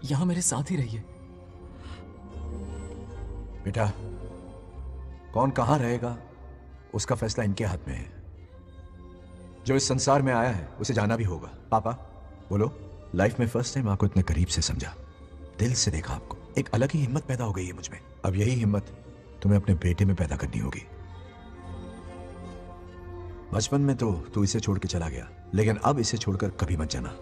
यहां मेरे साथ ही रहिए। बेटा, कौन कहां रहेगा उसका फैसला इनके हाथ में है। जो इस संसार में आया है उसे जाना भी होगा। पापा बोलो, लाइफ में फर्स्ट टाइम आपको इतने करीब से समझा, दिल से देखा आपको, एक अलग ही हिम्मत पैदा हो गई है मुझ में। अब यही हिम्मत तुम्हें अपने बेटे में पैदा करनी होगी। बचपन में तो तू इसे छोड़ के चला गया, लेकिन अब इसे छोड़कर कभी मत जाना।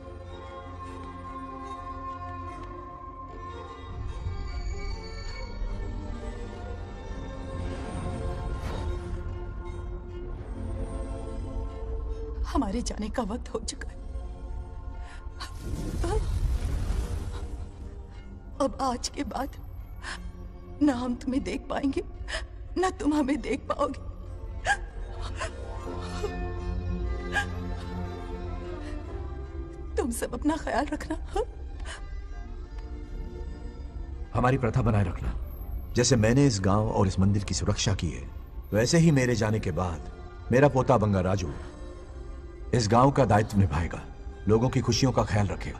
हमारे जाने का वक्त हो चुका है। अब आज के बाद ना हम तुम्हें देख पाएंगे, ना तुम हमें देख पाओगे। तुम सब अपना ख्याल रखना। हमारी प्रथा बनाए रखना। जैसे मैंने इस गांव और इस मंदिर की सुरक्षा की है, वैसे ही मेरे जाने के बाद मेरा पोता बंगा राजू इस गांव का दायित्व निभाएगा, लोगों की खुशियों का ख्याल रखेगा।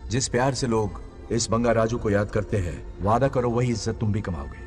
जिस प्यार से लोग इस बंगा राजू को याद करते हैं, वादा करो वही इज्जत तुम भी कमाओगे।